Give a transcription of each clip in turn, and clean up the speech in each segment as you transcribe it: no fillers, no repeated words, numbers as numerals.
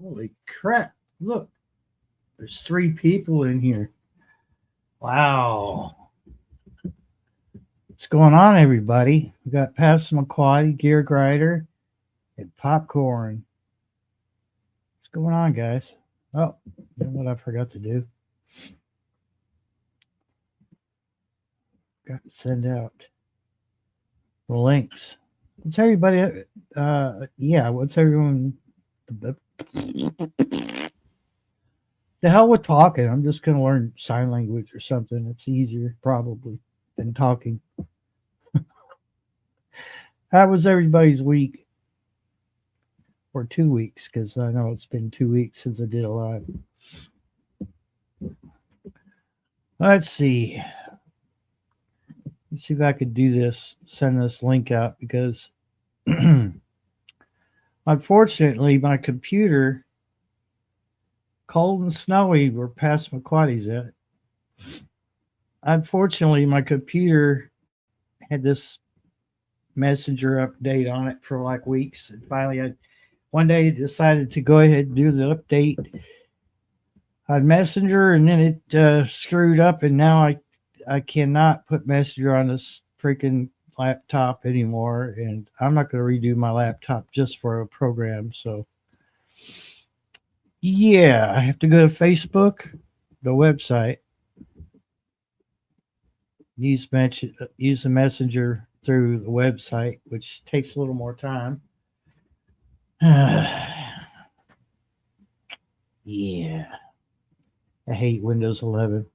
Holy crap. Look, there's 3 people in here. Wow. What's going on, everybody? We got Pastor McQuaddy, Gear Grider, and Popcorn. What's going on, guys? Oh, you know what I forgot to do? Got to send out the links. What's everybody? What's everyone? The hell with talking. I'm just going to learn sign language or something. It's easier, probably, than talking. How was everybody's week? Or 2 weeks, because I know it's been 2 weeks since I did a live. Let's see. Let's see if I could do this, send this link out, because unfortunately my computer, cold and snowy where past McQuaddy's at. Unfortunately, my computer had this messenger update on it for like weeks, and finally one day I decided to go ahead and do the update on Messenger, and then it screwed up, and now I cannot put Messenger on this freaking laptop anymore, and I'm not going to redo my laptop just for a program. So yeah, I have to go to Facebook, the website, use the Messenger through the website, which takes a little more time. Yeah, I hate Windows 11.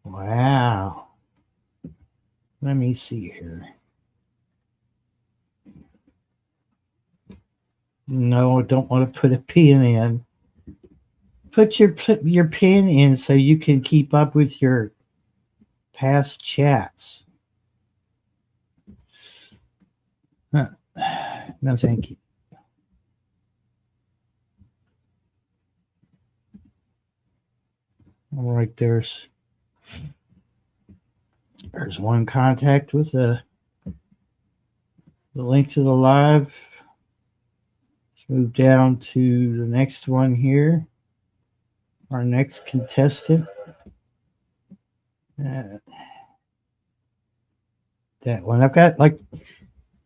Wow. Let me see here. No, I don't want to put a pin in. Put your pin in so you can keep up with your past chats. Huh. No, thank you. All right, there's one contact with the link to the live. Let's move down to the next one here. Our next contestant. That one. I've got like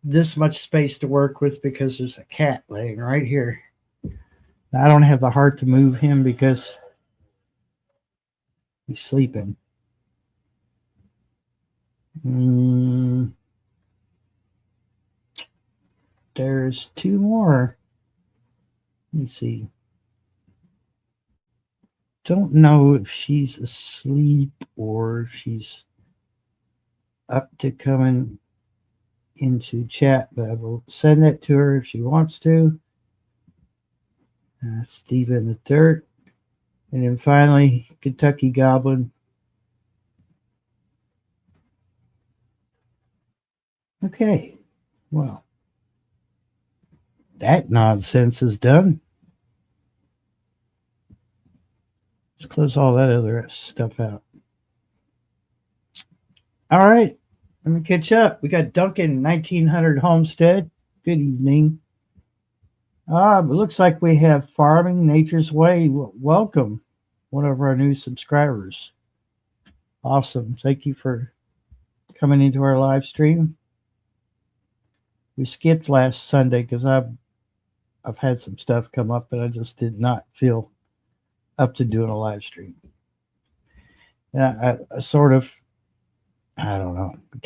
this much space to work with because there's a cat laying right here. I don't have the heart to move him because he's sleeping. There's 2 more. Let me see. Don't know if she's asleep or if she's up to coming into chat, but I will send it to her if she wants to. Steve in the Dirt. And then finally, Kentucky Goblin. Okay, well, that nonsense is done. Let's close all that other stuff out. All right, let me catch up. We got Duncan 1900 Homestead. Good evening. It looks like we have Farming Nature's Way. Welcome, one of our new subscribers. Awesome. Thank you for coming into our live stream. We skipped last Sunday because I've had some stuff come up, but I just did not feel up to doing a live stream. I sort of, I don't know, I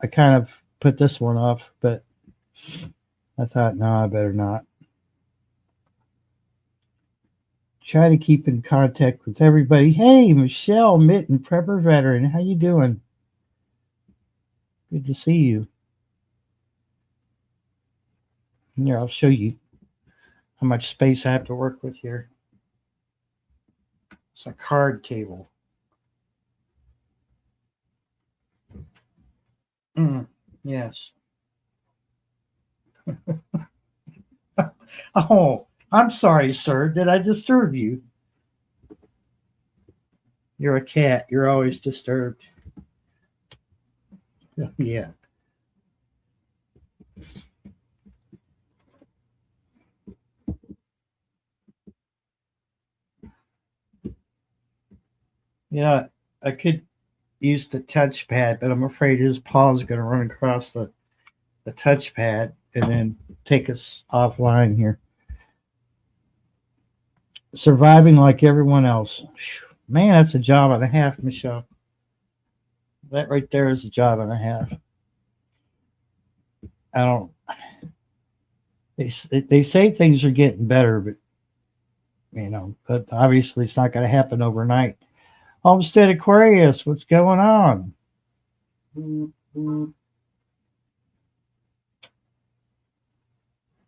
kind of put this one off, but I thought, no, I better not. Try to keep in contact with everybody. Hey, Michelle Mitten, Prepper Veteran, how you doing? Good to see you. Here, I'll show you how much space I have to work with here. It's a card table. Yes. Oh, I'm sorry, sir. Did I disturb you? You're a cat. You're always disturbed. Yeah. Yeah, I could use the touchpad, but I'm afraid his paw is going to run across the touchpad and then take us offline here. Surviving like everyone else. Man, that's a job and a half, Michelle. That right there is a job and a half. I don't. They say things are getting better, but but obviously it's not going to happen overnight. Homestead Aquarius, what's going on?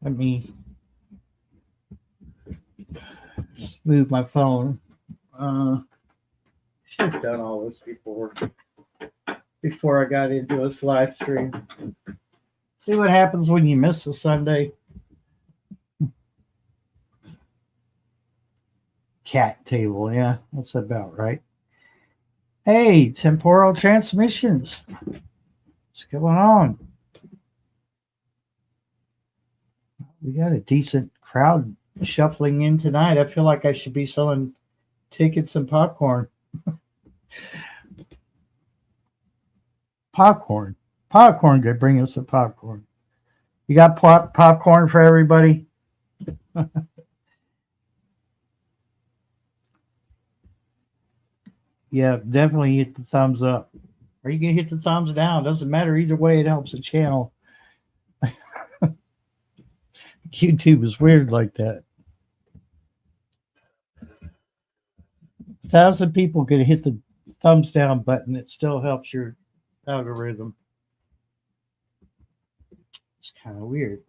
Let me move my phone. Should have done all this before I got into this live stream. See what happens when you miss a Sunday. Cat table, yeah, that's about right. Hey, Temporal Transmissions. What's going on? We got a decent crowd shuffling in tonight. I feel like I should be selling tickets and popcorn. Popcorn could bring us some popcorn. You got popcorn for everybody? Yeah, definitely hit the thumbs up. Or you can hit the thumbs down. Doesn't matter. Either way, it helps the channel. YouTube is weird like that. 1,000 people could hit the thumbs down button. It still helps your algorithm. It's kind of weird.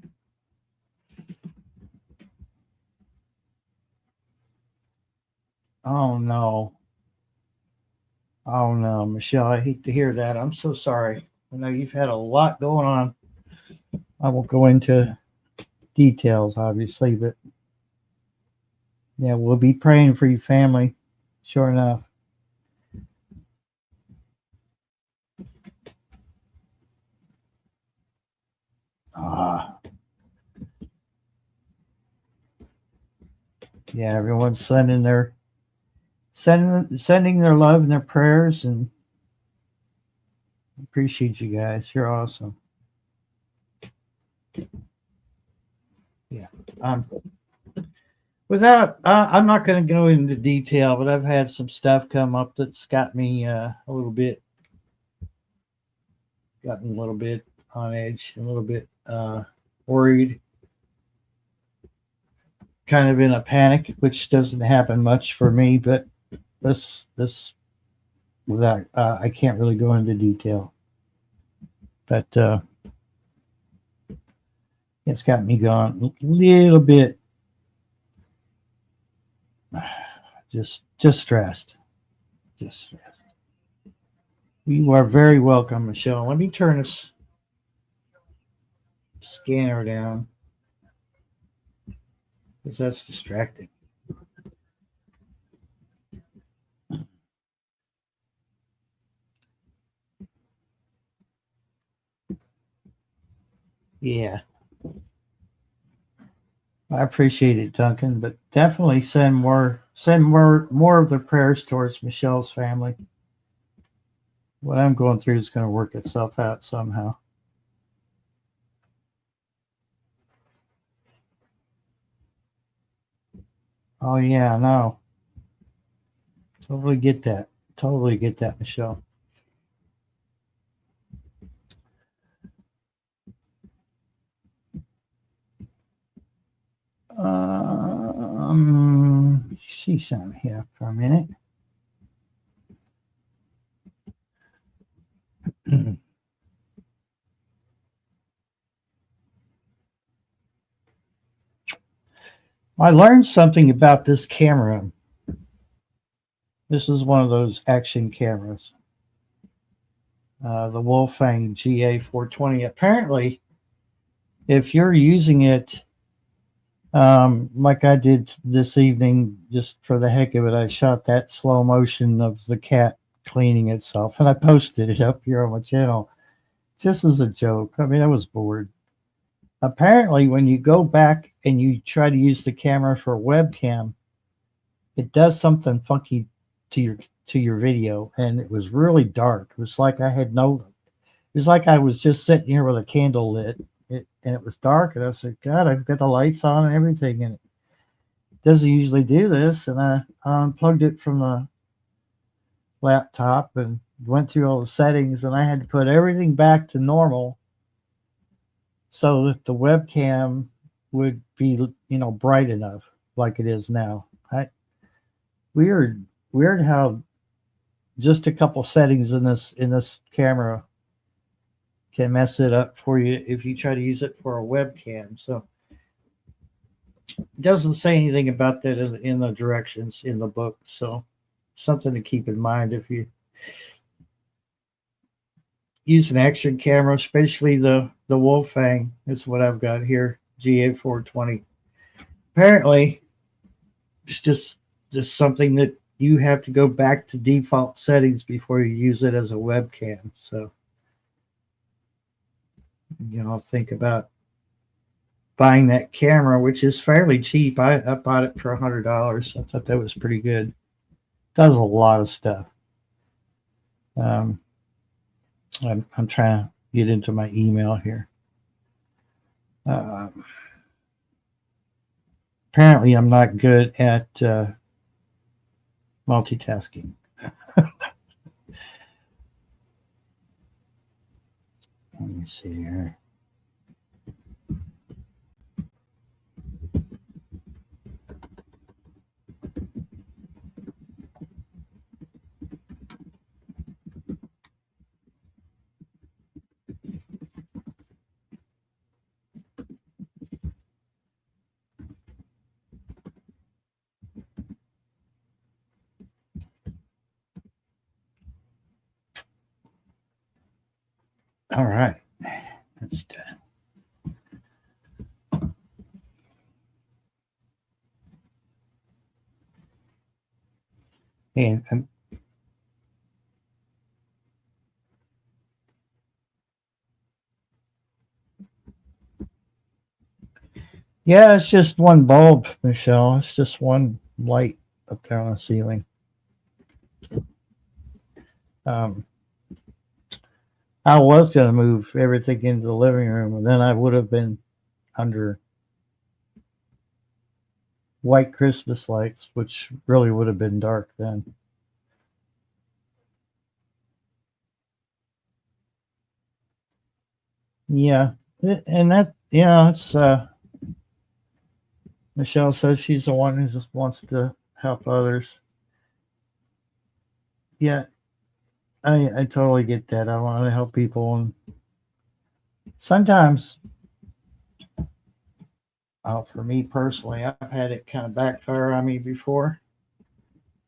Oh no, Michelle, I hate to hear that. I'm so sorry. I know you've had a lot going on. I won't go into details, obviously, but yeah, we'll be praying for your family. Sure enough. Yeah, everyone's sending their love and their prayers, and appreciate you guys. You're awesome. Yeah. I'm not going to go into detail, but I've had some stuff come up that's got me a little bit on edge, a little bit worried, kind of in a panic, which doesn't happen much for me, but this without I can't really go into detail, but it's got me going a little bit just stressed. You are very welcome, Michelle. Let me turn this scanner down because that's distracting. Yeah. I appreciate it, Duncan, but definitely send more of the prayers towards Michelle's family. What I'm going through is going to work itself out somehow. Oh yeah, no. Totally get that, Michelle. See something here for a minute. I learned something about this camera. This is one of those action cameras. The Wolfang GA420. Apparently, if you're using it like I did this evening, just for the heck of it, I shot that slow motion of the cat cleaning itself, and I posted it up here on my channel. just as a joke. I mean, I was bored. Apparently, when you go back and you try to use the camera for a webcam, it does something funky to your video, and it was really dark. It was like I had no. It was like I was just sitting here with a candle lit, and it was dark. And I said, "God, I've got the lights on and everything, and it doesn't usually do this." And I unplugged it from the laptop and went through all the settings, and I had to put everything back to normal so that the webcam would be, bright enough like it is now. Weird how just a couple settings in this camera can mess it up for you if you try to use it for a webcam. So it doesn't say anything about that in the directions in the book. So something to keep in mind if you use an action camera, especially the Wolfang. Is what I've got here, GA420. Apparently, it's just something that you have to go back to default settings before you use it as a webcam. So, think about buying that camera, which is fairly cheap. I bought it for $100. I thought that was pretty good. Does a lot of stuff. I'm trying to get into my email here. Apparently, I'm not good at multitasking. Let me see here. All right, that's done. And yeah, it's just one bulb, Michelle. It's just one light up there on the ceiling. I was going to move everything into the living room, and then I would have been under white Christmas lights, which really would have been dark then. Yeah, and that, it's Michelle says she's the one who just wants to help others. Yeah, I totally get that. I want to help people, and sometimes, for me personally, I've had it kind of backfire on me before,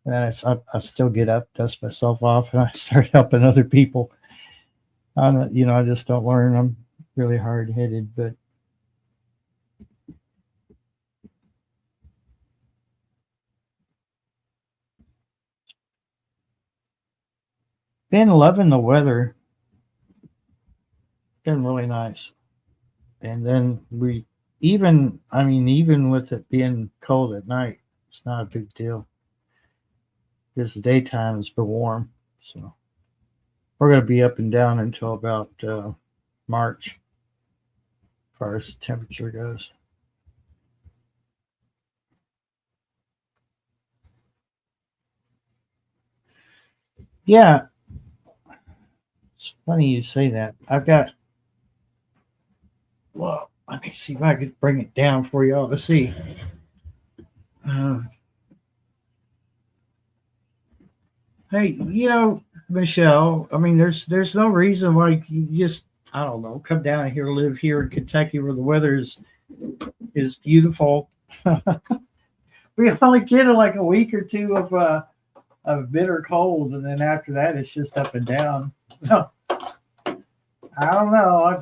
and I still get up, dust myself off, and I start helping other people. I just don't learn. I'm really hard headed, but been loving the weather. Been really nice. And then even with it being cold at night, it's not a big deal. Because the daytime has been warm. So we're going to be up and down until about March, as far as the temperature goes. Yeah. It's funny you say that. Well, let me see if I could bring it down for you all to see. Hey, Michelle, I mean, there's no reason why you just, I don't know, come down here, live here in Kentucky where the weather is beautiful. We only get like a week or two of bitter cold, and then after that, it's just up and down. I don't know.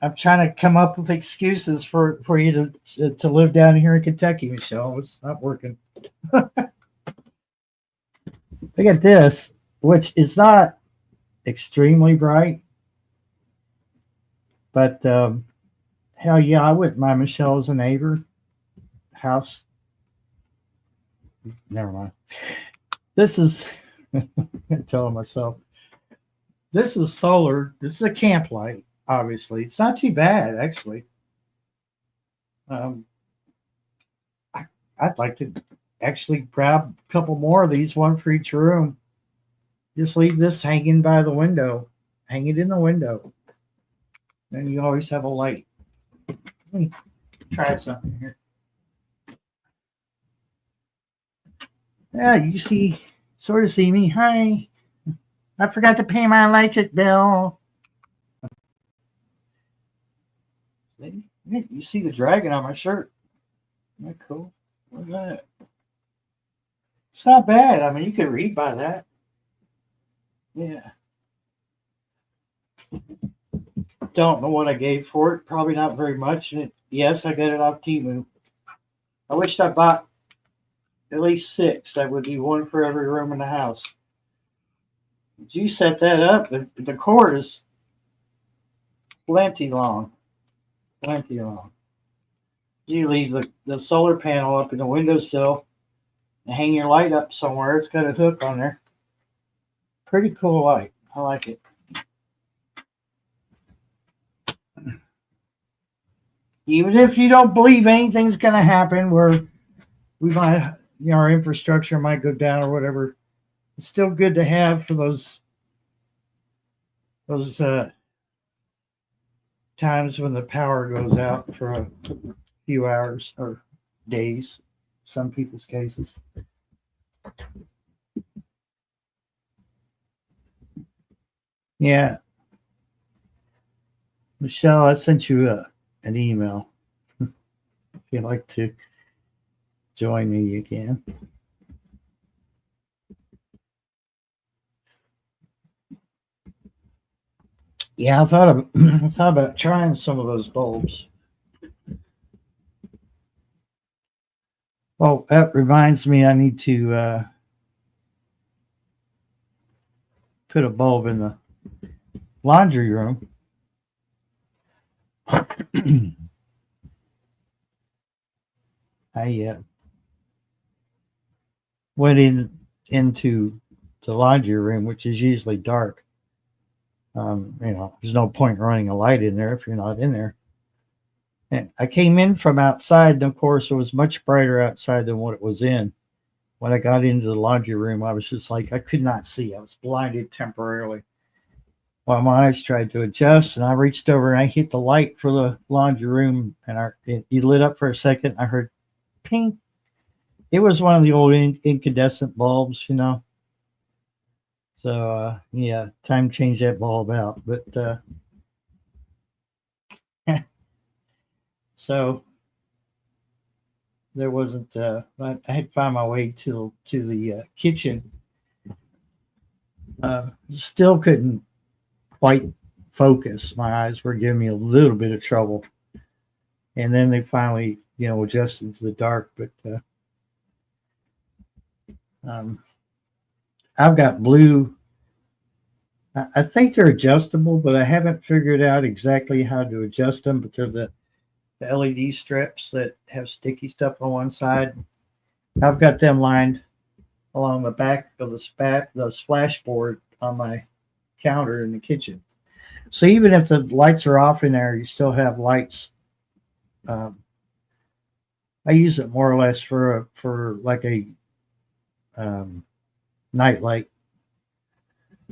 I'm trying to come up with excuses for you to live down here in Kentucky, Michelle. It's not working. Look at this, which is not extremely bright, but hell yeah, I wouldn't mind Michelle as a neighbor. House, never mind. This is, I'm telling myself, this is solar. This is a camp light, obviously. It's not too bad, actually. Um, I'd like to actually grab a couple more of these, one for each room. Just leave this hanging by the window. Hang it in the window. Then you always have a light. Let me try something here. Yeah, you sort of see me. Hi. I forgot to pay my electric bill. You see the dragon on my shirt. Isn't that cool? What's that? It's not bad. I mean, you could read by that. Yeah. Don't know what I gave for it. Probably not very much. And yes, I got it off Temu. I wished I bought at least 6. That would be one for every room in the house. You set that up. The cord is plenty long. Plenty long. You leave the solar panel up in the windowsill and hang your light up somewhere. It's got a hook on there. Pretty cool light. I like it. Even if you don't believe anything's going to happen, where we might, our infrastructure might go down or whatever, it's still good to have for those times when the power goes out for a few hours or days, some people's cases. Yeah. Michelle, I sent you an email. If you'd like to join me, you can. Yeah, I thought about trying some of those bulbs. Well, that reminds me, I need to put a bulb in the laundry room. I went into the laundry room, which is usually dark. There's no point running a light in there if you're not in there. And I came in from outside, and of course, it was much brighter outside than what it was in. When I got into the laundry room, I was just like, I could not see. I was blinded temporarily. While my eyes tried to adjust, and I reached over and I hit the light for the laundry room, and it lit up for a second. I heard ping. It was one of the old incandescent bulbs, So, yeah, time to change that bulb out. But so there wasn't, I had to find my way to the kitchen. Still couldn't quite focus. My eyes were giving me a little bit of trouble. And then they finally, adjusted to the dark. But I've got blue. I think they're adjustable, but I haven't figured out exactly how to adjust them because the LED strips that have sticky stuff on one side, I've got them lined along the back of the splash board on my counter in the kitchen. So even if the lights are off in there, you still have lights. I use it more or less for like a night light,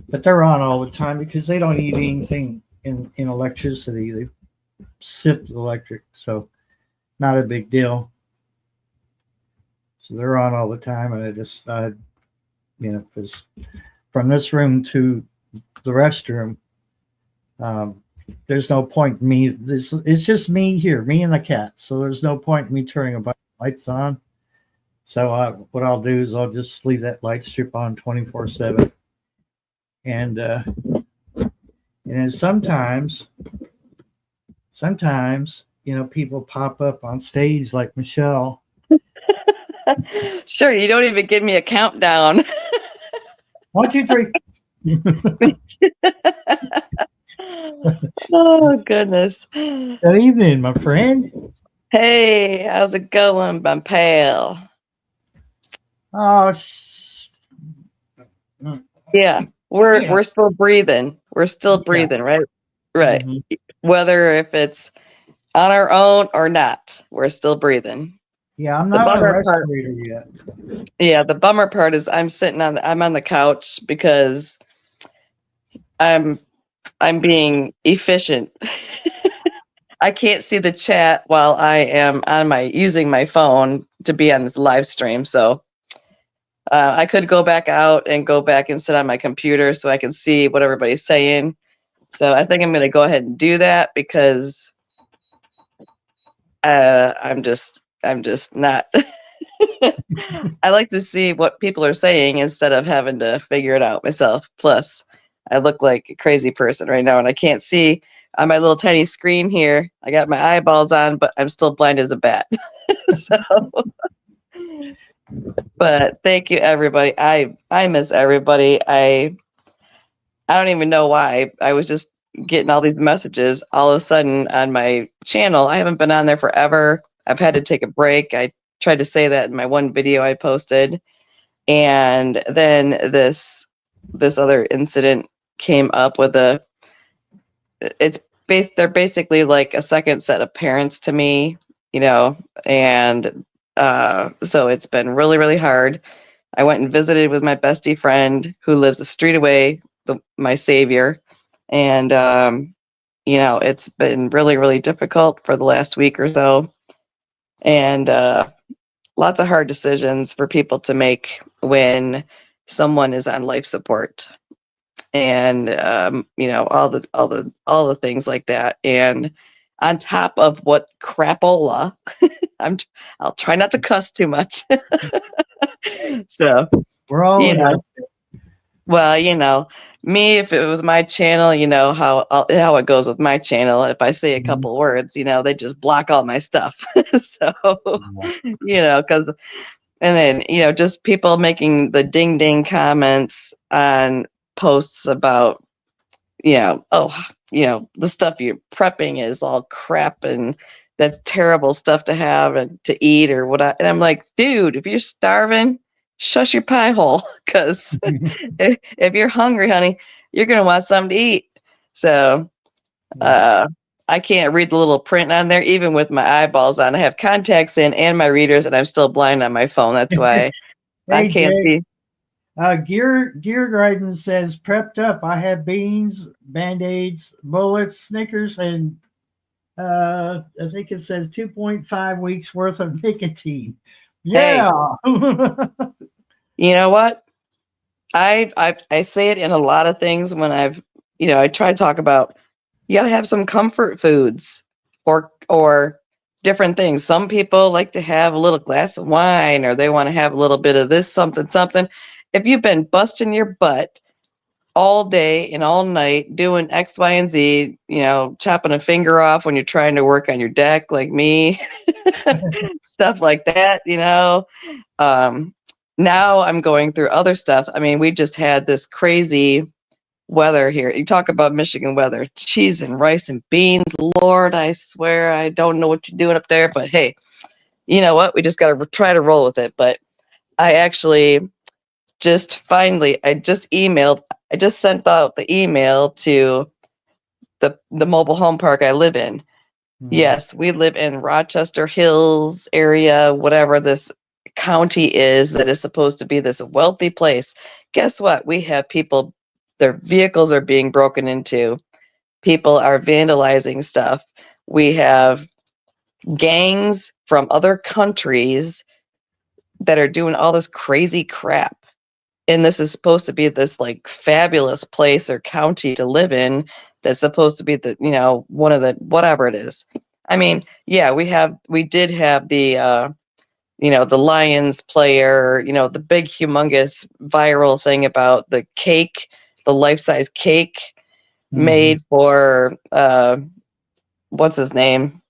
but they're on all the time because they don't eat anything in electricity. They sip the electric, so not a big deal. So they're on all the time, and I just because from this room to the restroom, there's no point in me. It's just me here, me and the cat. So there's no point in me turning a bunch of lights on. So what I'll do is I'll just leave that light strip on 24/7. And then sometimes, people pop up on stage like Michelle. Sure, you don't even give me a countdown. 1, 2, 3. Oh, goodness. Good evening, my friend. Hey, how's it going, my pal? Oh, Yeah, yeah. we're still breathing. We're still Yeah. breathing, right? Right. Mhm. Whether if it's on our own or not, we're still breathing. Yeah, I'm The not on a bummer part, respirator yet. yeah, the bummer part is I'm on the couch because I'm I'm being efficient. I can't see the chat while I am on my using my phone to be on this live stream. So I could go back out and go back and sit on my computer so I can see what everybody's saying. So I think I'm going to go ahead and do that because I'm just not. I like to see what people are saying instead of having to figure it out myself. Plus, I look like a crazy person right now, and I can't see on my little tiny screen here. I got my eyeballs on, but I'm still blind as a bat. So, but thank you, everybody. I miss everybody. I don't even know why. I was just getting all these messages all of a sudden on my channel. I haven't been on there forever. I've had to take a break. I tried to say that in my one video I posted. And then this other incident came up with it's they're basically like a second set of parents to me, you know, and so it's been really, really hard. I went and visited with my bestie friend who lives a street away, my savior, and you know, it's been really, really difficult for the last week or so, and lots of hard decisions for people to make when someone is on life support, and you know, all the things like that, and on top of what crapola, I'm I'll try not to cuss too much. So We're all you know, adults. well, you know, me, if it was my channel, you know how it goes with my channel. If I say a Mhm. couple words, you know, they just block all my stuff. So, you know, because and then you know, just people making the ding ding comments on posts about, you know, oh, you know, the stuff you're prepping is all crap and that's terrible stuff to have and to eat or what. And I'm like, dude, if you're starving, shush your pie hole, because if you're hungry, honey, you're gonna want something to eat. So Yeah. uh, I can't read the little print on there, even with my eyeballs on. I have contacts in and my readers, and I'm still blind on my phone. That's why I Hey, can't Jay. see. Gear Graydon says, prepped up. I have beans, band-aids, bullets, Snickers, and I think it says 2.5 weeks worth of nicotine. Hey, Yeah. you know what? I say it in a lot of things when you know, I try to talk about you got to have some comfort foods or different things. Some people like to have a little glass of wine or they want to have a little bit of this something something. If you've been busting your butt all day and all night doing X, Y, and Z, you know, chopping a finger off when you're trying to work on your deck like me, stuff like that, you know. Um, Now I'm going through other stuff. I mean, we just had this crazy weather here. You talk about Michigan weather, cheese and rice and beans. Lord, I swear I don't know what you're doing up there, but hey, you know what? We just got to try to roll with it. But I actually I just sent out the email to the mobile home park I live in. Mhm. Yes, we live in Rochester Hills area, whatever this county is that is supposed to be this wealthy place. Guess what? We have people, their vehicles are being broken into. People are vandalizing stuff. We have gangs from other countries that are doing all this crazy crap. And this is supposed to be this like fabulous place or county to live in that's supposed to be the, you know, one of the whatever it is. I mean, yeah, we did have the you know, the Lions player, you know, the big humongous viral thing about the cake, the life-size cake Mhm. made for what's his name?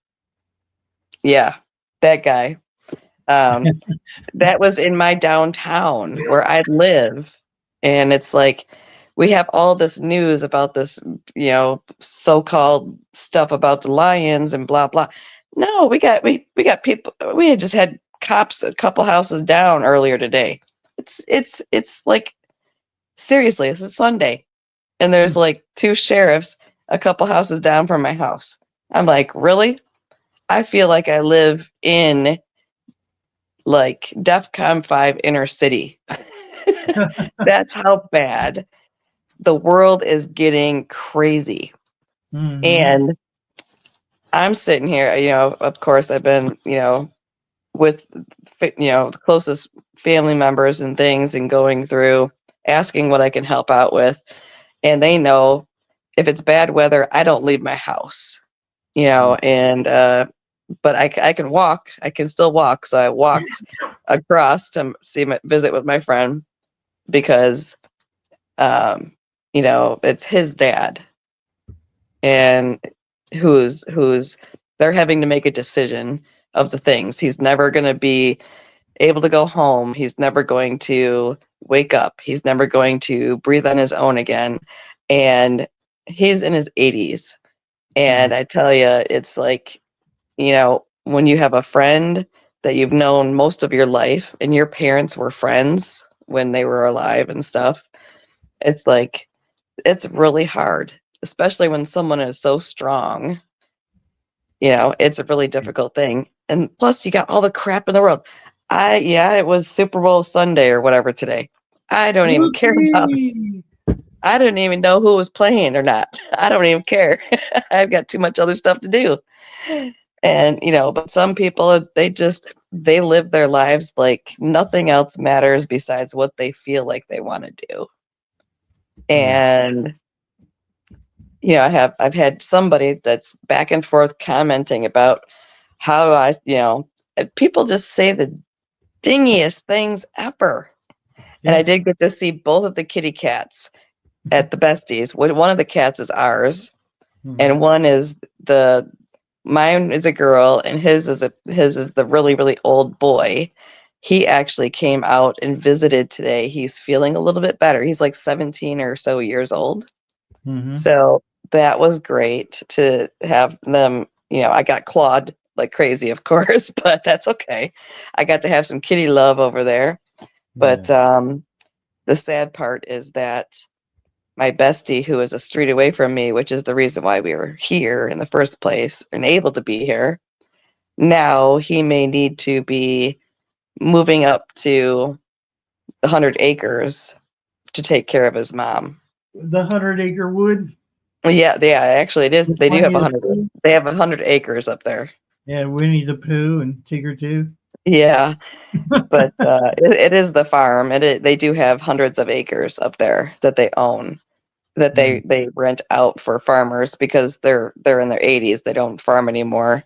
Yeah, that guy. Um, that was in my downtown where I live. And it's like we have all this news about this, so-called stuff about the Lions and blah blah. No, we got people. We had just had cops a couple houses down earlier today. It's like seriously, this is Sunday, and there's like two sheriffs a couple houses down from my house. I'm like, really? I feel like I live in like DEFCON 5 inner city. That's how bad the world is getting crazy. Mhm. And I'm sitting here, of course, I've been, with, the closest family members and things and going through asking what I can help out with. And they know if it's bad weather, I don't leave my house, and, but I can walk. I can still walk. So I walked across to visit with my friend because, it's his dad, and who's they're having to make a decision of the things. He's never going to be able to go home. He's never going to wake up. He's never going to breathe on his own again. And he's in his 80s. And I tell you, it's like, when you have a friend that you've known most of your life and your parents were friends when they were alive and stuff, it's like, it's really hard, especially when someone is so strong. It's a really difficult thing. And plus, you got all the crap in the world. Yeah, it was Super Bowl Sunday or whatever today. I don't even care about. Whoopee! I didn't even know who was playing or not. I don't even care. I've got too much other stuff to do. And but some people they live their lives like nothing else matters besides what they feel like they want to do. And I've had somebody that's back and forth commenting about how people just say the dingiest things ever. And I did get to see both of the kitty cats at the Besties. One of the cats is ours, and one is mine is a girl, and his is the really, really old boy. He actually came out and visited today. He's feeling a little bit better. He's like 17 or so years old. So that was great to have them. I got clawed like crazy, of course, but that's okay. I got to have some kitty love over there. But the sad part is that my bestie, who is a street away from me, which is the reason why we were here in the first place and able to be here, now he may need to be moving up to the 100 acres to take care of his mom. The 100-acre wood. Yeah, actually it is. They do have Winnie the 100. Pooh? They have 100 acres up there. Yeah, Winnie the Pooh and Tigger too. Yeah, but it is the farm. They do have hundreds of acres up there that they own, that they rent out for farmers because they're in their 80s. They don't farm anymore,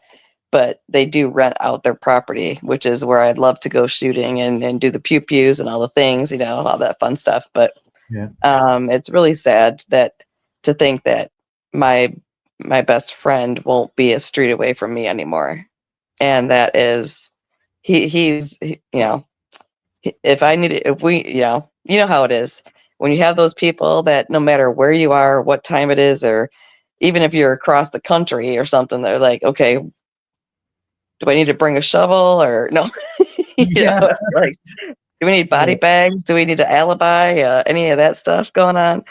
but they do rent out their property, which is where I'd love to go shooting and do the pew pews and all the things, all that fun stuff. But it's really sad to think that my best friend won't be a street away from me anymore, and that is he's if I need it, if we how it is when you have those people that no matter where you are, what time it is, or even if you're across the country or something, they're like, okay, do I need to bring a shovel or no? It's like, do we need body bags? Do we need an alibi? Any of that stuff going on?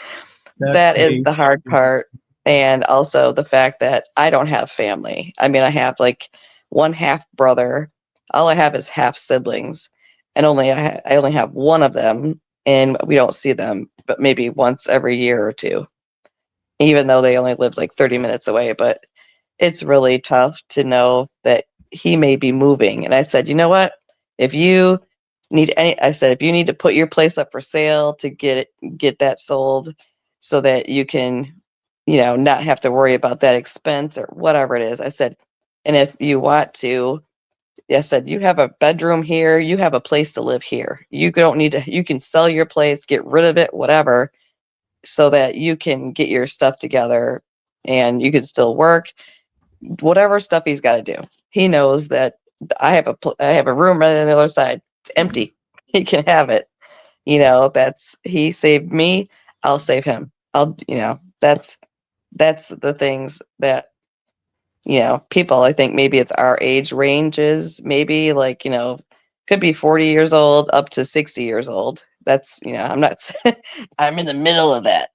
That is the hard part. And also the fact that I don't have family. I mean, I have like one half brother. All I have is half siblings, and I only have one of them, and we don't see them, but maybe once every year or two, even though they only live like 30 minutes away. But it's really tough to know that he may be moving. And I said, you know what? If you need to put your place up for sale to get that sold so that you can, not have to worry about that expense or whatever it is. I said, and if you want to, I said, you have a bedroom here, you have a place to live here. You don't need to, you can sell your place, get rid of it, whatever, so that you can get your stuff together and you can still work, whatever stuff he's got to do. He knows that I have a room right on the other side. It's empty. He can have it. That's he saved me, I'll save him. That's the things that people, I think maybe it's our age ranges, maybe like, could be 40 years old up to 60 years old. That's, I'm not, I'm in the middle of that.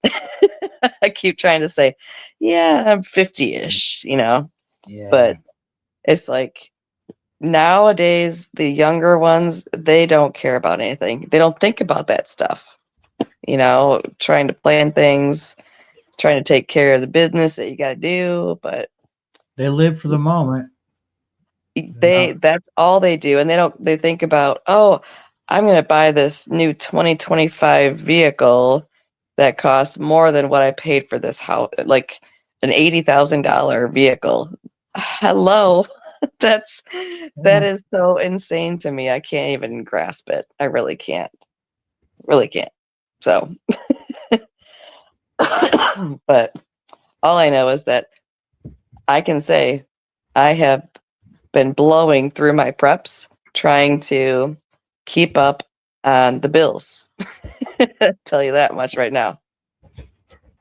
I keep trying to say, yeah, I'm 50-ish, Yeah. but it's like nowadays, the younger ones, they don't care about anything. They don't think about that stuff, trying to plan things, trying to take care of the business that you got to do, but They live for the moment. that's all they do, and they think about, oh, I'm going to buy this new 2025 vehicle that costs more than what I paid for this house, like an $80,000 vehicle. Hello. that Yeah. is so insane to me. I can't even grasp it. I really can't. Really can't. So but all I know is that I can say I have been blowing through my preps trying to keep up on the bills. Tell you that much right now.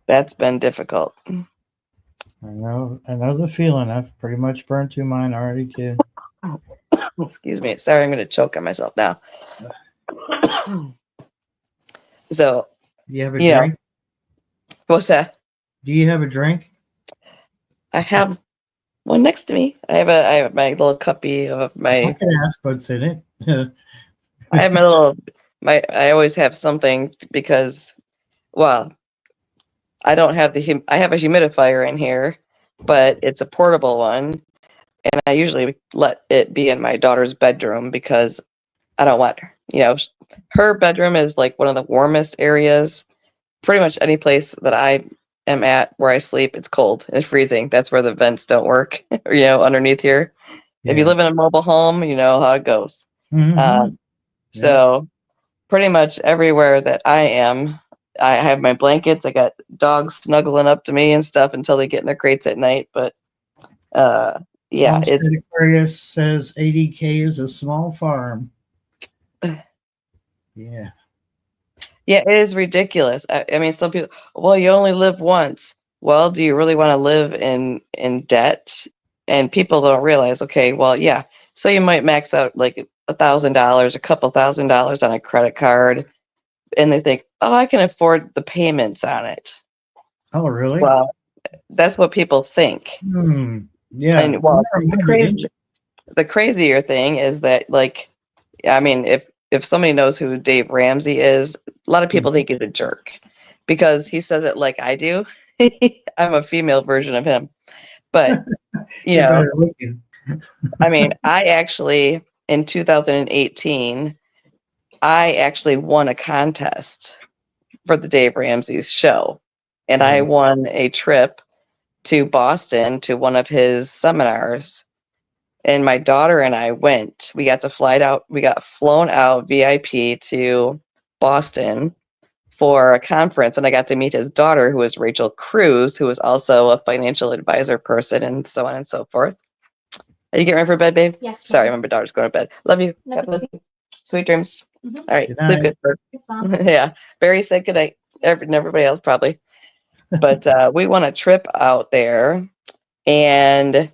That's been difficult. I know the feeling. I've pretty much burned through mine already too. Excuse me. Sorry, I'm going to choke on myself now. So, Do you have a drink? What's that? Do you have a drink? I have one next to me. I have my little cuppy of my. I can ask what's in it. I have my little. I always have something because, well, I don't have I have a humidifier in here, but it's a portable one, and I usually let it be in my daughter's bedroom because I don't want her. Her bedroom is like one of the warmest areas. Pretty much any place that I am at where I sleep, it's cold. It's freezing. That's where the vents don't work, underneath here. Yeah. If you live in a mobile home, you know how it goes. Mm-hmm. So pretty much everywhere that I am, I have my blankets. I got dogs snuggling up to me and stuff until they get in their crates at night. But yeah, Homestead Aquarius says 80K is a small farm. Yeah. Yeah, it is ridiculous. I mean, some people, well, you only live once. Well, do you really want to live in debt? And people don't realize, okay, well, yeah. So you might max out like $1,000, a couple $1,000 on a credit card, and they think, oh, I can afford the payments on it. Oh, really? Well, that's what people think. Yeah. And well, the crazier thing is that, like, I mean, if somebody knows who Dave Ramsey is, a lot of people think he's a jerk because he says it like I do. I'm a female version of him. But, I mean, I actually, in 2018, I actually won a contest for the Dave Ramsey's show. And I won a trip to Boston to one of his seminars. And my daughter and I went. We got flown out VIP to Boston for a conference, and I got to meet his daughter, who is Rachel Cruz, who is also a financial advisor person, and so on and so forth. Are you getting ready for bed, babe? Yes. Sorry, my daughter's going to bed. Love you. God bless you. Sweet dreams. Mm-hmm. All right, sleep good. Yeah, Barry said good night. Everybody else probably. But we won a trip out there, and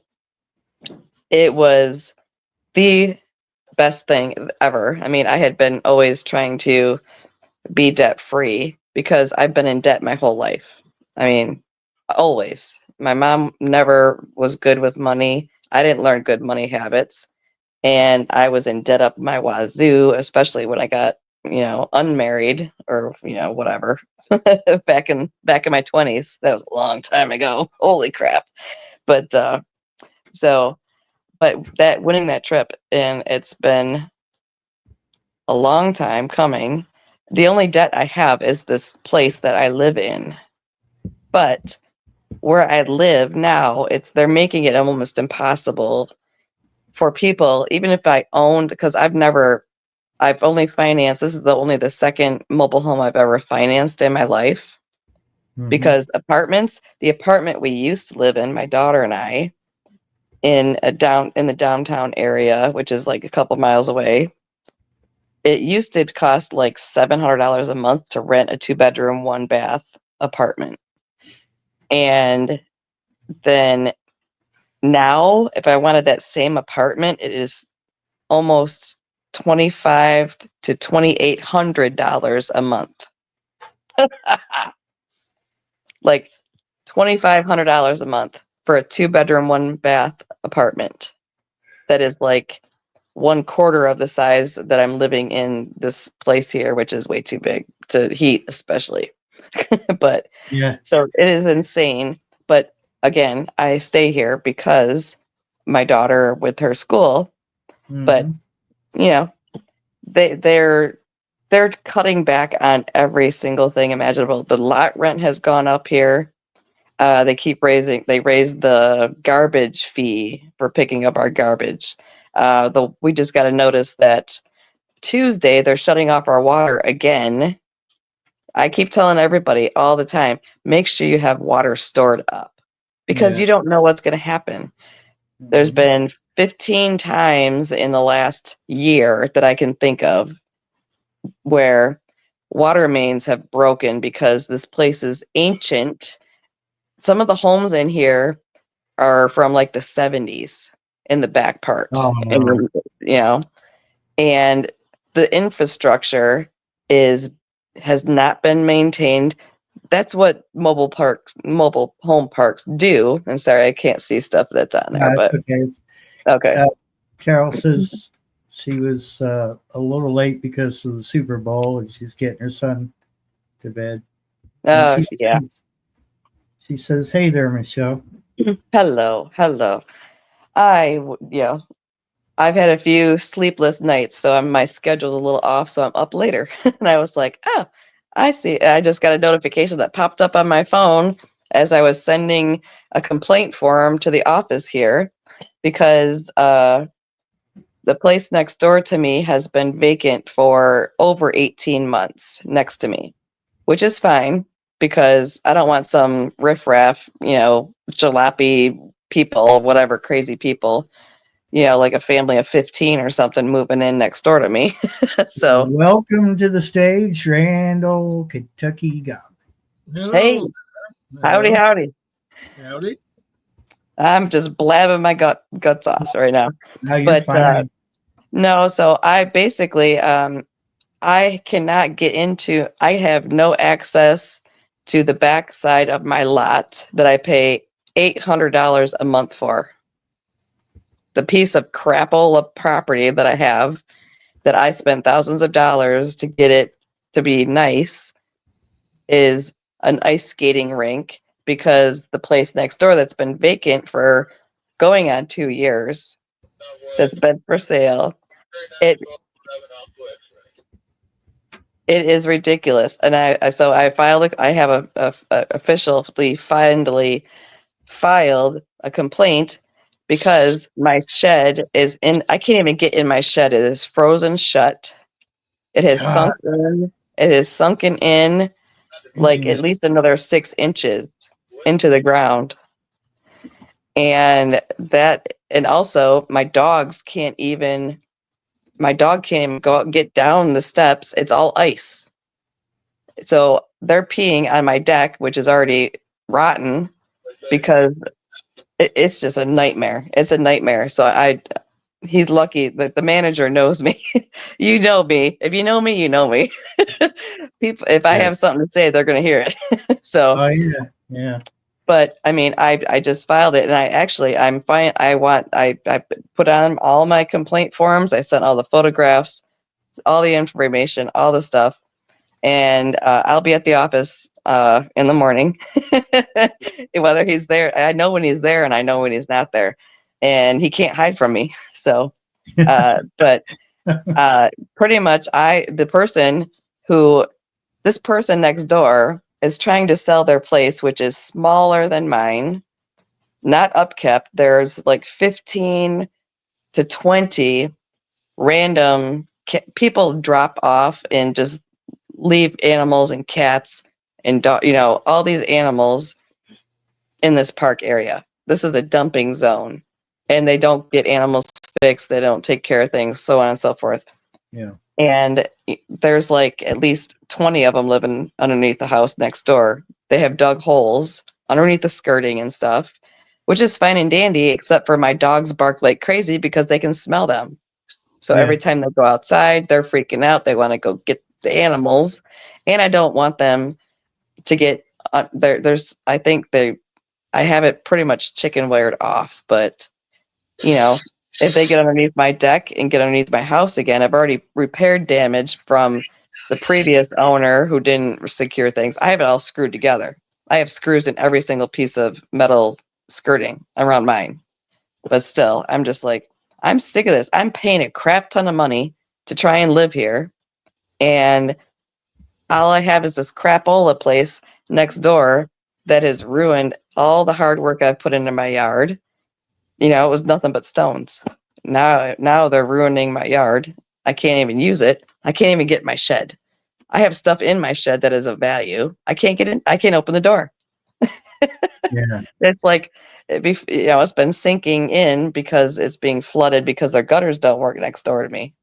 it was the best thing ever. I mean, I had been always trying to be debt free because I've been in debt my whole life. I mean, always. My mom never was good with money. I didn't learn good money habits. And I was in debt up my wazoo, especially when I got, unmarried or, whatever. back in my 20s. That was a long time ago. Holy crap. But that winning that trip, and it's been a long time coming. The only debt I have is this place that I live in. But where I live now, they're making it almost impossible for people, even if I owned, because I've only financed, this is only the second mobile home I've ever financed in my life. Because the apartment we used to live in, my daughter and I, in the downtown area, which is like a couple miles away, it used to cost like $700 a month to rent a 2-bedroom, 1-bath apartment. And then now, if I wanted that same apartment, it is almost $2,500 to $2,800 a month. Like $2,500 a month for a 2-bedroom, 1-bath apartment. That is like 1/4 of the size that I'm living in this place here, which is way too big to heat, especially. But Yeah. so it is insane. But again, I stay here because my daughter with her school. But Mhm. you know, they're cutting back on every single thing imaginable. The lot rent has gone up here. They raised the garbage fee for picking up our garbage. We just got a notice that Tuesday they're shutting off our water again. I keep telling everybody all the time, make sure you have water stored up because Yeah. you don't know what's going to happen. There's Mhm. been 15 times in the last year that I can think of where water mains have broken because this place is ancient. Some of the homes in here are from like the 70s in the back part. Oh And no. and the infrastructure is has not been maintained. That's what mobile home parks do. And sorry, I can't see stuff that's on there, It's but okay. okay. Carol says she was a little late because of the Super Bowl and she's getting her son to bed. And Oh yeah. she says, "Hey there, Michelle." Hello, hello. I've had a few sleepless nights, so my schedule's a little off, so I'm up later. And I was like, oh, I see. I just got a notification that popped up on my phone as I was sending a complaint form to the office here because the place next door to me has been vacant for over 18 months next to me, which is fine because I don't want some riffraff, jalopy people, whatever crazy people, like a family of 15 or something moving in next door to me. So, Welcome to the stage, Randall, Kentucky Goblin. hey, Hello. howdy, Hello. howdy. Howdy. I'm just blabbing my guts off right now. Now you're But fine. no, so I basically, I cannot get into, I have no access to the back side of my lot that I pay $800 a month for. The piece of crapola property that I have that I spent thousands of dollars to get it to be nice is an ice skating rink because the place next door that's been vacant for going on 2 years, that's been for sale, it it is ridiculous. And I filed I have a officially finally filed a complaint because my shed is in, I can't even get in my shed. It is frozen shut. It has God, sunken in like dang at least another 6 inches into the ground. And also my dog can't even go out and get down the steps. It's all ice. So they're peeing on my deck, which is already rotten because it's just a nightmare. It's a nightmare. So he's lucky that the manager knows me. You know me. If you know me, you know me. People, if I Yeah. have something to say, they're going to hear it. So, Oh yeah, yeah. but I mean, I just filed it, and I'm fine. I put on all my complaint forms. I sent all the photographs, all the information, all the stuff, and I'll be at the office in the morning. Whether he's there, I know when he's there, and I know when he's not there, and he can't hide from me. So, but pretty much, this person next door is trying to sell their place, which is smaller than mine, not upkept. There's like 15 to 20 random people drop off and just leave animals and cats and all these animals in this park area. This is a dumping zone, and they don't get animals fixed. They don't take care of things, so on and so forth. Yeah. And there's like at least 20 of them living underneath the house next door. They have dug holes underneath the skirting and stuff, which is fine and dandy, except for my dogs bark like crazy because they can smell them. So Yeah. every time they go outside, they're freaking out. They want to go get the animals, and I don't want them to get there's I think I have it pretty much chicken wired off, but you know, if they get underneath my deck and get underneath my house again, I've already repaired damage from the previous owner who didn't secure things. I have it all screwed together. I have screws in every single piece of metal skirting around mine. But still, I'm just like, I'm sick of this. I'm paying a crap ton of money to try and live here. And all I have is this crapola place next door that has ruined all the hard work I've put into my yard. You know, it was nothing but stones. Now they're ruining my yard. I can't even use it. I can't even get my shed. I have stuff in my shed that is of value. I can't get in. I can't open the door. Yeah. It's like it's been sinking in because it's being flooded because their gutters don't work next door to me.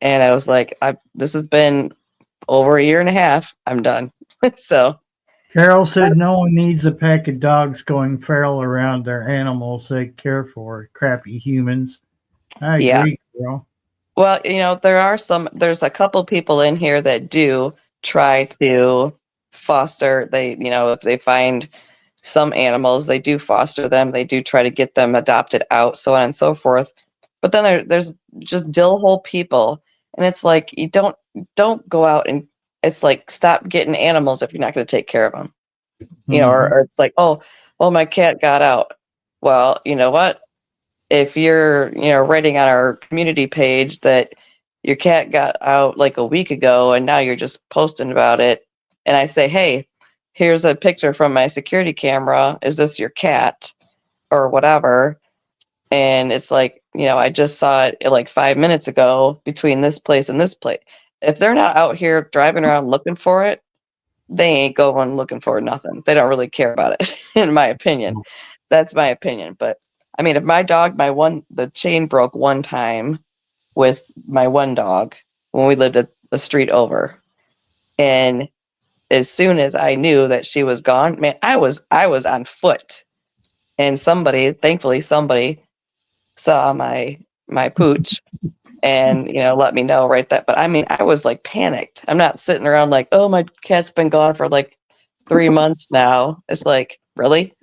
And I was like, this has been over a year and a half. I'm done. So Carol said no one needs a pack of dogs going feral around their animals they care for. Crappy humans. I yeah. agree, Carol. Well, there's a couple people in here that do try to foster. If they find some animals, they do foster them. They do try to get them adopted out, so on and so forth. But then there's just dill hole people, and it's like you don't go out and it's like stop getting animals if you're not going to take care of them. Or it's like, oh, well, my cat got out. Well, you know what? If you're writing on our community page that your cat got out like a week ago and now you're just posting about it, and I say, hey, here's a picture from my security camera, is this your cat or whatever, and it's like, I just saw it like 5 minutes ago between this place and this place. If they're not out here driving around looking for it, they ain't going looking for nothing. They don't really care about it, in my opinion. That's my opinion. But I mean, if my dog, the chain broke one time with my one dog when we lived at the street over, and as soon as I knew that she was gone, man, I was on foot, and thankfully, somebody saw my pooch and let me know right that. But I mean, I was like panicked. I'm not sitting around like, oh, my cat's been gone for like 3 months now. It's like, really?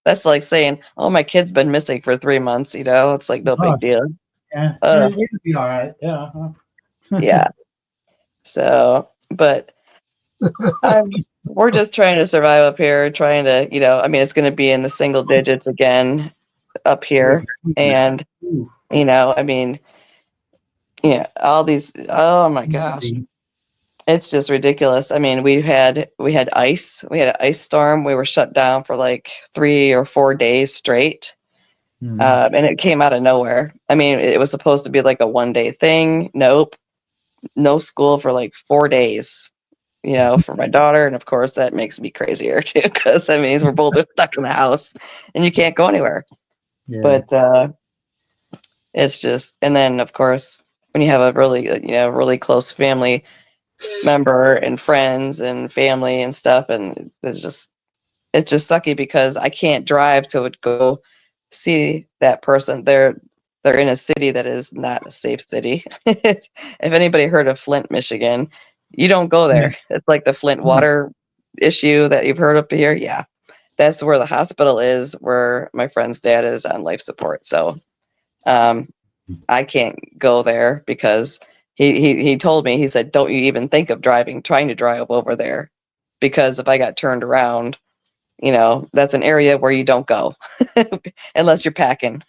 That's like saying, oh, my kid's been missing for 3 months. It's like no big deal. Yeah. Uh, It'll be all right. Yeah. yeah. So, but we're just trying to survive up here, trying to, I mean, it's going to be in the single digits again up here. And, I mean, all these, oh my gosh, it's just ridiculous. I mean, we had ice. We had an ice storm. We were shut down for like 3 or 4 days straight. And it came out of nowhere. I mean, it was supposed to be like a 1-day thing. Nope. No school for like 4 days, for my daughter. And of course, that makes me crazier too, because that means we're both stuck in the house and you can't go anywhere. Yeah. But it's just, and then of course, when you have a really close family member and friends and family and stuff, and it's just sucky because I can't drive to go see that person. They're in a city that is not a safe city. If anybody heard of Flint, Michigan, you don't go there. It's like the Flint water issue that you've heard up here. Yeah, that's where the hospital is, where my friend's dad is on life support. So I can't go there because he told me, he said, don't you even think of trying to drive over there, because if I got turned around, that's an area where you don't go unless you're packing.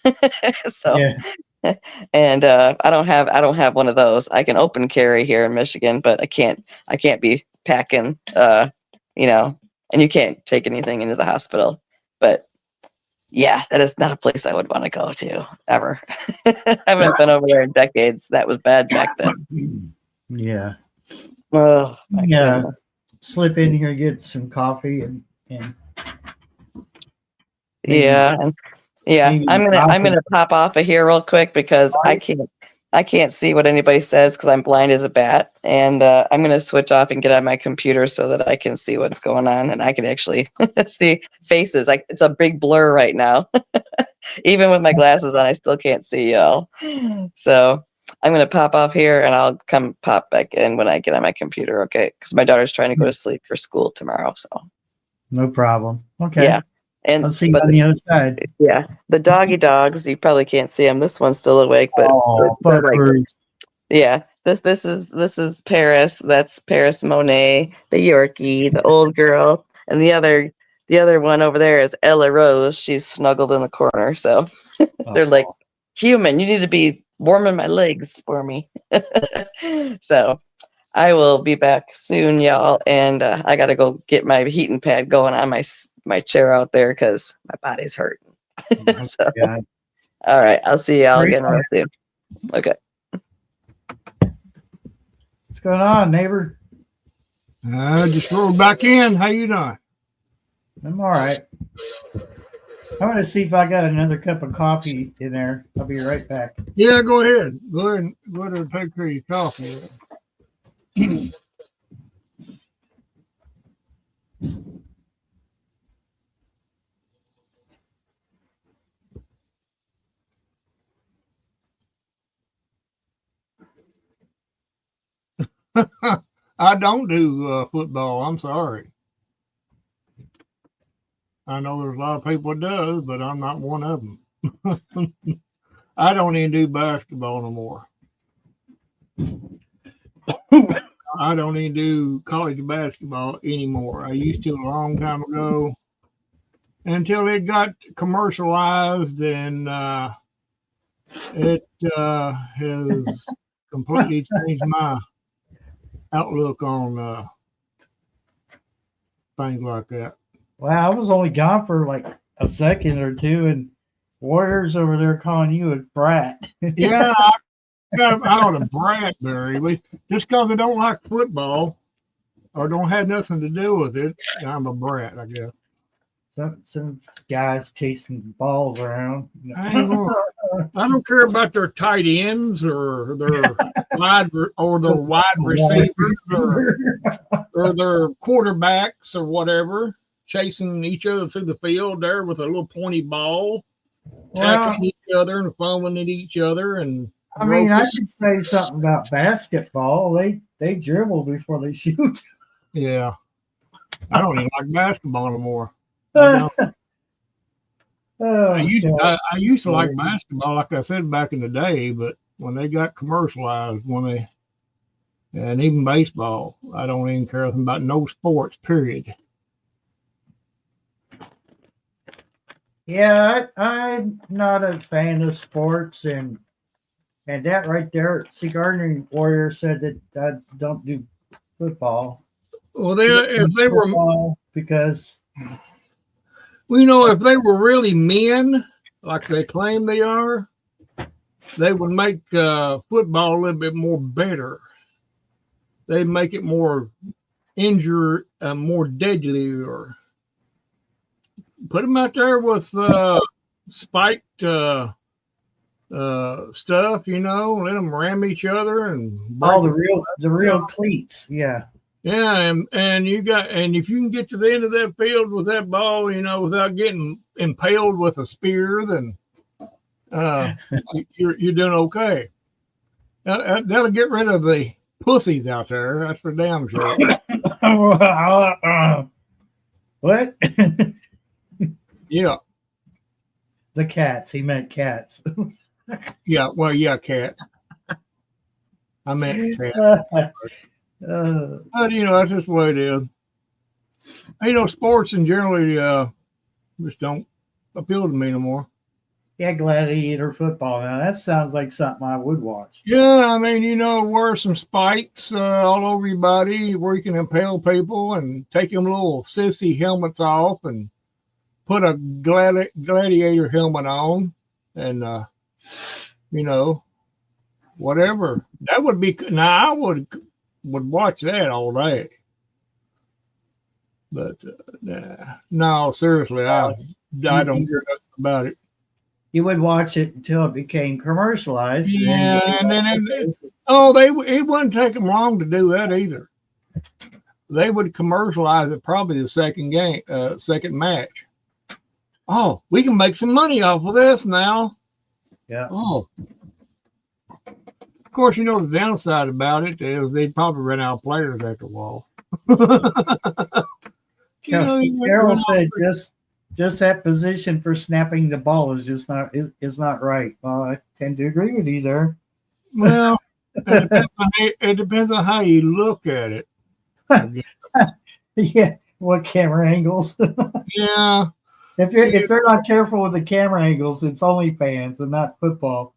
So, Yeah. and I don't have one of those. I can open carry here in Michigan, but I can't be packing, and you can't take anything into the hospital. But yeah, that is not a place I would want to go to ever. I haven't been over there in decades. That was bad back then. Yeah. Oh, my Yeah. goodness. Slip in here, get some coffee, and maybe- Yeah. Yeah. maybe I'm gonna pop off of here real quick because I can't I can't see what anybody says because I'm blind as a bat. And I'm going to switch off and get on my computer so that I can see what's going on and I can actually see faces. Like it's a big blur right now. Even with my glasses on, I still can't see y'all. So I'm going to pop off here and I'll come pop back in when I get on my computer. Okay. Because my daughter's trying to go to sleep for school tomorrow. So No problem. Okay. yeah. And I'll see you but on the other side. yeah, the doggy dogs, you probably can't see them. This one's still awake, but Oh, they're like, fuckers. yeah, this is Paris. That's Paris Monet, the Yorkie, the old girl, and the other one over there is Ella Rose. She's snuggled in the corner. So they're like, Oh, human, you need to be warming my legs for me. So I will be back soon, y'all, and I gotta go get my heating pad going on my chair out there because my body's hurting. So yeah. all right, I'll see y'all Great. again real soon. Okay. What's going on, neighbor? Just rolled back in. How you doing? I'm all right. I'm going to see if I got another cup of coffee in there. I'll be right back. Yeah, go ahead. Go ahead and take care of your coffee. I don't do football. I'm sorry. I know there's a lot of people that does, but I'm not one of them. I don't even do basketball no more. I don't even do college basketball anymore. I used to a long time ago until it got commercialized and it has completely changed my outlook on things like that. Wow, I was only gone for like a second or two, and Warriors over there calling you a brat. Yeah, I'm out of Bradbury. Just because I don't like football or don't have nothing to do with it, I'm a brat, I guess. Some guys chasing balls around. I don't care about their tight ends or their wide receivers or their quarterbacks or whatever, chasing each other through the field there with a little pointy ball, tackling each other and fumbling at each other. And I mean, I could say something about basketball. They dribble before they shoot. Yeah, I don't even like basketball anymore. Oh, I used to like basketball, like I said back in the day, but when they got commercialized, and even baseball, I don't even care about no sports, period. yeah, I'm not a fan of sports, and that right there, see, Gardening Warrior said that I don't do football. Well, if they were, because if they were really men, like they claim they are, they would make football a little bit more better. They'd make it more more deadly, or put them out there with spiked stuff, let them ram each other and the real cleats, yeah. Yeah, and if you can get to the end of that field with that ball, without getting impaled with a spear, then you're doing okay. That'll get rid of the pussies out there. That's for damn sure. What? Yeah. The cats. He meant cats. Yeah. Well, yeah, cats. I meant cats. But that's just the way it is. Sports in generally just don't appeal to me no more. Yeah, gladiator football. Now that sounds like something I would watch. Yeah, I mean, wear some spikes all over your body where you can impale people, and take them little sissy helmets off and put a gladiator helmet on, and whatever. That would be. Now I would watch that all day. But no, seriously, I don't care nothing about it. you would watch it until it became commercialized. Yeah, and then it wouldn't take them long to do that either. They would commercialize it probably the second game, second match. Oh, we can make some money off of this now. Yeah. Oh, of course, you know the downside about it is they'd probably run out of players after a while. Carol said just that position for snapping the ball is just not is not right. Well, I tend to agree with you there. Well, it depends on how you look at it. Yeah, what camera angles? Yeah. If they're not careful with the camera angles, it's OnlyFans and not football.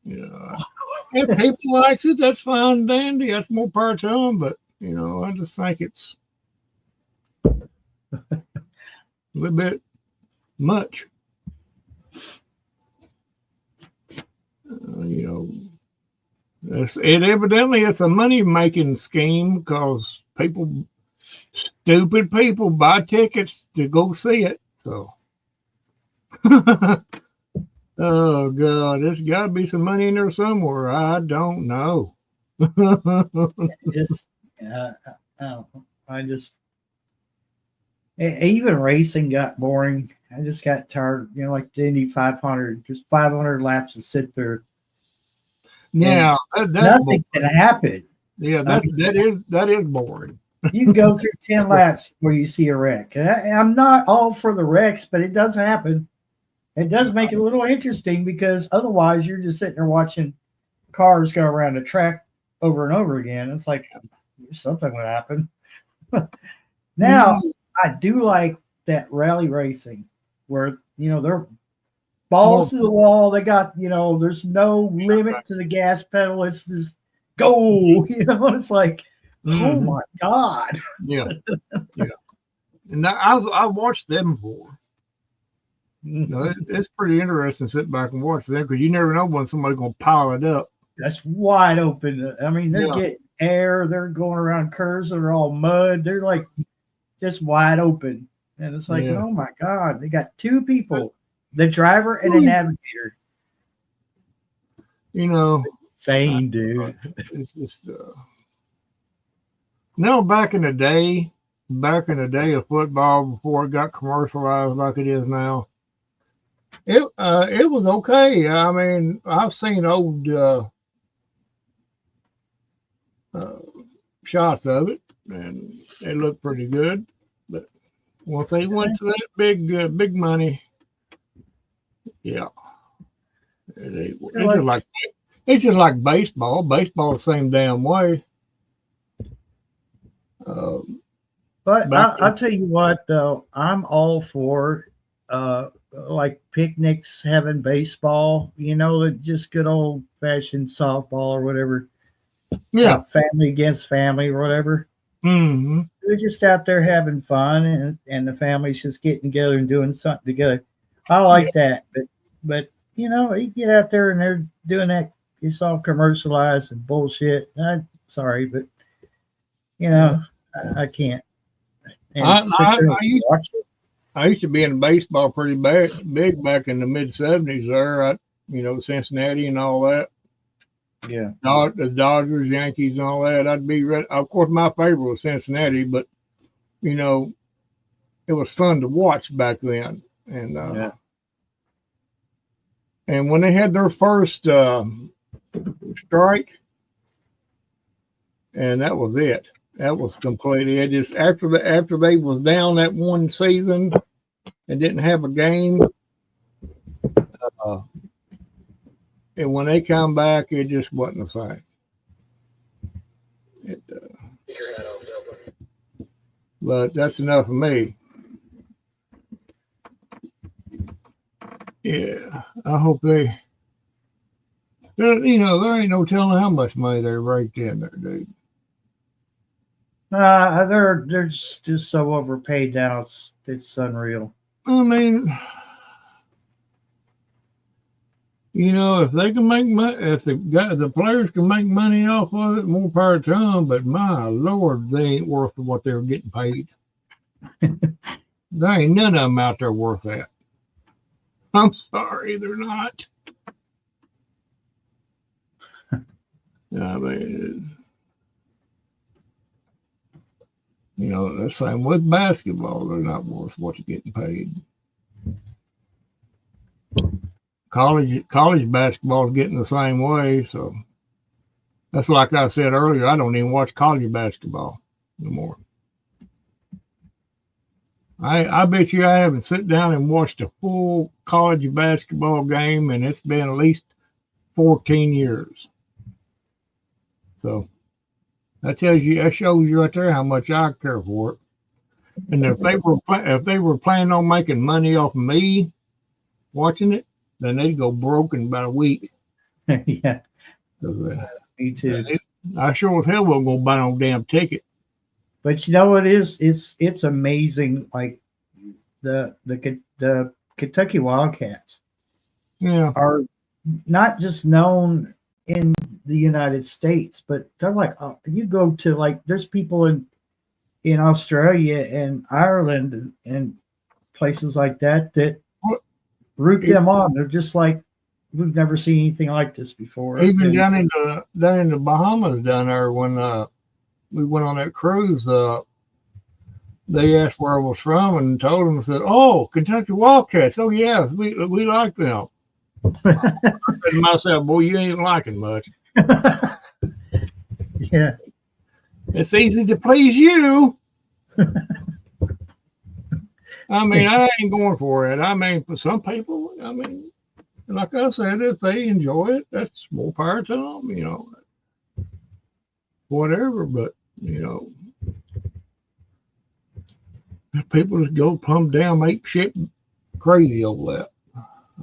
Yeah. If people likes it, that's fine, dandy. That's more power to them. But I just think it's a little bit much. Evidently it's a money making scheme because stupid people buy tickets to go see it. So, oh God, there's got to be some money in there somewhere. I don't know. Even racing got boring. I just got tired. Like the Indy 500, just 500 laps to sit there. Yeah, nothing can happen. Yeah, that is boring. You can go through 10 laps before you see a wreck. And I'm not all for the wrecks, but it does happen. It does make it a little interesting because otherwise you're just sitting there watching cars go around the track over and over again. It's like something would happen. Now, I do like that rally racing where, they're balls to the wall. They got, there's no limit to the gas pedal. It's just go, it's like, oh my God. Yeah. And I've watched them before. It's pretty interesting to sit back and watch them because you never know when somebody's going to pile it up. That's wide open. I mean, they're getting air. They're going around curves that are all mud. They're like just wide open. And it's like, oh my God, they got two people, the driver and a navigator. Insane, dude. It's just no, back in the day of football before it got commercialized like it is now, it was okay. I mean, I've seen old shots of it, and it looked pretty good. But once they went to that big money, it's just like baseball. Baseball the same damn way. But I'll tell you what, though, I'm all for like picnics, having baseball, just good old fashioned softball or whatever. Yeah. Family against family or whatever. Mm-hmm. They're just out there having fun and the family's just getting together and doing something together. I like that. But you get out there and they're doing that. It's all commercialized and bullshit. I'm sorry, but I can't. I used to be in baseball pretty big back in the mid '70s. There, Cincinnati and all that. Yeah, the Dodgers, Yankees, and all that. I'd be ready. Of course, my favorite was Cincinnati, but it was fun to watch back then. And and when they had their first strike, and that was it. That was completely it. Just after they was down that one season and didn't have a game, and when they come back, it just wasn't the same. But that's enough of me. Yeah, I hope there ain't no telling how much money they raked in there, dude. They're just so overpaid now. It's unreal. I mean, if they can make money, if the players can make money off of it, more power to them. But my Lord, they ain't worth what they're getting paid. There ain't none of them out there worth that. I'm sorry, they're not. I mean, you know, the same with basketball. They're not worth what you're getting paid. College basketball is getting the same way. So that's like I said earlier. I don't even watch college basketball no more. I bet you I haven't sat down and watched a full college basketball game, and it's been at least 14 years. So that shows you right there how much I care for it. And if they were planning on making money off of me watching it, then they'd go broke in about a week. Yeah, 'Cause, me too. I sure as hell wasn't gonna buy no damn ticket. But you know what is? It's amazing. Like the Kentucky Wildcats Yeah, are not just known in the United States, but they're like you go to like there's people in Australia and Ireland and places like that root them on. They're just like we've never seen anything like this before. even And- down in the Bahamas down there when we went on that cruise, they asked where I was from and told them, said, "Oh, Kentucky Wildcats. Oh yes, we like them." I said to myself, "Boy, you ain't liking much. yeah, It's easy to please you." I mean, I ain't going for it. I mean, for some people, I mean, like I said, if they enjoy it, that's more power to them, you know, whatever. But, you know, people just go plumb down, make shit crazy over that.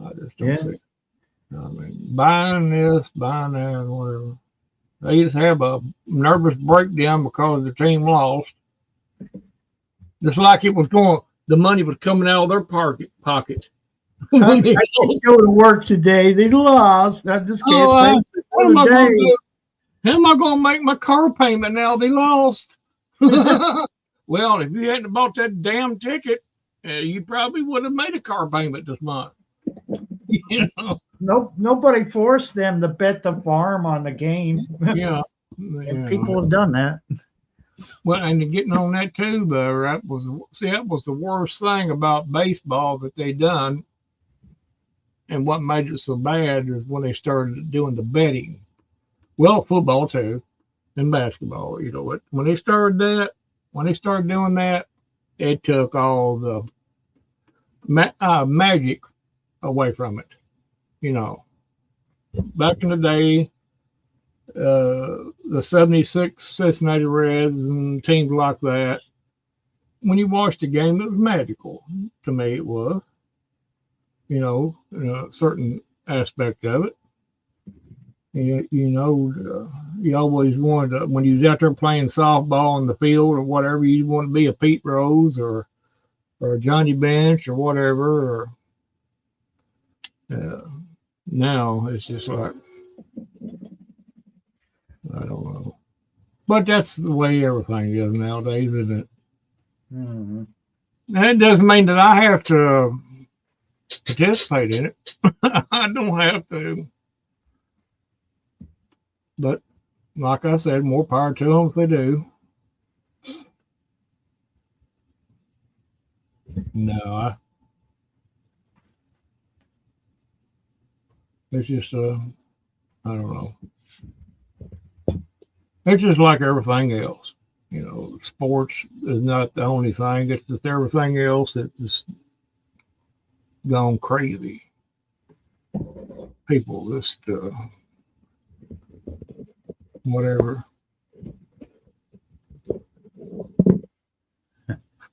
I just don't Yeah. see it. I mean, buying this, buying that, and whatever. They just have a nervous breakdown because the team lost. Just like it was going, the money was coming out of their pocket. I didn't go to work today. They lost. I just can't Oh, think What for am I the going day. to do? How am I going to make my car payment now? They lost. Well, if you hadn't bought that damn ticket, you probably would have made a car payment this month. You know? Nobody forced them to bet the farm on the game. Yeah. And people have done that. Well, and getting on that too, though, that was the worst thing about baseball that they done, and what made it so bad is when they started doing the betting. Well, football too, and basketball. You know what? When they started doing that, it took all the magic away from it. You know, back in the day, the 76 Cincinnati Reds and teams like that, when you watched the game, it was magical. To me, it was, you know, in a certain aspect of it. You know, you always wanted to, when you was out there playing softball in the field or whatever, you want to be a Pete Rose or a Johnny Bench or whatever. Or now it's just like, I don't know. But that's the way everything is nowadays, isn't it? Mm-hmm. That doesn't mean that I have to participate in it. I don't have to. But like I said, more power to them if they do. No, it's just I don't know. It's just like everything else. You know, sports is not the only thing. It's just everything else that's just gone crazy. People just whatever.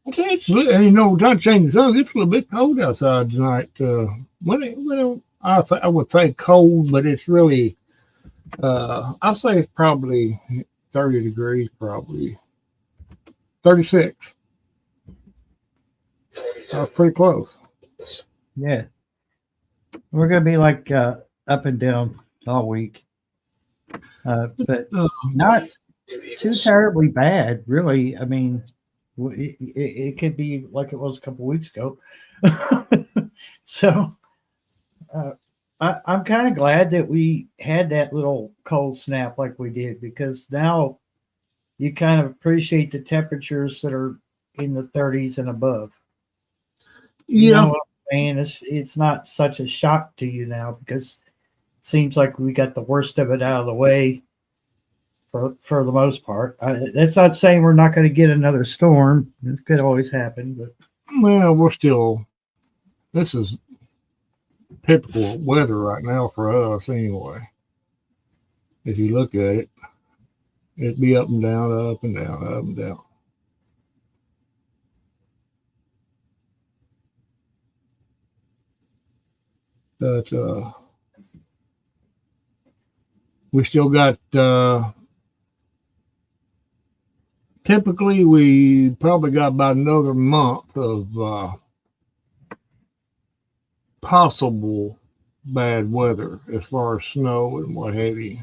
It's you know, not changing the sun. It's a little bit cold outside tonight. I would say cold, but it's really. I say it's probably 30 degrees, probably 36. Pretty close. Yeah. We're going to be like up and down all week. But not too terribly bad, really. I mean, it could be like it was a couple weeks ago. So, I'm kind of glad that we had that little cold snap like we did, because now you kind of appreciate the temperatures that are in the 30s and above. You Yeah. know what I'm saying? It's not such a shock to you now, because it seems like we got the worst of it out of the way for the most part. That's not saying we're not going to get another storm. It could always happen, but Well, this is typical weather right now for us anyway. If you look at it, it'd be up and down, up and down, up and down. But we still got, typically we probably got about another month of possible bad weather as far as snow and what have you.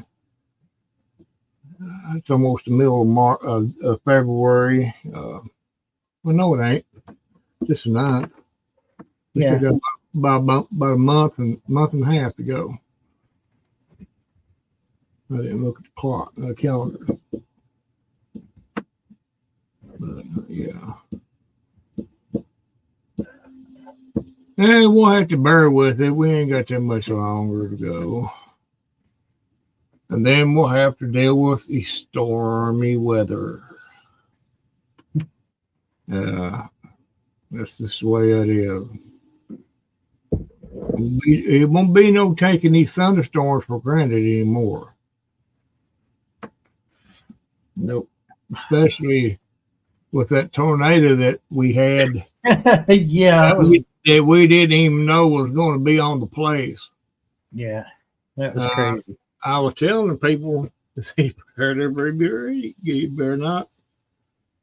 It's almost the middle of February. Well, no, it ain't. Just a ninth. We yeah. still got about a month and a half to go. I didn't look at the clock, calendar. But, yeah. And we'll have to bear with it. We ain't got that much longer to go. And then we'll have to deal with the stormy weather. That's just the way it is. It won't be no taking these thunderstorms for granted anymore. Nope. Especially with that tornado that we had. Yeah, that we didn't even know was going to be on the place. Yeah, that was crazy. I was telling the people, you better not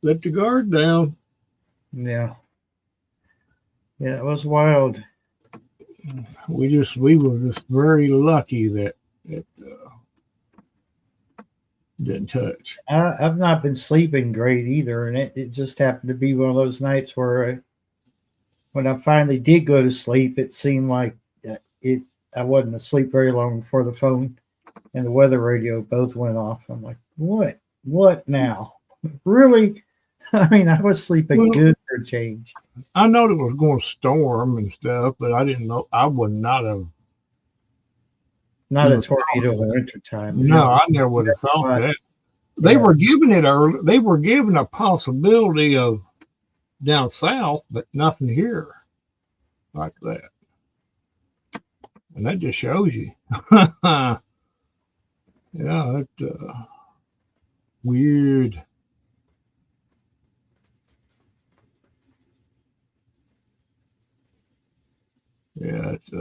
let the guard down. Yeah, it was wild. We were just very lucky that it didn't touch. I've not been sleeping great either, and it just happened to be one of those nights where when I finally did go to sleep, it seemed like I wasn't asleep very long before the phone and the weather radio both went off. I'm like, what now? Really? I mean, I was sleeping good for a change. I know it was going to storm and stuff, but I didn't know. I would not have. Not a tornado in the wintertime. No, I never would have thought that. They were giving it early. They were giving a possibility of down south, but nothing here like that. And that just shows you. Yeah, that weird. Yeah, it's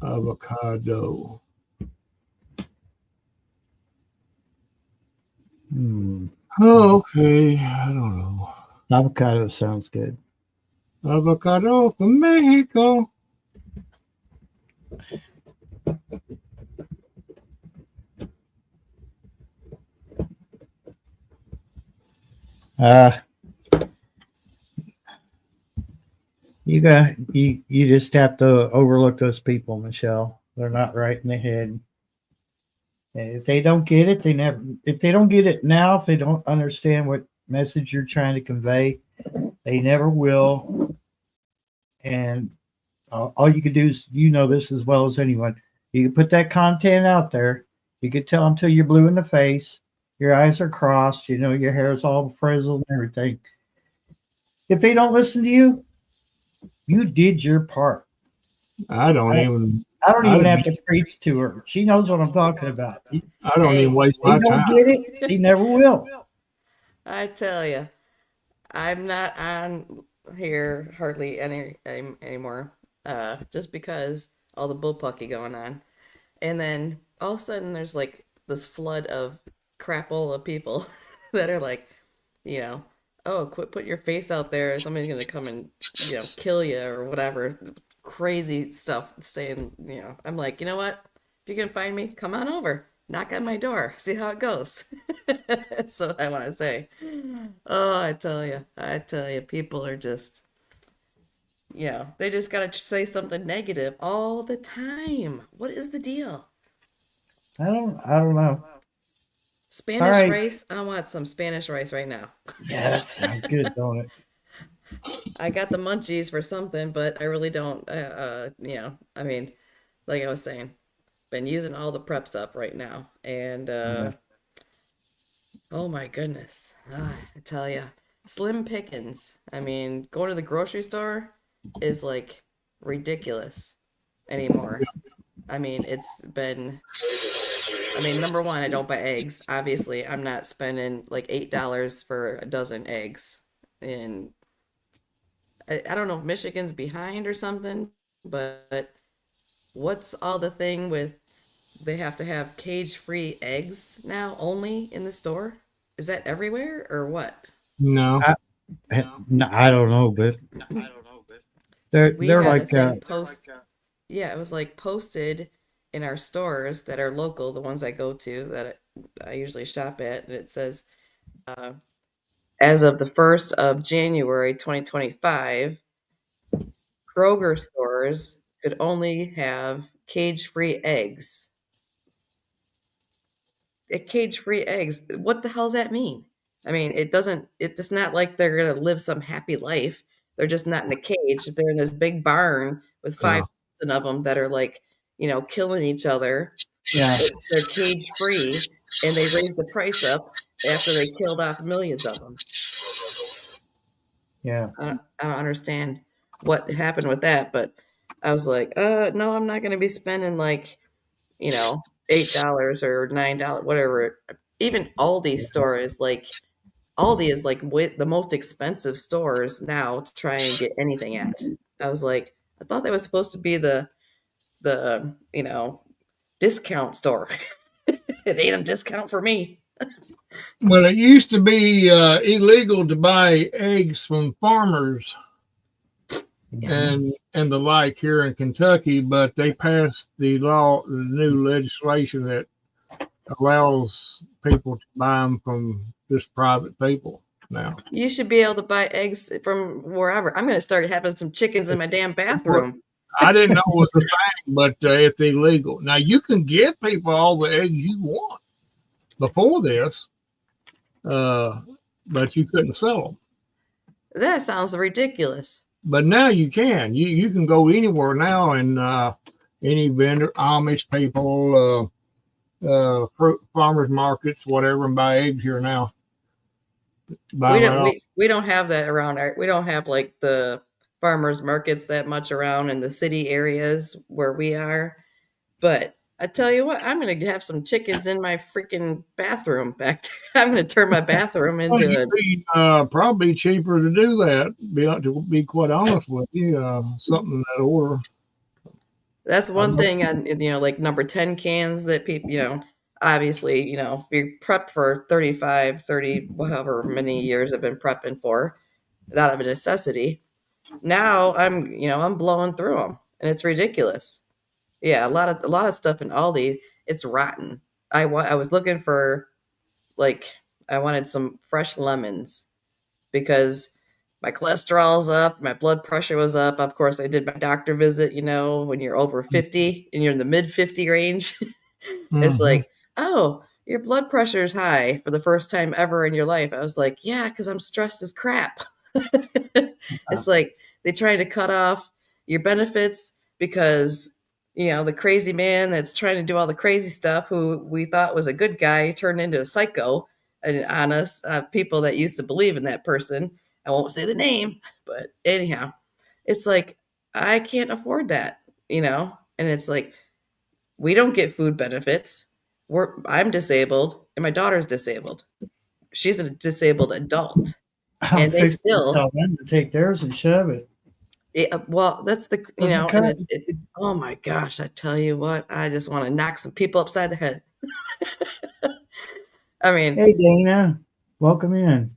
avocado. Oh, okay. I don't know. Avocado sounds good. Avocado from Mexico. You just have to overlook those people, Michelle. They're not right in the head. And if they don't get it, if they don't get it now, if they don't understand what message you're trying to convey, they never will. And all you can do is, this as well as anyone. You can put that content out there. You can tell them till you're blue in the face. Your eyes are crossed. Your hair's all frizzled and everything. If they don't listen to you, you did your part. I don't even have to preach to her. She knows what I'm talking about. I don't even waste my time. They don't get it. They never will. I tell you, I'm not on here hardly anymore, just because all the bullpucky going on. And then all of a sudden there's like this flood of crapola people that are like, oh, quit putting your face out there. Somebody's going to come and, kill you or whatever. Crazy stuff saying, I'm like, you know what? If you can find me, come on over. knock on my door, see how it goes. That's what I want to say. Oh, I tell you, people are just, they just got to say something negative all the time. What is the deal? I don't know. All Spanish right. rice? I want some Spanish rice right now. Yeah, that sounds good, don't it? I got the munchies for something, but I really don't. I mean, like I was saying, been using all the preps up right now, and Yeah. oh my goodness, I tell you, slim pickings. I mean, going to the grocery store is like ridiculous anymore. I mean, it's been. I mean, number one, I don't buy eggs. Obviously, I'm not spending like $8 for a dozen eggs, and I don't know if Michigan's behind or something, but what's all the thing with they have to have cage-free eggs now only in the store? Is that everywhere or what? No. No, I don't know, but We they're had a like thing post, yeah, it was like posted in our stores that are local, the ones I go to that I usually shop at, and it says, as of the 1st of January 2025, Kroger stores could only have cage-free eggs. Cage-free eggs. What the hell does that mean? I mean, it's not like they're gonna live some happy life. They're just not in a cage. They're in this big barn with Yeah. 5,000 of them that are like, killing each other. yeah, They're cage-free, and they raised the price up after they killed off millions of them. yeah. I don't understand what happened with that, but I was like, no, I'm not going to be spending like, $8 or $9, whatever. Even Aldi store is like, Aldi is like the most expensive stores now to try and get anything at. I was like, I thought that was supposed to be the discount store. It ain't a discount for me. Well, it used to be illegal to buy eggs from farmers and the like here in Kentucky, but they passed the new legislation that allows people to buy them from just private people now. You should be able to buy eggs from wherever. I'm going to start having some chickens in my damn bathroom. I didn't know it was a thing, but it's illegal. Now, you can give people all the eggs you want before this, but you couldn't sell them. That sounds ridiculous. But now you can. You can go anywhere now and any vendor, Amish people, fruit farmers markets, whatever, and buy eggs here now. We don't have that around we don't have like the farmers markets that much around in the city areas where we are. But I tell you what, I'm going to have some chickens in my freaking bathroom back there. I'm going to turn my bathroom into probably cheaper to do that. To be quite honest with you, something in that order. That's one thing on like number 10 cans that people obviously if you prep for 35, 30, however many years I've been prepping for, out of a necessity. Now I'm blowing through them, and it's ridiculous. Yeah, a lot of stuff in Aldi, it's rotten. I was looking for I wanted some fresh lemons because my cholesterol's up, my blood pressure was up. Of course, I did my doctor visit, when you're over 50 and you're in the mid 50 range. It's like, oh, your blood pressure is high for the first time ever in your life. I was like, yeah, because I'm stressed as crap. It's like they try to cut off your benefits because the crazy man that's trying to do all the crazy stuff, who we thought was a good guy, turned into a psycho on us, people that used to believe in that person. I won't say the name, but anyhow, it's like, I can't afford that, and it's like, we don't get food benefits. I'm disabled and my daughter's disabled. She's a disabled adult. And they still tell them to take theirs and shove it. Well, that's the and oh my gosh, I tell you what, I just want to knock some people upside the head. I mean, hey Dana, welcome in.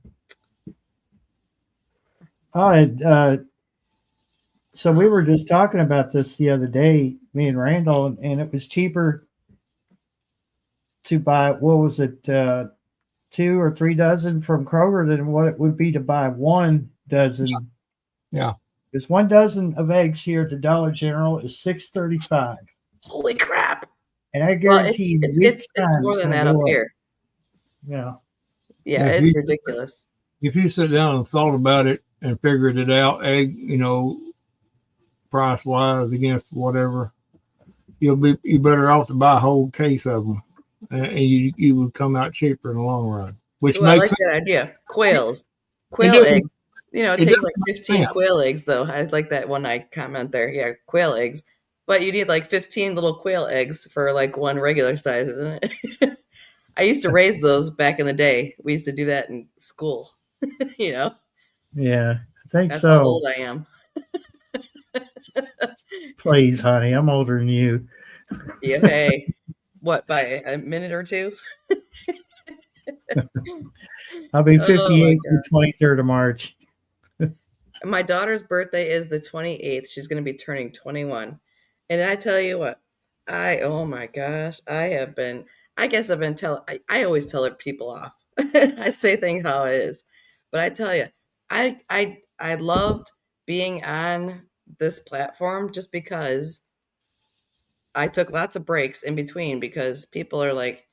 So we were just talking about this the other day, me and Randall, and it was cheaper to buy, what was it, 2 or 3 dozen from Kroger than what it would be to buy 1 dozen. Yeah. Because 1 dozen of eggs here at the Dollar General is $6.35. Holy crap! And I Well, guarantee you, it's more than that up here. Yeah. Yeah, If it's you- ridiculous. If you sit down and thought about it and figured it out, egg, price wise against whatever, you better off to buy a whole case of them, and you would come out cheaper in the long run. Which Well, I makes like that idea. Quail doesn't- eggs. It it takes doesn't like make 15 sense. quail eggs, though. I like that one I comment there. Yeah, quail eggs. But you need like 15 little quail eggs for like one regular size, isn't it? I used to raise those back in the day. We used to do that in school. Yeah. I think That's how so. old I am. Please, honey. I'm older than you. Yeah, hey, what, by a minute or two? I'll be Oh, my 58 the 23rd of March. My daughter's birthday is the 28th. She's going to be turning 21. And I tell you what, oh my gosh, I guess I've been I always tell people off. I say things how it is. But I tell you, I loved being on this platform just because I took lots of breaks in between because people are like,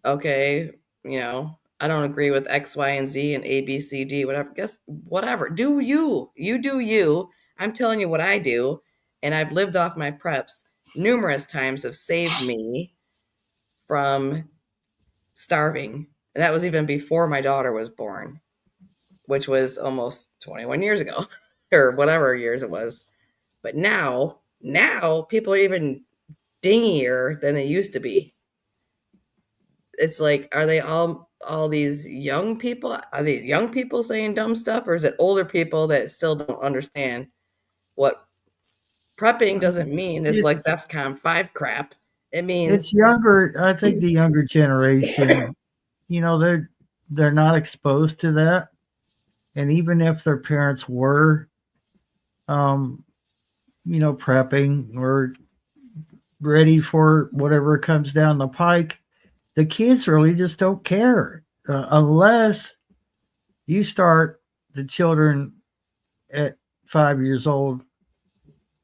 okay, I don't agree with X, Y, and Z and A, B, C, D, whatever. Guess whatever. Do you. You do you. I'm telling you what I do. And I've lived off my preps numerous times, have saved me from starving. And that was even before my daughter was born, which was almost 21 years ago or whatever years it was. But now people are even dingier than they used to be. It's like, are they all these young people? Are these young people saying dumb stuff, or is it older people that still don't understand what prepping doesn't mean? It's like DEFCON 5 crap. It means It's younger. I think the younger generation, they're not exposed to that. And even if their parents were, prepping or ready for whatever comes down the pike, the kids really just don't care unless you start the children at 5 years old,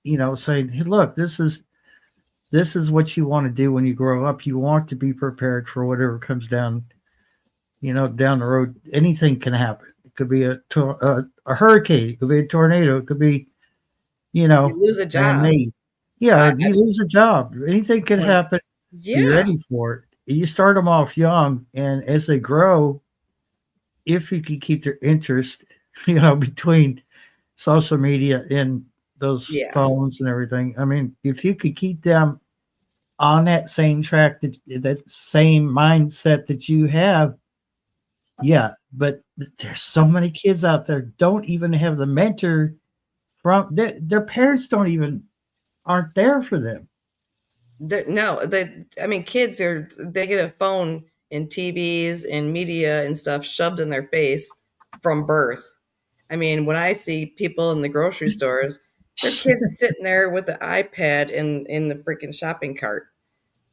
saying, hey, look, this is what you want to do when you grow up. You want to be prepared for whatever comes down, down the road. Anything can happen. It could be a hurricane. It could be a tornado. It could be, you lose a job. You lose a job. Anything could happen. Yeah. Be ready for it. You start them off young, and as they grow, if you can keep their interest, between social media and those phones and everything. I mean, if you could keep them on that same track, that same mindset that you have, yeah. But there's so many kids out there don't even have the mentor from their parents aren't there for them. Kids they get a phone and TVs and media and stuff shoved in their face from birth. I mean, when I see people in the grocery stores, their kids sitting there with the iPad in the freaking shopping cart.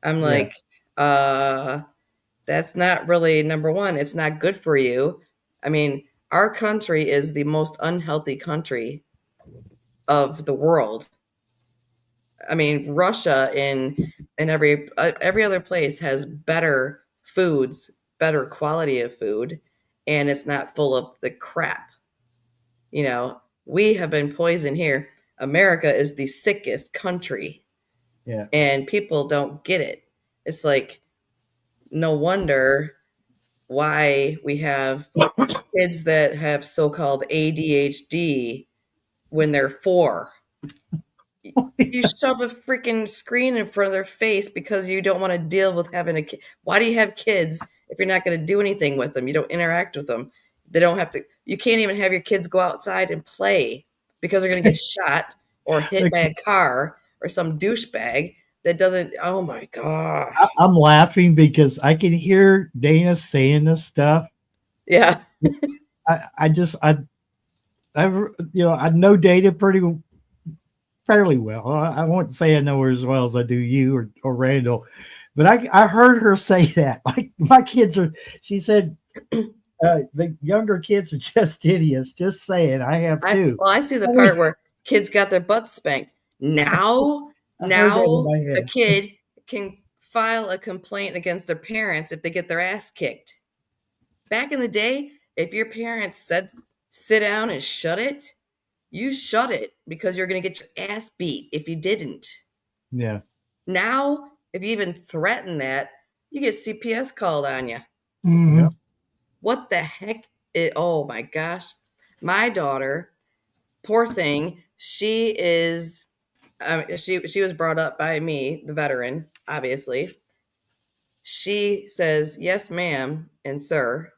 I'm like, that's not really, number one, it's not good for you. I mean, our country is the most unhealthy country of the world. I mean, Russia and every other place has better foods, better quality of food, and it's not full of the crap. We have been poisoned here. America is the sickest country. Yeah. And people don't get it. It's like, no wonder why we have kids that have so-called ADHD when they're 4. You shove a freaking screen in front of their face because you don't want to deal with having a kid. Why do you have kids if you're not going to do anything with them? You don't interact with them. They don't have to. You can't even have your kids go outside and play because they're going to get shot or hit by a car or some douchebag that doesn't. Oh my God. I'm laughing because I can hear Dana saying this stuff. Yeah. I know Dana fairly well. I won't say I know her as well as I do you or Randall, But I heard her say that. My kids are, she said, the younger kids are just idiots. Just saying. I have two. I see the I part mean, where kids got their butts spanked. Now, I heard that in now my a head. kid can file a complaint against their parents if they get their ass kicked. Back in the day, if your parents said sit down and shut it, you shut it because you're going to get your ass beat if you didn't. Yeah. Now, if you even threaten that, you get CPS called on you. Mhm. Yep. What the heck? Oh my gosh. My daughter, poor thing, she is she was brought up by me, the veteran, obviously. She says, "Yes, ma'am," and "sir."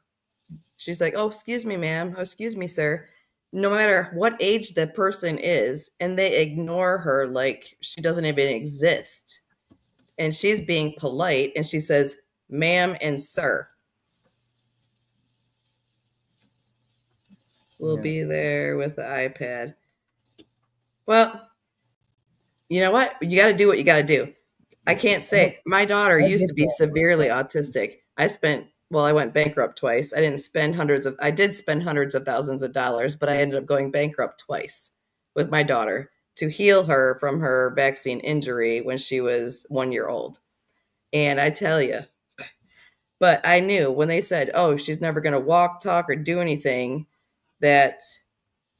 She's like, "Oh, excuse me, ma'am. Oh, excuse me, sir." No matter what age the person is, and they ignore her like she doesn't even exist. And she's being polite, and she says, "Ma'am and sir." We'll Yeah. be there with the iPad. Well, you know what? You got to do what you got to do. I can't say. My daughter I used get to be that. severely autistic. I went bankrupt twice. I did spend hundreds of thousands of dollars, but I ended up going bankrupt twice with my daughter to heal her from her vaccine injury when she was 1 year old. And I tell you, but I knew when they said, "Oh, she's never going to walk, talk, or do anything," that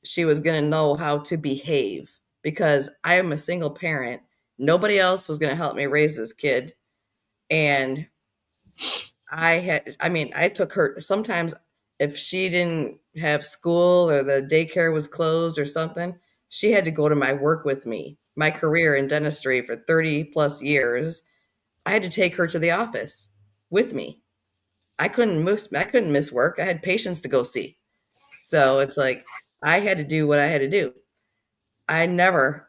she was going to know how to behave because I am a single parent. Nobody else was going to help me raise this kid. And I took her sometimes if she didn't have school or the daycare was closed or something, she had to go to my work with me. My career in dentistry for 30 plus years, I had to take her to the office with me. I couldn't miss work. I had patients to go see. So it's like I had to do what I had to do. I never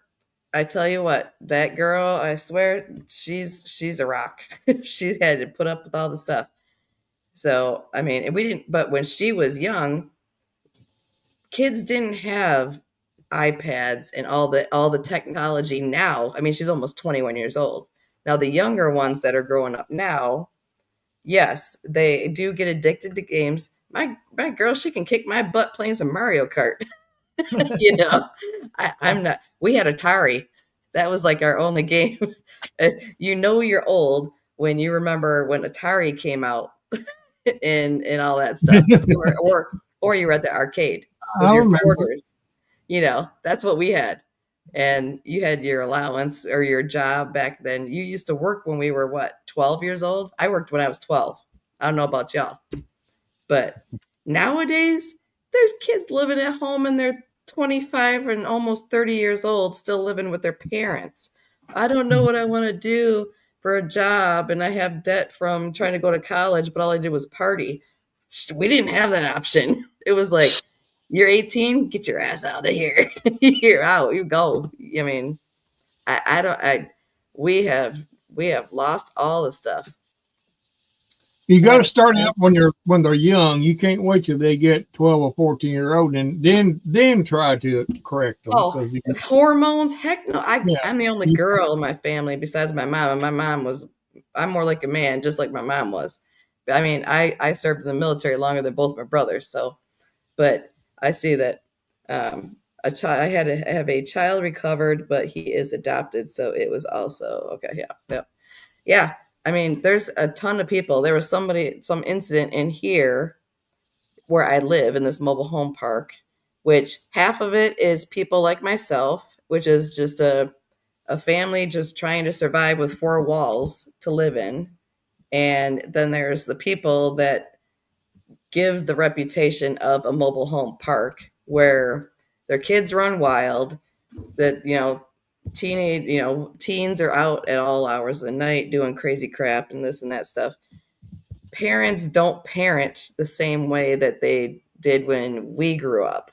I tell you what, that girl, I swear, she's a rock. She had to put up with all the stuff. So, I mean, and we didn't but when she was young, kids didn't have iPads and all the technology now. I mean, she's almost 21 years old. Now, the younger ones that are growing up now, yes, they do get addicted to games. My girl, she can kick my butt playing some Mario Kart. You know, I'm not. We had Atari. That was like our only game. You know, you're old when you remember when Atari came out and all that stuff, or you were at the arcade with I your remember. quarters. You know, that's what we had. And you had your allowance or your job back then. You used to work when we were what, 12 years old? I worked when I was 12. I don't know about y'all. But nowadays, there's kids living at home and they're 25 and almost 30 years old, still living with their parents. I don't know what I want to do for a job, and I have debt from trying to go to college, but all I did was party. We didn't have that option. It was like, you're 18, get your ass out of here. You're out, you go. I mean, I don't, I, we have lost all the stuff. You got to start out when they're young. You can't wait till they get 12 or 14-year old and then try to correct them. Oh, hormones? Heck no. I'm the only Yeah. girl in my family besides my mom. And my mom I'm more like a man, just like my mom was. I mean, I served in the military longer than both my brothers. So, but I see that I have a child recovered, but he is adopted. So it was also, okay. Yeah. Yeah. Yeah. I mean, there's a ton of people. There was some incident in here where I live in this mobile home park, which half of it is people like myself, which is just a family just trying to survive with four walls to live in. And then there's the people that give the reputation of a mobile home park where their kids run wild, that, teens are out at all hours of the night doing crazy crap and this and that stuff. Parents don't parent the same way that they did when we grew up.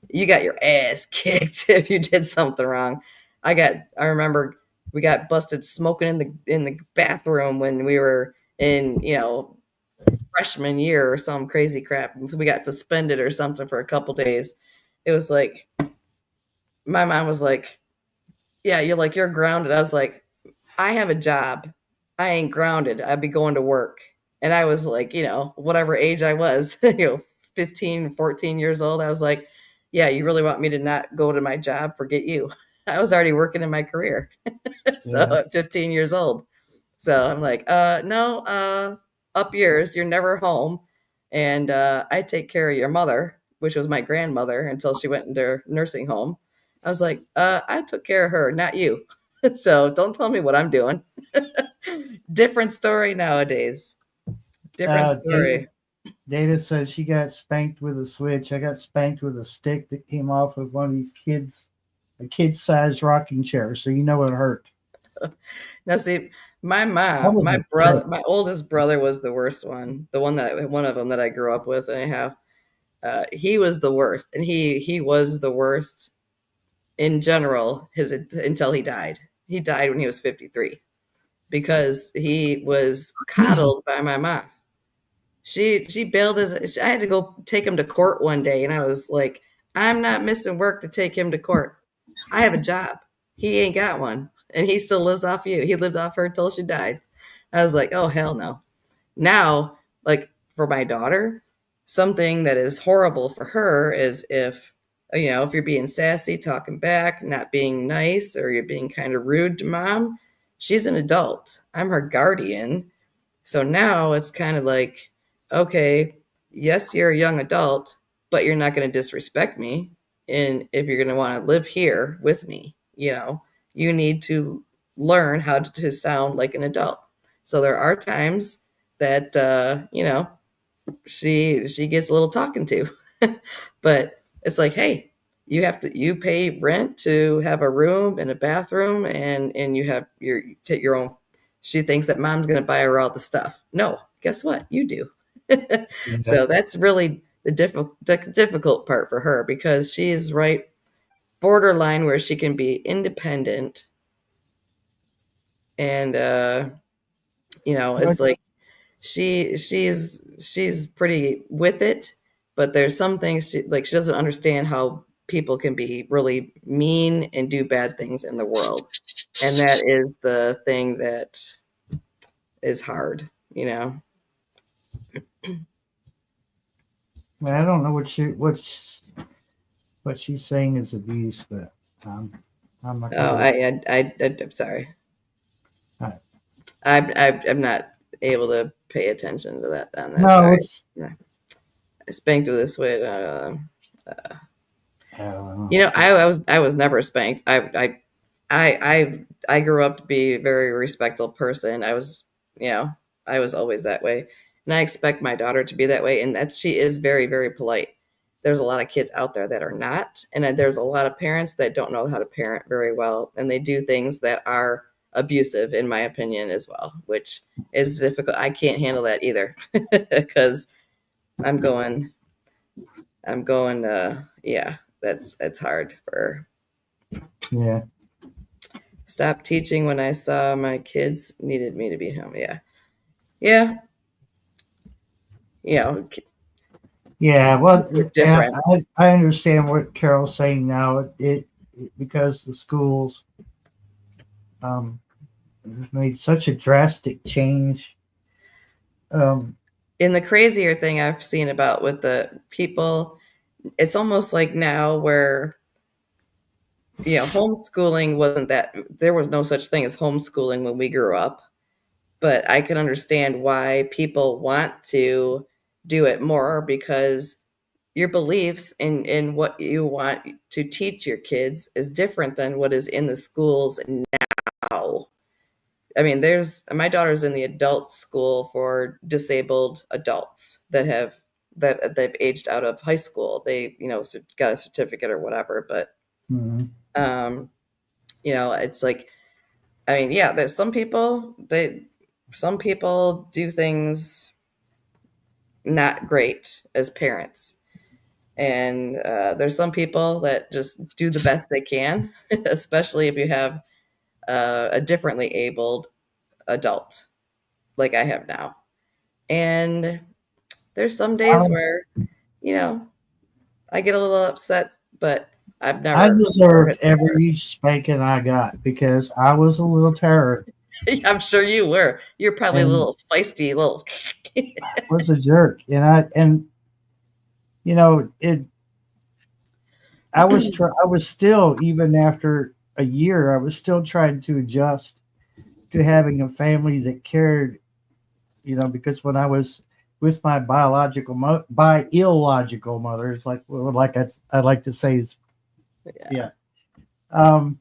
You got your ass kicked if you did something wrong. I remember we got busted smoking in the bathroom when we were in, freshman year or some crazy crap. We got suspended or something for a couple days. It was like my mom was like, "Yeah, you're grounded." I was like, "I have a job. I ain't grounded. I'd be going to work. And I was like, whatever age I was, 15, 14 years old. I was like, yeah, you really want me to not go to my job? Forget you. I was already working in my career. So Yeah. at 15 years old. So I'm like, no, up yours. You're never home. And I take care of your mother, which was my grandmother until she went into nursing home. I was like, I took care of her, not you. So don't tell me what I'm doing. Different story nowadays. Different Data, story. Data says she got spanked with a switch. I got spanked with a stick that came off of one of these a kid-sized rocking chair. So you know it hurt. Now, see, my That mom, was my a brother, trick. my oldest brother was the worst one. The one of them that I grew up with, anyhow. He was the worst, and he was the worst in general. Until he died. He died when he was 53 because he was coddled by my mom. She bailed his. I had to go take him to court one day, and I was like, I'm not missing work to take him to court. I have a job. He ain't got one, and he still lives off you. He lived off her till she died. I was like, oh hell no. Now, like for my daughter, something that is horrible for her is if you're being sassy, talking back, not being nice, or you're being kind of rude to mom. She's an adult. I'm her guardian. So now it's kind of like, okay, yes, you're a young adult, but you're not going to disrespect me. And if you're going to want to live here with me, you need to learn how to sound like an adult. So there are times that, she gets a little talking to, but it's like, hey, you pay rent to have a room and a bathroom, and you take your own. She thinks that mom's going to buy her all the stuff. No, guess what? You do. Yeah. So that's really the difficult part for her, because she is right borderline where she can be independent, and it's like she's pretty with it, but there's some things she doesn't understand how people can be really mean and do bad things in the world, and that is the thing that is hard. Well, I don't know what she's saying is abuse, but I'm not Oh, gonna. I'm sorry. Uh, I'm not able to pay attention to that on that. no, Sorry. it's. I spanked her this way. I don't know. I was never spanked. I grew up to be a very respectful person. I was always that way, and I expect my daughter to be that way. And she is very, very polite. There's a lot of kids out there that are not, and then there's a lot of parents that don't know how to parent very well, and they do things that are abusive, in my opinion, as well, which is difficult. I can't handle that either because I'm going. Yeah, it's hard for. Yeah. Stop teaching when I saw my kids needed me to be home. Yeah. Yeah. Yeah. Well, We're different. I understand what Carol's saying now. It because the schools made such a drastic change. And the crazier thing I've seen about with the people, it's almost like now where, homeschooling wasn't that, there was no such thing as homeschooling when we grew up. But I can understand why people want to do it more, because your beliefs in what you want to teach your kids is different than what is in the schools now. I mean, my daughter's in the adult school for disabled adults that they've aged out of high school. They, got a certificate or whatever. But, Mhm. it's like, I mean, yeah, there's some people do things not great as parents. And there's some people that just do the best they can, especially if you have a differently abled adult like I have now. And there's some days where, I get a little upset, but I've I never deserved hit before. every spanking I got because I was a little terror. I'm sure you were. You're probably a and little feisty, little. was a jerk. And you know, I was still, even after a year, I was still trying to adjust to having a family that cared, you know, because when I was with my illogical mother, it's like, well, like I like to say, is yeah. Um,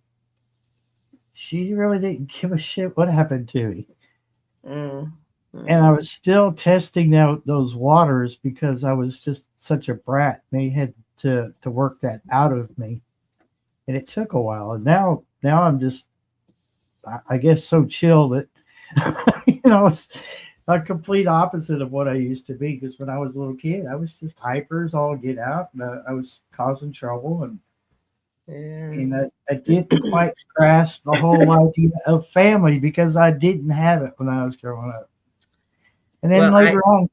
she really didn't give a shit what happened to me. Mm. And I was still testing out those waters because I was just such a brat. They had to work that out of me, and it took a while. And now I'm just, I guess, so chill that you know, it's a complete opposite of what I used to be. Because when I was a little kid, I was just hypers all get out, and I was causing trouble, and I didn't quite grasp the whole idea of family because I didn't have it when I was growing up. And then Well, later on,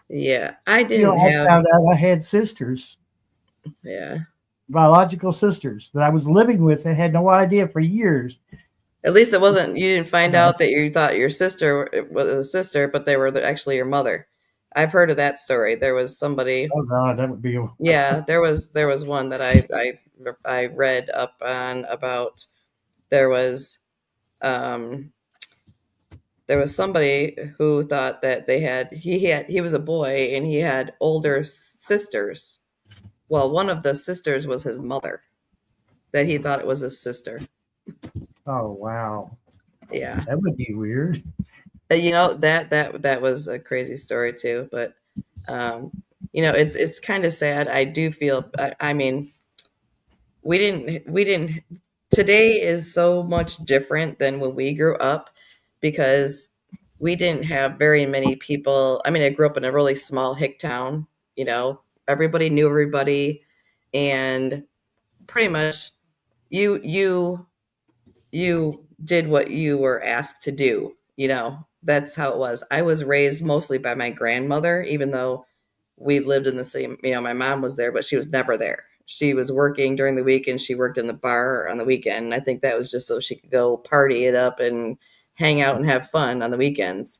I you know, didn't I have. found out I had sisters, Yeah. biological sisters that I was living with and had no idea for years. At least it wasn't. You didn't find No. out that you thought your sister was a sister, but they were actually your mother. I've heard of that story. There was somebody. Oh God, that would be Yeah, there was one that I read up on about. There was um there was somebody who thought that he was a boy and he had older sisters. Well, one of the sisters was his mother. That he thought it was his sister. oh wow, Yeah. that would be weird. You know, that was a crazy story too, but um you know, it's kind of sad. I do feel I mean, we didn't today is so much different than when we grew up because we didn't have very many people. I mean, I grew up in a really small hick town, you know, everybody knew everybody, and pretty much you you did what you were asked to do, you know. That's how it was. I was raised mostly by my grandmother, even though we lived in the same, you know, my mom was there, but she was never there. She was working during the week and she worked in the bar on the weekend. And I think that was just so she could go party it up and hang out and have fun on the weekends.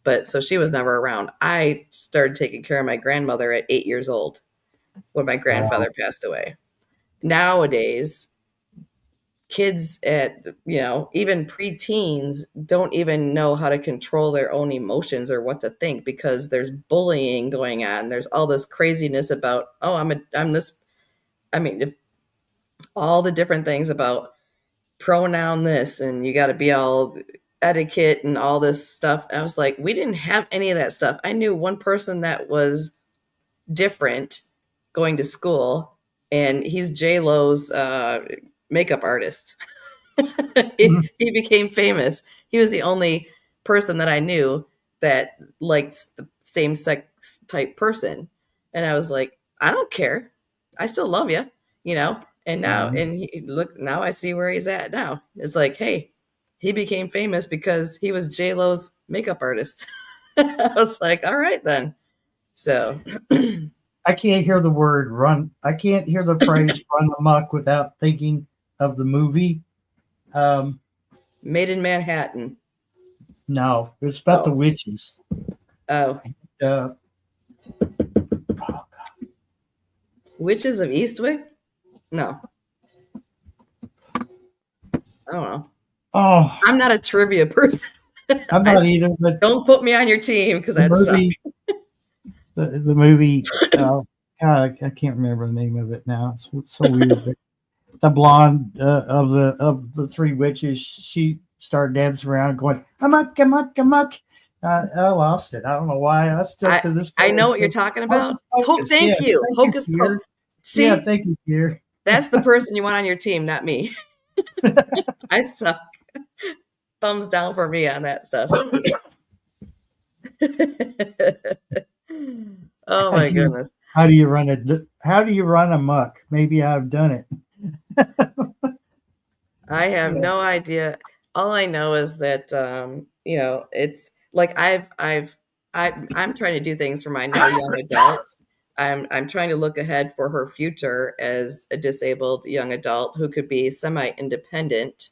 But so she was never around. I started taking care of my grandmother at 8 years old when my Wow. grandfather passed away. Nowadays, kids at, you know, even preteens don't even know how to control their own emotions or what to think because there's bullying going on. There's all this craziness about, oh, I'm this. I mean, all the different things about pronoun this, and you got to be all etiquette and all this stuff. I was like, we didn't have any of that stuff. I knew one person that was different going to school, and he's J Lo's makeup artist. He became famous. He was the only person that I knew that liked the same sex type person. And I was like, I don't care. I still love you, you know? And now, look, now I see where he's at now. It's like, hey, he became famous because he was J Lo's makeup artist. I was like, all right then. So I can't hear the word run. I can't hear the phrase run amok without thinking of the movie. Made in Manhattan. No, it's about Oh. the witches. Oh, Uh, Witches of Eastwick? No. I don't know. oh, I'm not a trivia person. I'm not either, but Don't put me on your team because the I'd suck. movie, the movie, God, I can't remember the name of it now. It's so weird. But the blonde of the three witches, she started dancing around, going amok, amok, amok. I lost it. I don't know why. I still to this day. I know what you're talking about. Hocus, Thank yes. you. Thank Hocus you, Pierre. Pocus. See, Yeah, thank you, Pierre. that's the person you want on your team, not me. I suck. Thumbs down for me on that stuff. Oh my goodness. How do you run it? How do you run amok? Maybe I've done it. I have no idea. All I know is that you know, it's like I'm trying to do things for my now young adult. I'm trying to look ahead for her future as a disabled young adult who could be semi-independent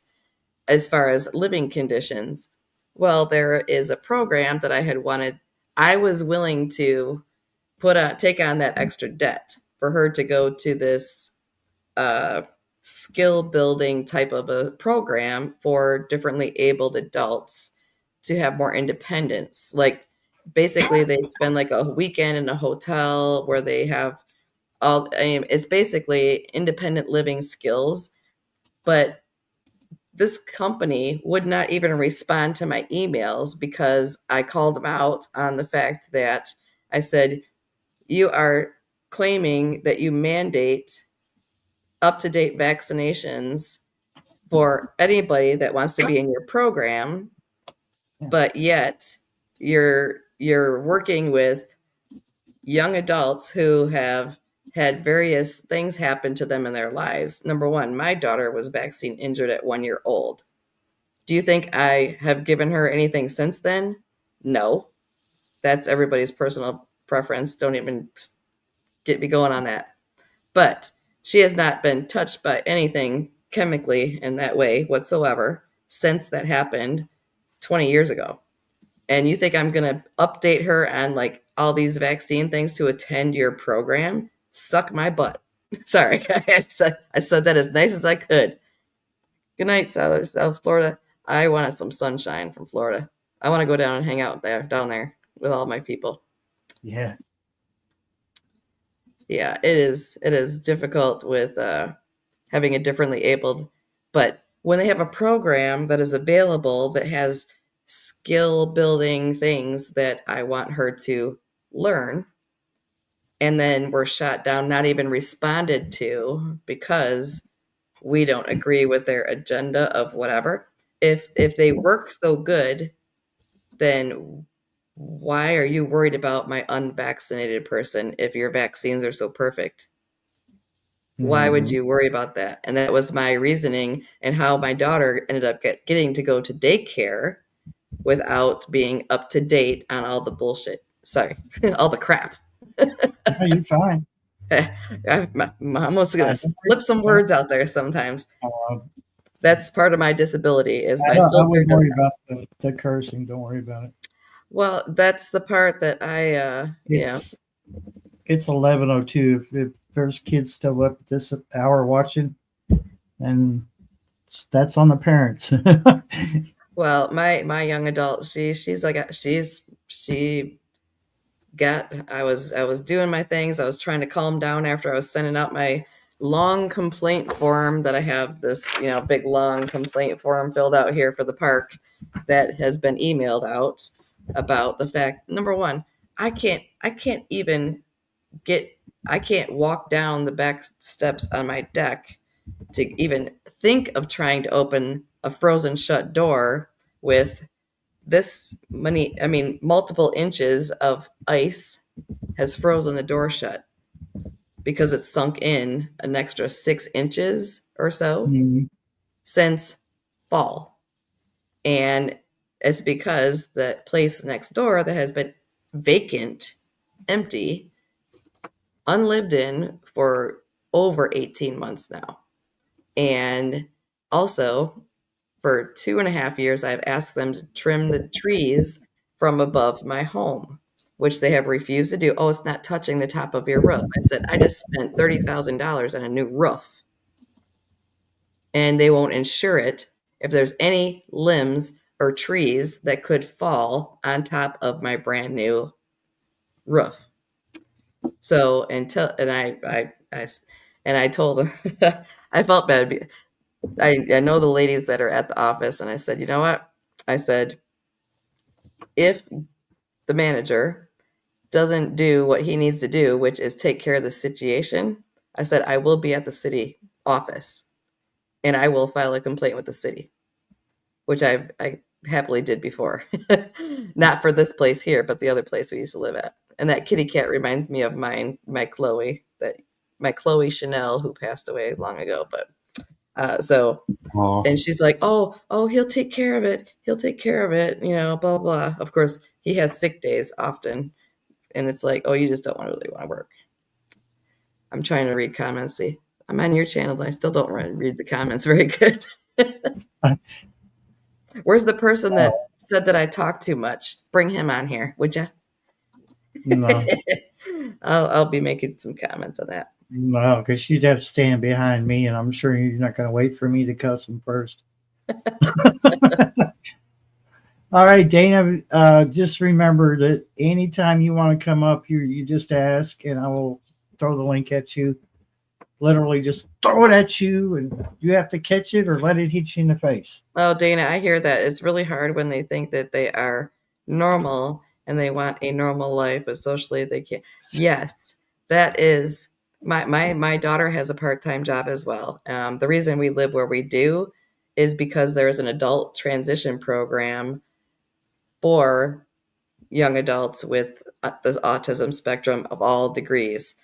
as far as living conditions. Well, there is a program that I had wanted. I was willing to take on that extra debt for her to go to this skill building type of a program for differently abled adults to have more independence. Like basically they spend like a weekend in a hotel where they have it's basically independent living skills. But this company would not even respond to my emails because I called them out on the fact that I said, you are claiming that you mandate up-to-date vaccinations for anybody that wants to be in your program, but yet you're working with young adults who have had various things happen to them in their lives. Number one, my daughter was vaccine injured at 1 year old. Do you think I have given her anything since then? No. That's everybody's personal preference. Don't even get me going on that. But she has not been touched by anything chemically in that way whatsoever since that happened 20 years ago. And you think I'm going to update her on like all these vaccine things to attend your program? Suck my butt. Sorry. I said that as nice as I could. Good night, South Florida. I wanted some sunshine from Florida. I want to go down and hang out down there with all my people. Yeah. Yeah, it is difficult with having a differently abled, but when they have a program that is available that has skill building things that I want her to learn, and then we're shot down, not even responded to because we don't agree with their agenda of whatever. If they work so good, then why are you worried about my unvaccinated person if your vaccines are so perfect? Why would you worry about that? And that was my reasoning and how my daughter ended up getting to go to daycare without being up to date on all the bullshit. Sorry, all the crap. No, you're fine. I'm almost going to flip some words out there sometimes. That's part of my disability is my I filter wouldn't does worry not. about the cursing. Don't worry about it. Well, that's the part that I, It's 11:02. If there's kids still up at this hour watching, then that's on the parents. Well, my young adult, she got, I was doing my things. I was trying to calm down after I was sending out my long complaint form that I have this, big long complaint form filled out here for the park that has been emailed out about the fact, number one, I can't walk down the back steps on my deck to even think of trying to open a frozen shut door with this multiple inches of ice has frozen the door shut because it's sunk in an extra 6 inches or so since fall. And it's because the place next door that has been vacant, empty, unlived in for over 18 months now. And also for 2.5 years, I've asked them to trim the trees from above my home, which they have refused to do. Oh, it's not touching the top of your roof. I said, I just spent $30,000 on a new roof. And they won't insure it if there's any limbs or trees that could fall on top of my brand new roof. So I told them, I felt bad. I know the ladies that are at the office, and I said, you know what? I said, if the manager doesn't do what he needs to do, which is take care of the situation, I said, I will be at the city office and I will file a complaint with the city, which I happily did before. Not for this place here, but the other place we used to live at. And that kitty cat reminds me of my Chloe Chanel, who passed away long ago. But and she's like, oh, he'll take care of it. He'll take care of it. Blah, blah. Of course, he has sick days often. And it's like, oh, you just don't really want to work. I'm trying to read comments. See, I'm on your channel, and I still don't read the comments very good. Where's the person that said that I talk too much? Bring him on here, would you? No, I'll be making some comments on that. no, because you'd have to stand behind me, and I'm sure you're not going to wait for me to cuss him first. All right, Dana, just remember that anytime you want to come up, you just ask, and I will throw the link at you. Literally just throw it at you, and you have to catch it or let it hit you in the face. Oh, Dana, I hear that. It's really hard when they think that they are normal and they want a normal life, but socially they can't. Yes, that is my daughter has a part-time job as well. The reason we live where we do is because there's an adult transition program for young adults with the autism spectrum of all degrees.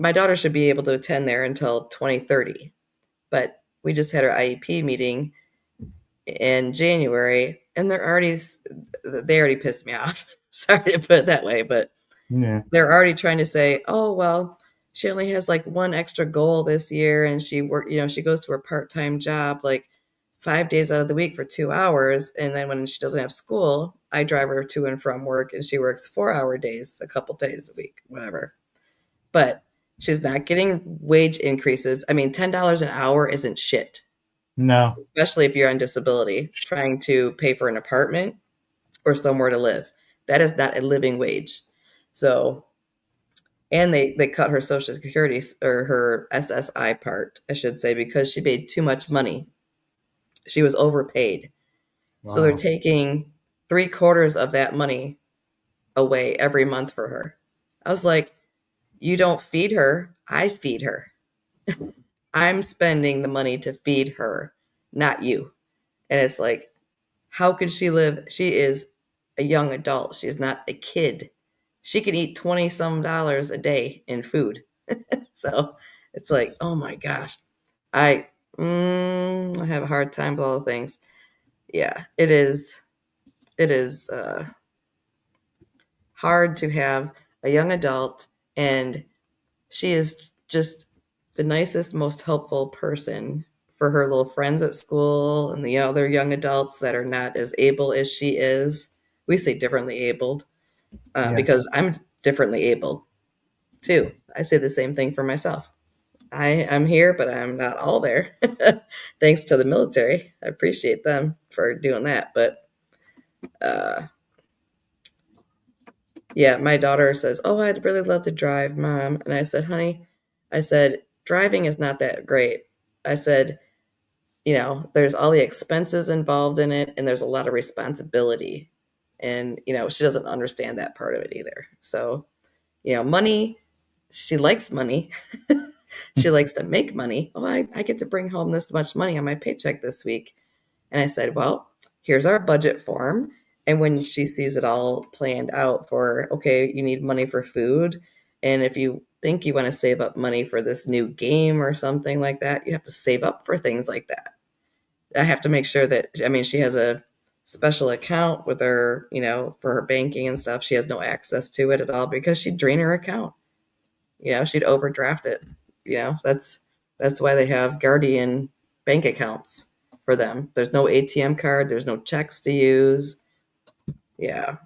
My daughter should be able to attend there until 2030, but we just had our IEP meeting in January, and they already pissed me off. Sorry to put it that way, but Yeah. they're already trying to say, oh, well, she only has like one extra goal this year, and she goes to her part-time job like 5 days out of the week for 2 hours, and then when she doesn't have school, I drive her to and from work, and she works 4-hour days a couple days a week, whatever. But she's not getting wage increases. I mean, $10 an hour isn't shit, No. especially if you're on disability trying to pay for an apartment or somewhere to live. That is not a living wage. So, and they cut her Social Security or her SSI part, I should say, because she made too much money. She was overpaid. Wow. So they're taking 3/4 of that money away every month for her. I was like, you don't feed her, I feed her. I'm spending the money to feed her, not you. And it's like, how could she live? She is a young adult. She's not a kid. She can eat 20 some dollars a day in food. So it's like, oh my gosh. I have a hard time with all the things. Yeah, it is hard to have a young adult, and she is just the nicest, most helpful person for her little friends at school and the other young adults that are not as able as she is. We say differently abled Yeah. because I'm differently abled too. I say the same thing for myself. I'm here, but I'm not all there. Thanks to the military. I appreciate them for doing that. But yeah, my daughter says, oh, I'd really love to drive, Mom. And I said, honey, driving is not that great. I said, there's all the expenses involved in it, and there's a lot of responsibility. And, she doesn't understand that part of it either. So, money, she likes money. She likes to make money. Oh, I get to bring home this much money on my paycheck this week. And I said, well, here's our budget form. And when she sees it all planned out for, okay, you need money for food. And if you think you want to save up money for this new game or something like that, you have to save up for things like that. I have to make sure that, she has a special account with her, for her banking and stuff. She has no access to it at all because she'd drain her account. She'd overdraft it. That's why they have Guardian bank accounts for them. There's no ATM card. There's no checks to use. Yeah.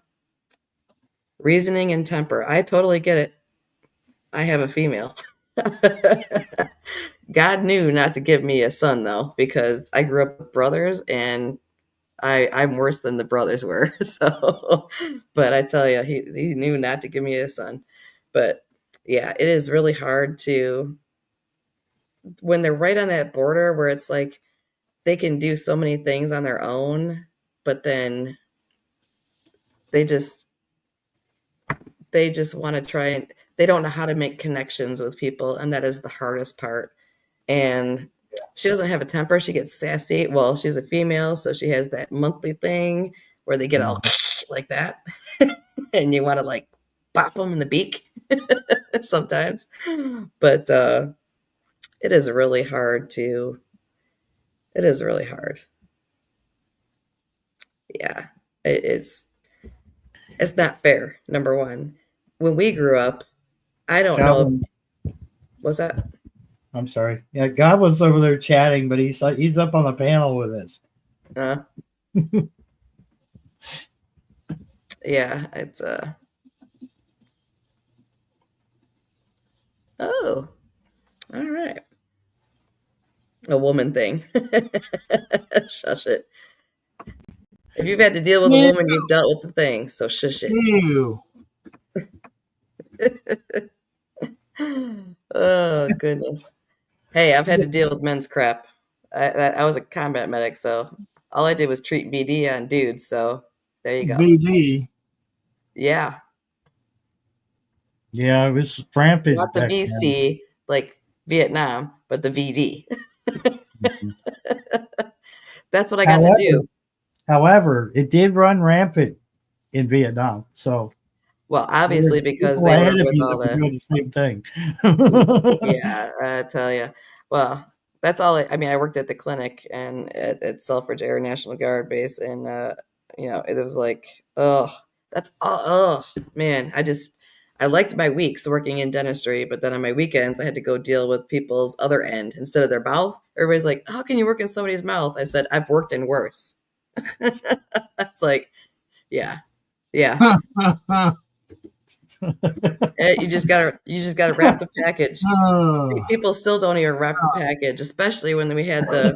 Reasoning and temper. I totally get it. I have a female. God knew not to give me a son, though, because I grew up with brothers, and I'm worse than the brothers were. So, but I tell you, he knew not to give me a son. But yeah, it is really hard when they're right on that border where it's like they can do so many things on their own, but then they just want to try, and they don't know how to make connections with people, and that is the hardest part. And she doesn't have a temper. She gets sassy. Well, she's a female, so she has that monthly thing where they get all like that, and you want to like bop them in the beak sometimes. But it is really hard. Yeah, it's not fair. Number one, when we grew up, I don't know. What's that? I'm sorry. Yeah, Goblin's over there chatting, but he's up on the panel with us. Uh, yeah, it's oh, all right. A woman thing. Shush it. If you've had to deal with a Yeah. woman, you've dealt with the thing. So shush it. Ew. Oh goodness. Hey, I've had to deal with men's crap. I was a combat medic, so all I did was treat BD on dudes. So there you go. BD. Yeah, Yeah, it was rampant. not the back then. VC like Vietnam, but the VD. Mhm. That's what I got to do. However, it did run rampant in Vietnam. So Well, obviously because people they ahead were of with you all that were the doing the same thing. yeah, I tell you. Well, that's all. I mean, I worked at the clinic and at Selfridge Air National Guard base, and it was like, oh, that's all. Oh man, I liked my weeks working in dentistry, but then on my weekends, I had to go deal with people's other end instead of their mouth. Everybody's like, "How can you work in somebody's mouth?" I said, "I've worked in worse." It's like, yeah, yeah. You just gotta wrap the package. Oh, See, people still don't even wrap the package, especially when we had the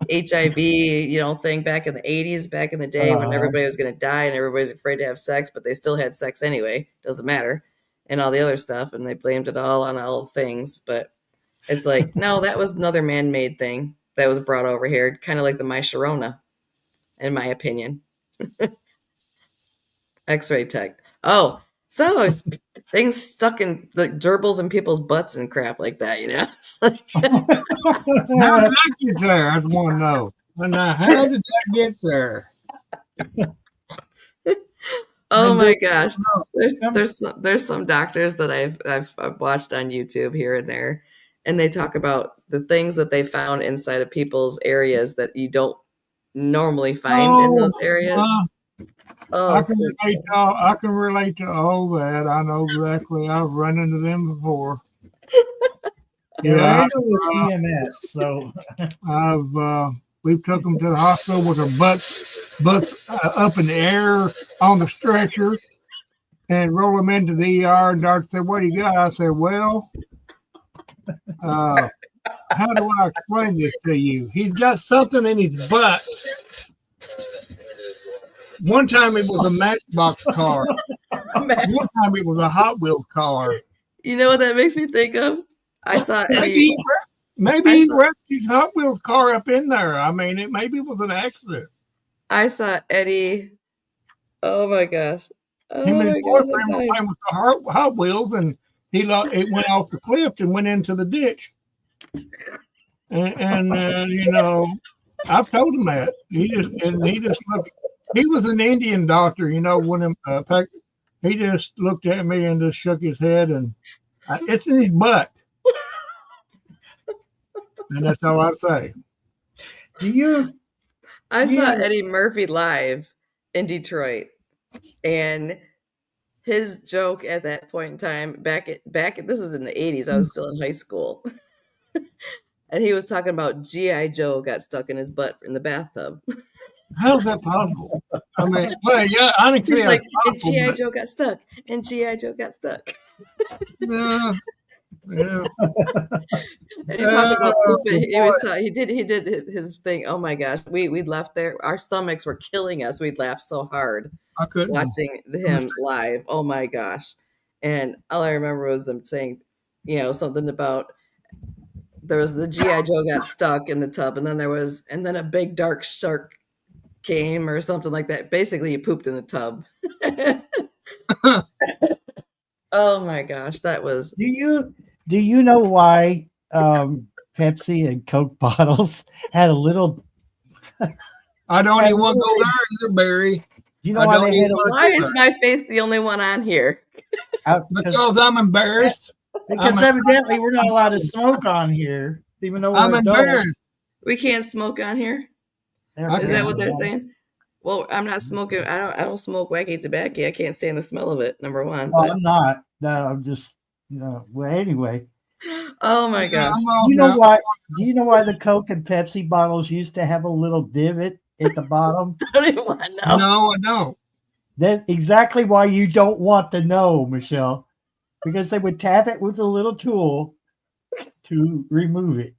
HIV, thing back in the 80s, back in the day when everybody was going to die and everybody was afraid to have sex, but they still had sex anyway. Doesn't matter. And all the other stuff. And they blamed it all on all things. But it's like, no, that was another man-made thing that was brought over here, kind of like the My Sharona, in my opinion. X-ray tech. Oh, so it's things stuck in the gerbils in people's butts and crap like that, It's like, how did that get there? I just want to know. And now, how did that get there? oh And my then- gosh. There's some doctors that I've watched on YouTube here and there, and they talk about the things that they found inside of people's areas that you don't normally find in those areas. Oh, I can relate to all that. I know exactly. I've run into them before. Yeah, Angel was EMS, so We've took them to the hospital with their butts up in the air on the stretcher, and roll them into the ER. And Doctor said, "What do you got?" I said, "Well, how do I explain this to you? He's got something in his butt." One time it was a Matchbox car. One time it was a Hot Wheels car. You know what that makes me think of? I saw Maybe I he saw- wrecked his Hot Wheels car up in there. I mean, maybe it was an accident. I saw Eddie. Oh my gosh. Oh Him and my his gosh. boyfriend I'm were dying. playing with the Hot Wheels, and it went off the cliff and went into the ditch. And I've told him that. He just looked. He was an Indian doctor, when he just looked at me and just shook his head, and it's in his butt. And that's all I say. I saw Yeah. Eddie Murphy live in Detroit, and his joke at that point in time, this is in the 80s, I was still in high school, and he was talking about G.I. Joe got stuck in his butt in the bathtub. How's that possible? I mean, well, yeah, I didn't say He's like, it's and possible, G.I. but- Joe got stuck, and G.I. Joe got stuck. Yeah. And he talked about Oh, pooping. He did his thing. Oh my gosh, we left there. Our stomachs were killing us. We'd laughed so hard I couldn't. watching him live. Oh my gosh! And all I remember was them saying, something about there was the GI Joe got stuck in the tub, and then a big dark shark came or something like that. Basically, he pooped in the tub. Oh my gosh, that was. do you know why Pepsi and Coke bottles had a little? I don't even want to go there either, Barry. You know I why don't they had even a Why is my face the only one on here? Because I'm embarrassed. because I'm evidently we're not allowed to smoke on here, even though I'm we're adults. embarrassed. We can't smoke on here. Okay. Is that what they're saying? Well, I'm not smoking. I don't smoke wacky tobacco. I can't stand the smell of it. Number one. Well, But, I'm not. No, I'm just. Well, anyway, oh my gosh. I'm off you know now. why? Do you know why the Coke and Pepsi bottles used to have a little divot at the bottom? I don't even want to know. No, I don't. That's exactly why you don't want to know, Michelle, because they would tap it with a little tool to remove it.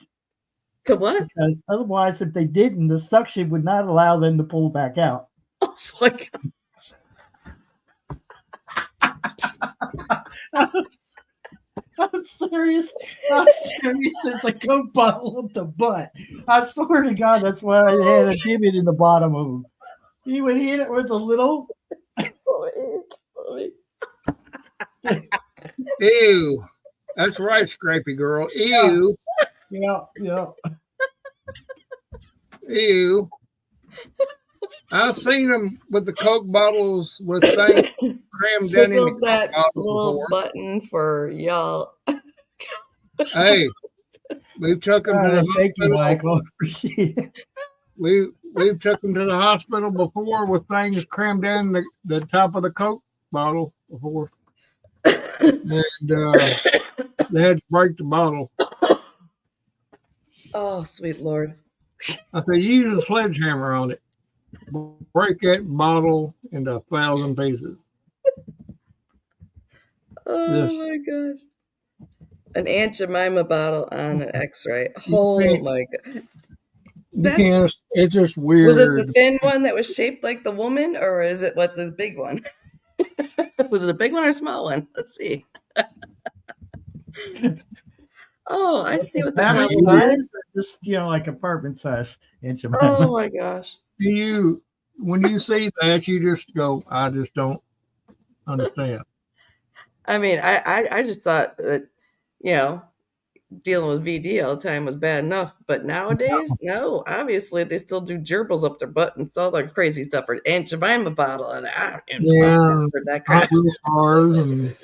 The what? Because otherwise, if they didn't, the suction would not allow them to pull back out. Oh, so like, I'm serious. I'm serious. It's a Coke bottle up the butt. I swear to God, that's why I had a divot in the bottom of them. He would hit it with a little. Ew. That's right, Scrapey girl. Ew. Yeah. Ew. I've seen them with the Coke bottles with things crammed down in the Wiggled that Coke little bottle before. button for y'all. Hey, we've took them to the Thank you, hospital. Michael. Appreciate it. We've took them to the hospital before with things crammed down the top of the Coke bottle before. And they had to break the bottle. Oh, sweet Lord. I said, use a sledgehammer on it. Break that bottle into 1,000 pieces. Oh Yes. my gosh. An Aunt Jemima bottle on an X-ray. Oh my god. You can't, it's just weird. Was it the thin one that was shaped like the woman, or is it what the big one? Was it a big one or a small one? Let's see. Oh, I see what the Family problem size, is. or just like apartment size inch. Oh my gosh. When you see that, you just go, I just don't understand. I mean, I just thought that, dealing with VD all the time was bad enough, but nowadays, no. Obviously, they still do gerbils up their butt and all that crazy stuff. Or Aunt Jemima bottle, and Yeah, for that crap. Hot Wheels cars and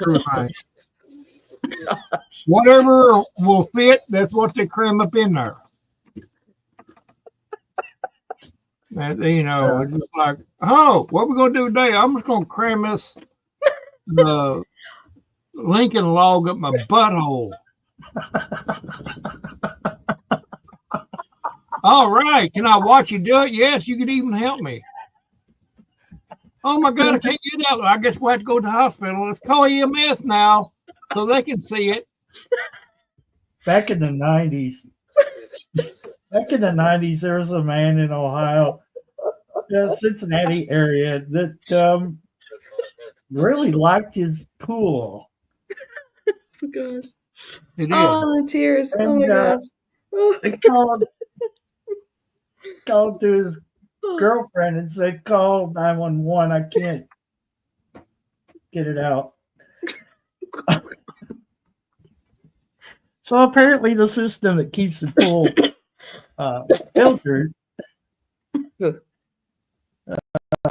everything. Whatever will fit, that's what they cram up in there. And, it's just like, oh, what we gonna do today? I'm just gonna cram this Lincoln log up my butthole. All right, can I watch you do it? Yes, you could even help me. Oh my God, I can't get out. I guess we'll have to go to the hospital. Let's call EMS now so they can see it. Back in the 90s, there was a man in Ohio, Cincinnati area, that really liked his pool. Oh gosh. It is. Oh, tears. Oh my gosh. He called to his girlfriend and said, call 911. I can't get it out. So apparently the system that keeps the pool filtered.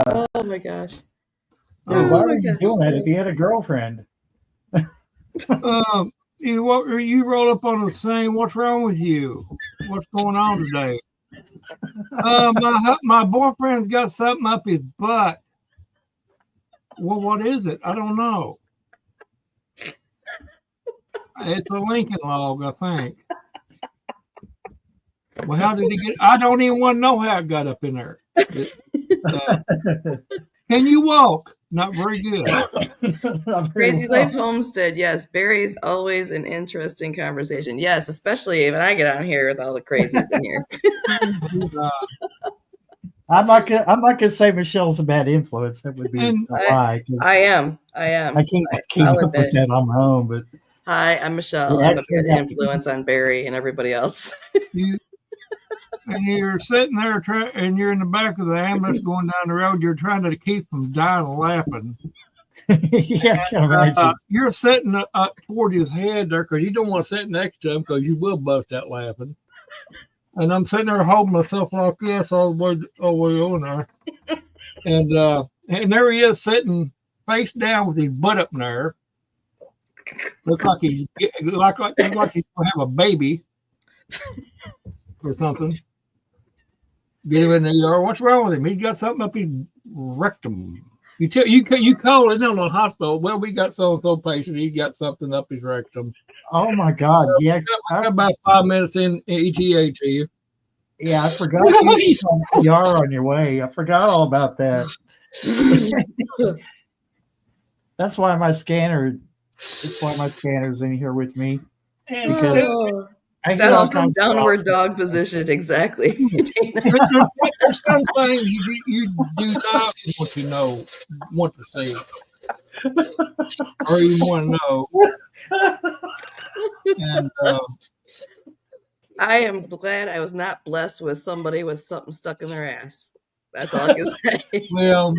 Oh my gosh. Why my would you gosh. do that if you had a girlfriend? You roll up on the same. What's wrong with you? What's going on today? My boyfriend's got something up his butt. Well, what is it? I don't know. It's a Lincoln log, I think. Well, how did he get? I don't even want to know how it got up in there. Can you walk? Not very good. Crazy Life Homestead. Yes, Barry's always an interesting conversation. Yes, especially when I get on here with all the crazies in here. I'm not gonna say Michelle's a bad influence. That would be a lie. I am. I can't keep up with that on my own. But hi, I'm Michelle. I'm a bad influence on Barry and everybody else. And you're sitting there and you're in the back of the ambulance going down the road. You're trying to keep from dying of laughing. Yeah, you're sitting up toward his head there because you don't want to sit next to him because you will bust out laughing. And I'm sitting there holding myself like this all the way over there. And there he is sitting face down with his butt up there. Looks like he's like he's going to have a baby or something. Get him in the ER. What's wrong with him? He's got something up his rectum. You call it in the hospital. Well, we got so-and-so patient. He got something up his rectum. Oh my God! Yeah, I got about 5 minutes in ETA to you. Yeah, I forgot you on PR on your way. I forgot all about that. That's why my scanner. That's why my scanner's in here with me. And Because Oh, I hear all kinds of downward wild dog position, exactly. there's some things you do not want to see, or you want to know. stuff. And I am glad I was not blessed with somebody with something stuck in their ass. That's all I can say. well,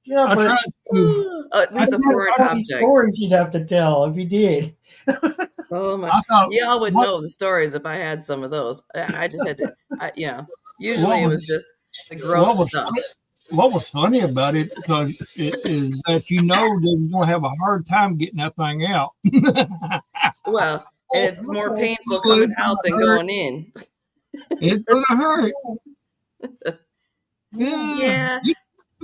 Yeah, I but tried to. At least a I foreign know these object. stories you'd have to tell if you did. Oh my! I thought Y'all would what, know the stories if I had some of those. I just had to, Usually it what was just the what gross was stuff. what was funny about it because it is that they're going to have a hard time getting that thing out. Well, and it's more Oh, painful it's coming out than gonna hurt. going in. It's gonna hurt. Yeah.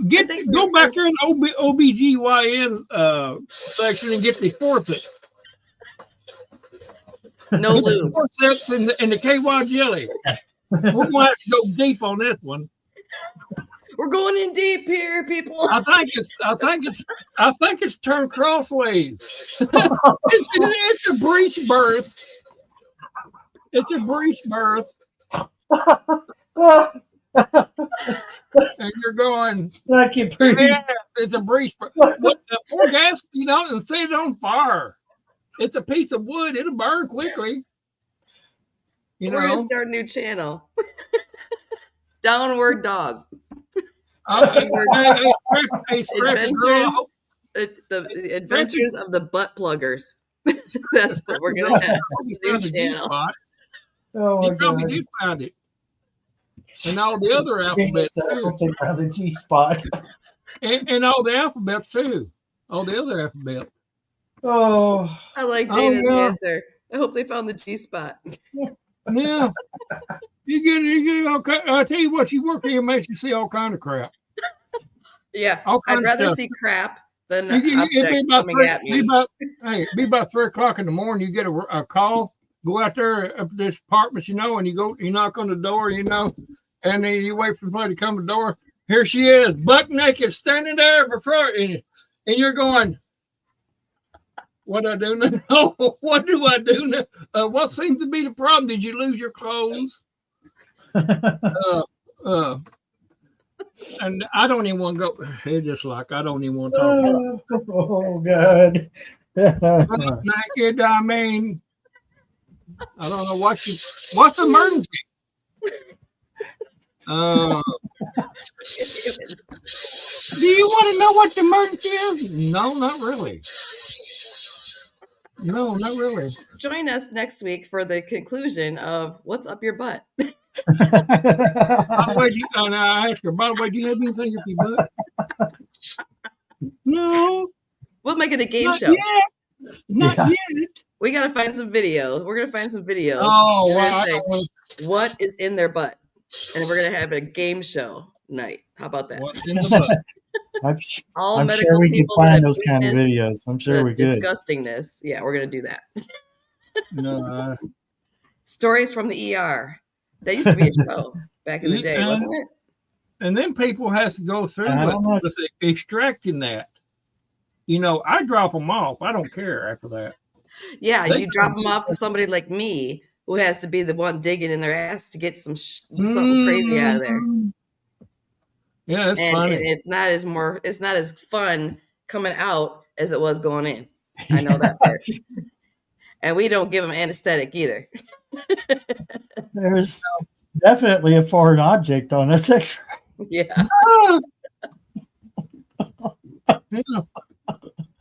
Yeah, I think Go back there in the OBGYN section and get the forceps. no Get the lube. forceps and the KY jelly. We're gonna have to go deep on this one. We're going in deep here, people. I think it's turned crossways. It's a breech birth. It's a breech birth, and you're going. I can breathe. Yeah, it's a breech birth. What the poor gas, and set it on fire. It's a piece of wood. It'll burn quickly. We're gonna start a new channel. Downward dog. Adventures. The adventures of the butt pluggers. That's what we're gonna have. It's a new channel. Oh You my probably god. did find it. And all the other alphabets I too. don't think I have the G spot. And all the alphabets too. All the other alphabets. Oh, I like Oh, Dana's yeah. answer. I hope they found the G spot. Yeah. You get all kind. I tell you what, you work here makes you see all kind of crap. Yeah, All I'd kind of rather stuff. see crap than You an get, it'd object be about coming three, at be me. about, hey, be about 3:00 in the morning. You get a call. Go out there up to this apartment, and you knock on the door, and then you wait for somebody to come to the door. Here she is, butt naked, standing there before, and you're going, what do I do now? What do I do now? What seems to be the problem? Did you lose your clothes? And I don't even want to go. It's just like I don't even want to talk about oh god. it. Naked, I mean, I don't know what's emergency. Do you want to know what the emergency is? No, not really. No, not really. Join us next week for the conclusion of What's Up Your Butt. By the way, and I asked her, by the way, do you have anything up your butt? No, We'll make it a game not show. yet. Not Yeah. yet. We gotta find some videos. We're gonna find some videos. Oh, We're well, gonna I say don't know what is in their butt, and we're gonna have a game show night. How about that? what's in the butt. All I'm medical sure we could people that find have those kind of witnessed videos. I'm sure the we could. disgustingness. Yeah, we're gonna do that. No, Stories from the ER. That used to be a show back in the day, wasn't it? and then people has to go through I don't know. with extracting that. I drop them off. I don't care after that. Yeah, They you drop them off to somebody like me who has to be the one digging in their ass to get something crazy out of there. Yeah, it's And funny. it's not as fun coming out as it was going in. I know that part. And we don't give them anesthetic either. There's definitely a foreign object on this X-ray. Yeah. Yeah.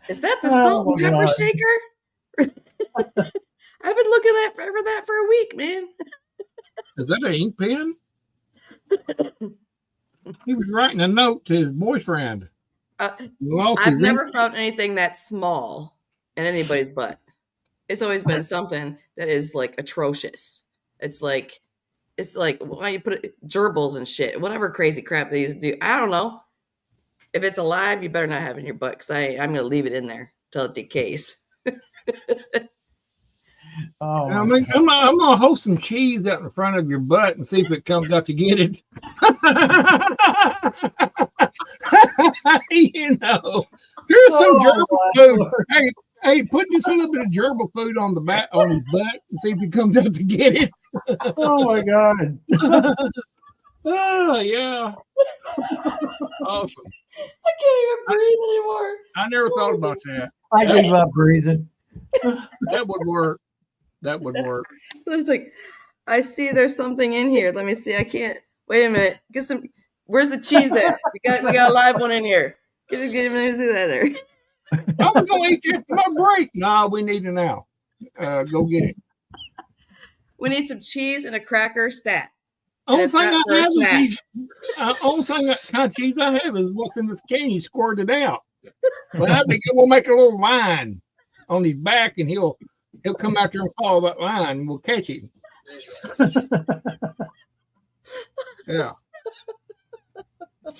Is that the Oh, salt and pepper God. shaker? I've been looking at that for a week, man. Is that an ink pen? He was writing a note to his boyfriend. I've never found anything that small in anybody's butt. It's always been something that is like atrocious. It's like why you put it gerbils and shit, whatever crazy crap they used to do. I don't know. If it's alive, you better not have it in your butt because I'm gonna leave it in there till it decays. Oh, I my mean, I'm gonna hold some cheese out in front of your butt and see if it comes out to get it. You know, here's some Oh, gerbil my food. Lord. Hey, put just a little bit of gerbil food on the back on his butt and see if he comes out to get it. Oh my God. Oh yeah, awesome. I can't even breathe anymore. I never thought about that. I gave up breathing. That would work. That would work. It's like, I see there's something in here. Let me see. I can't. Wait a minute. Get some. Where's the cheese at? We got a live one in here. Get it. Let me see that there. I was gonna eat that for my break. No, we need it now. Go get it. We need some cheese and a cracker stat. Only it's thing not I for a have is snack. these, only thing that kind of cheese I have is what's in this can. You squirted it out. But I think we'll make a little line on his back, and he'll come out there and follow that line, and we'll catch him. Yeah. Yeah.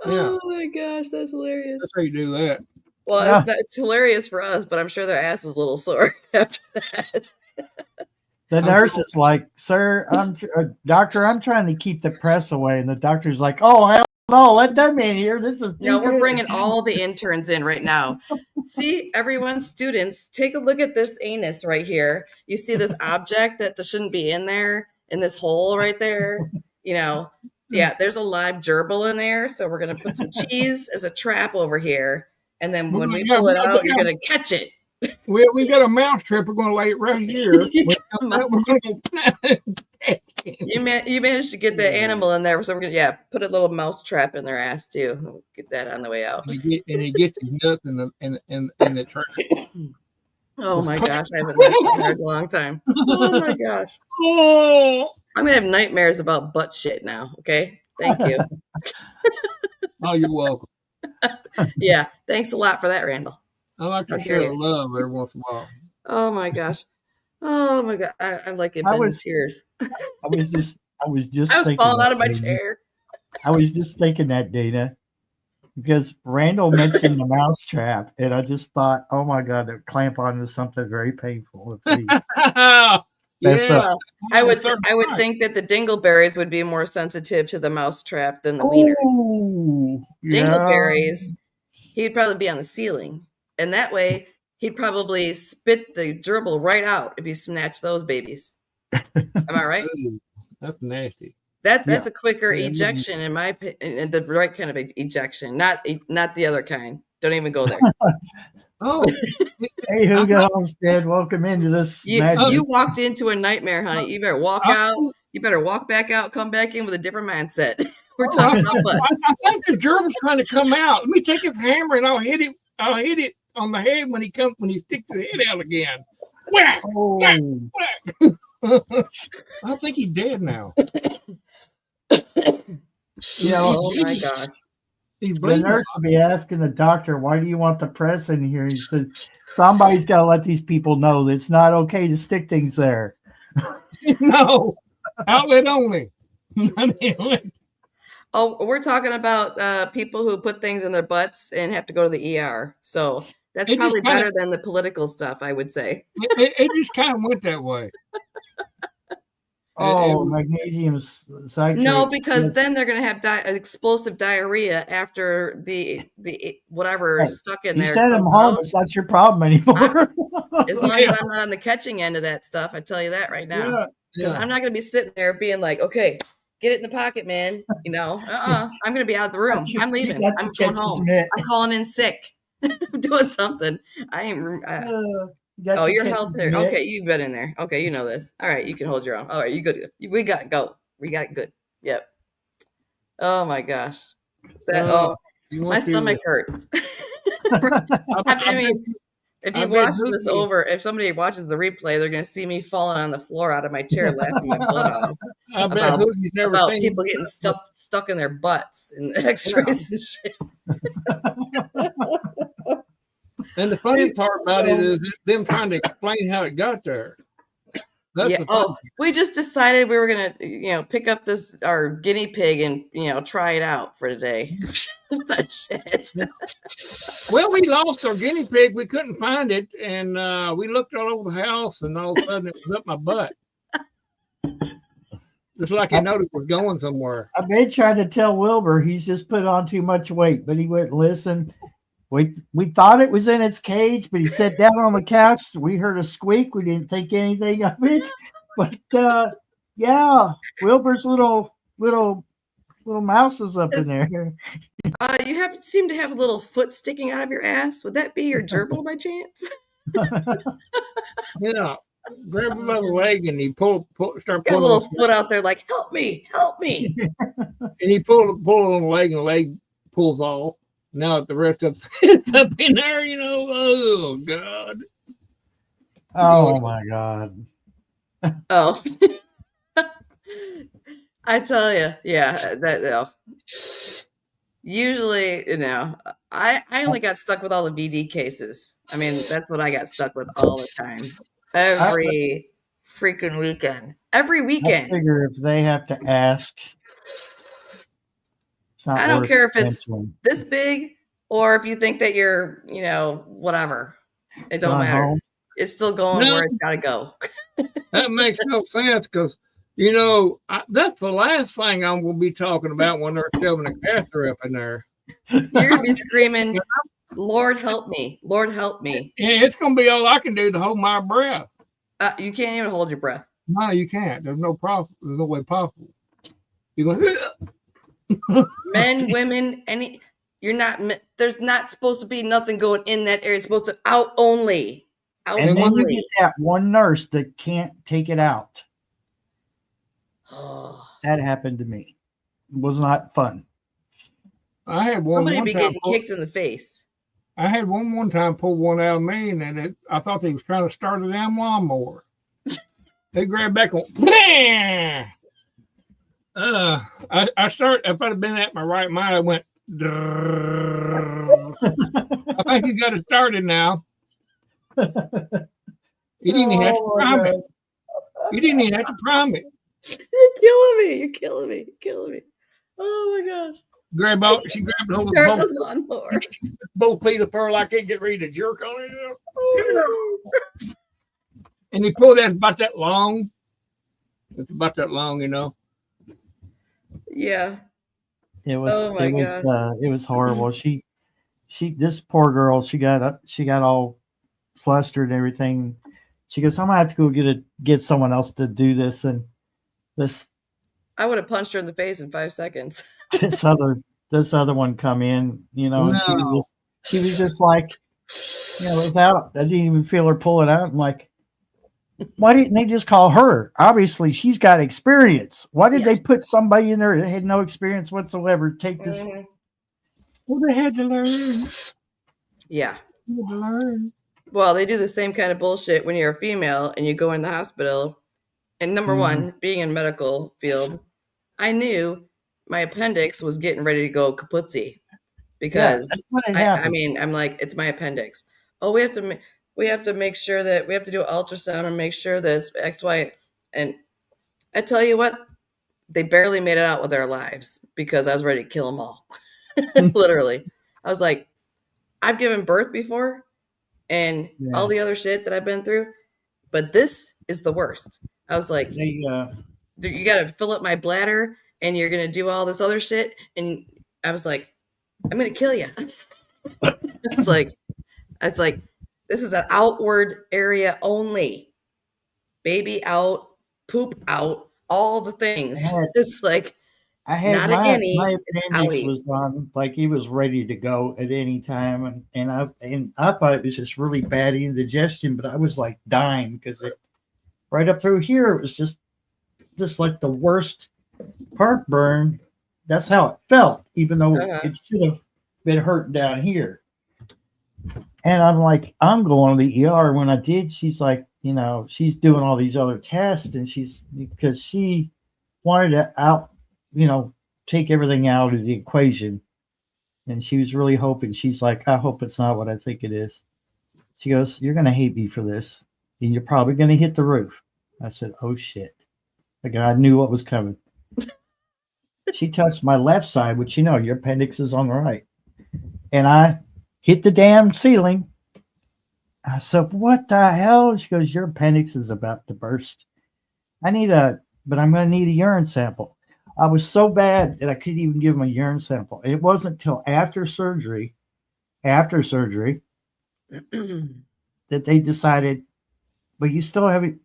Oh my gosh, that's hilarious. That's how you do that. Well, Yeah. it's hilarious for us, but I'm sure their ass was a little sore after that. The nurse is like, "Sir, doctor, I'm trying to keep the press away," and the doctor's like, "Oh hell no, let them in here. This is No, too we're good." bringing all the interns in right now. See, everyone, students, take a look at this anus right here. You see this object that shouldn't be in there, in this hole right there? You know, yeah, there's a live gerbil in there. So we're going to put some cheese as a trap over here. And then when we pull it out, you're going to catch it. We got a mouse trap. We're going to lay it right here. We're going to catch him. You managed to get the animal in there. So we're going to, put a little mouse trap in their ass too. We'll get that on the way out. And he gets his nuts in the trap. Oh my gosh, I haven't laughed in a long time. Oh my gosh. Oh, I'm gonna have nightmares about butt shit now. Okay, thank you. oh, you're welcome. Yeah, thanks a lot for that, Randall. I like to Okay. share love every once in a while. Oh my gosh. Oh my god, I'm like in tears. I was just I was thinking falling out of my that, Dana. chair. I was just thinking that, Dana, because Randall mentioned the mouse trap, and I just thought, oh my God, to clamp onto something very painful. If he- That's Yeah, I would right. think that the dingleberries would be more sensitive to the mouse trap than the wiener. Ooh, yeah. Dingleberries, he'd probably be on the ceiling, and that way he'd probably spit the gerbil right out if you snatch those babies. Am I right? Ooh, that's nasty. That's a quicker Yeah, ejection in my opinion, the right kind of ejection, not the other kind. Don't even go there. Oh, Hey, Hugo Homestead, welcome into this You madness. walked into a nightmare, honey. You better walk out. You better walk back out. Come back in with a different mindset. We're talking about butts. I think the gerbil's trying to come out. Let me take his hammer and I'll hit it. I'll hit it on the head when he sticks the head out again. Whack! Oh, Whack! I think he's dead now. you know, Oh my gosh. He's the bleeding. nurse will be asking the doctor, why do you want the press in here? He says, somebody's got to let these people know that it's not okay to stick things there. No, outlet only. Oh, we're talking about people who put things in their butts and have to go to the ER. So that's It just probably kinda- better than the political stuff, I would say. It just kind of went that way. Oh, magnesium citrate. No, because Yes. then they're going to have explosive diarrhea after the whatever is stuck in You there. send them comes home, out. it's not your problem anymore. As long as I'm not on the catching end of that stuff, I tell you that right now. Because I'm not going to be sitting there being like, okay, get it in the pocket, man. You know, I'm going to be out of the room. I'm leaving. That's I'm the going catcher's home. mitt. I'm calling in sick. I'm doing something. I ain't. Oh, You're health here. Okay, you've been in there. Okay, you know this. All right, you can hold your own. All right, you good. We got it. Go. We got it good. Yep. Oh my gosh. My stomach hurts. I mean, if you watch this over, if somebody watches the replay, they're going to see me falling on the floor out of my chair laughing my butt off. I bet Hoogie's never About seen people getting stuck in their butts and x-rays and shit. And the funny part about it is them trying to explain how it got there. That's Yeah. the Oh, thing. we just decided we were gonna, pick up our guinea pig and try it out for today. That shit. Well, we lost our guinea pig. We couldn't find it, and we looked all over the house, and all of a sudden it was up my butt, just like it noticed it was going somewhere. I may try to tell Wilbur he's just put on too much weight, but he wouldn't listen. We thought it was in its cage, but he sat down on the couch. We heard a squeak. We didn't think anything of it. But yeah, Wilbur's little mouse is up in there. You seem to have a little foot sticking out of your ass. Would that be your gerbil by chance? Yeah, grab him by the leg, and he start Got a pulling. little foot out there, like, help me, help me. And he pull on the leg, and the leg pulls off. Now the rest of it's up in there, Oh God! Oh my God! Oh, I tell you, yeah. Usually, I only got stuck with all the VD cases. I mean, that's what I got stuck with all the time, every freaking weekend, every I weekend. figure if they have to ask, it's not I don't worth care if it's mentioning. this big or if you think that you're, whatever. It don't Gone matter. home. It's still going No. where it's got to go. That makes no sense because that's the last thing I'm going to be talking about when they're shoving a catheter up in there. You're going to be screaming, Lord help me, Lord help me. And it's going to be all I can do to hold my breath. You can't even hold your breath. No, you can't. There's no way possible. You go. Men, women, there's not supposed to be nothing going in that area. It's supposed to out only. Out And then you only. get that one nurse that can't take it out. Oh. That happened to me. It was not fun. I had one. Somebody one be time getting kicked in the face. I had one time pull one out of me, and I thought they was trying to start a damn lawnmower. They grabbed back on. I started. If I'd have been at my right mind, I went. I think you got it started now. You didn't even have to prime it. You didn't even have to prime it. You're killing me. You're killing me. You're killing me. Oh my gosh. She grabbed hold Start of the lawnmower. both feet of her like they get ready to jerk on it. And he pulled that about that long. It's about that long, Yeah. It was Oh my it was horrible. She this poor girl, she got all flustered and everything. She goes, I'm gonna have to go get someone else to do this. And I would have punched her in the face in 5 seconds. this other one come in, and she was just like, it was out. I didn't even feel her pull it out. I'm like, why didn't they just call her? Obviously, she's got experience. Why did they put somebody in there that had no experience whatsoever take this? Mm-hmm. Well, they had to learn. Yeah. They had to learn. Well, they do the same kind of bullshit when you're a female and you go in the hospital. And number one, being in medical field, I knew my appendix was getting ready to go kaputzi because I'm like, it's my appendix. Oh, we have to make sure that we have to do an ultrasound and make sure that it's X, Y. And I tell you what, they barely made it out with their lives because I was ready to kill them all. Literally. I was like, I've given birth before and all the other shit that I've been through, but this is the worst. I was like, you got to fill up my bladder and you're going to do all this other shit. And I was like, I'm going to kill you. It's like, this is an outward area only. Baby out, poop out, all the things. It's like, I had not my appendix was on, like he was ready to go at any time, and I thought it was just really bad indigestion, but I was like dying because it right up through here it was just like the worst heartburn. That's how it felt, even though it should have been hurting down here. And I'm like, I'm going to the ER. When I did, she's like, she's doing all these other tests, and because she wanted to take everything out of the equation. And she was really hoping, she's like, I hope it's not what I think it is. She goes, you're going to hate me for this. And you're probably going to hit the roof. I said, oh shit. Like I knew what was coming. She touched my left side, which your appendix is on the right. And I hit the damn ceiling. I said, what the hell? She goes, your appendix is about to burst. But I'm going to need a urine sample. I was so bad that I couldn't even give him a urine sample. It wasn't until after surgery, that they decided, but you still haven't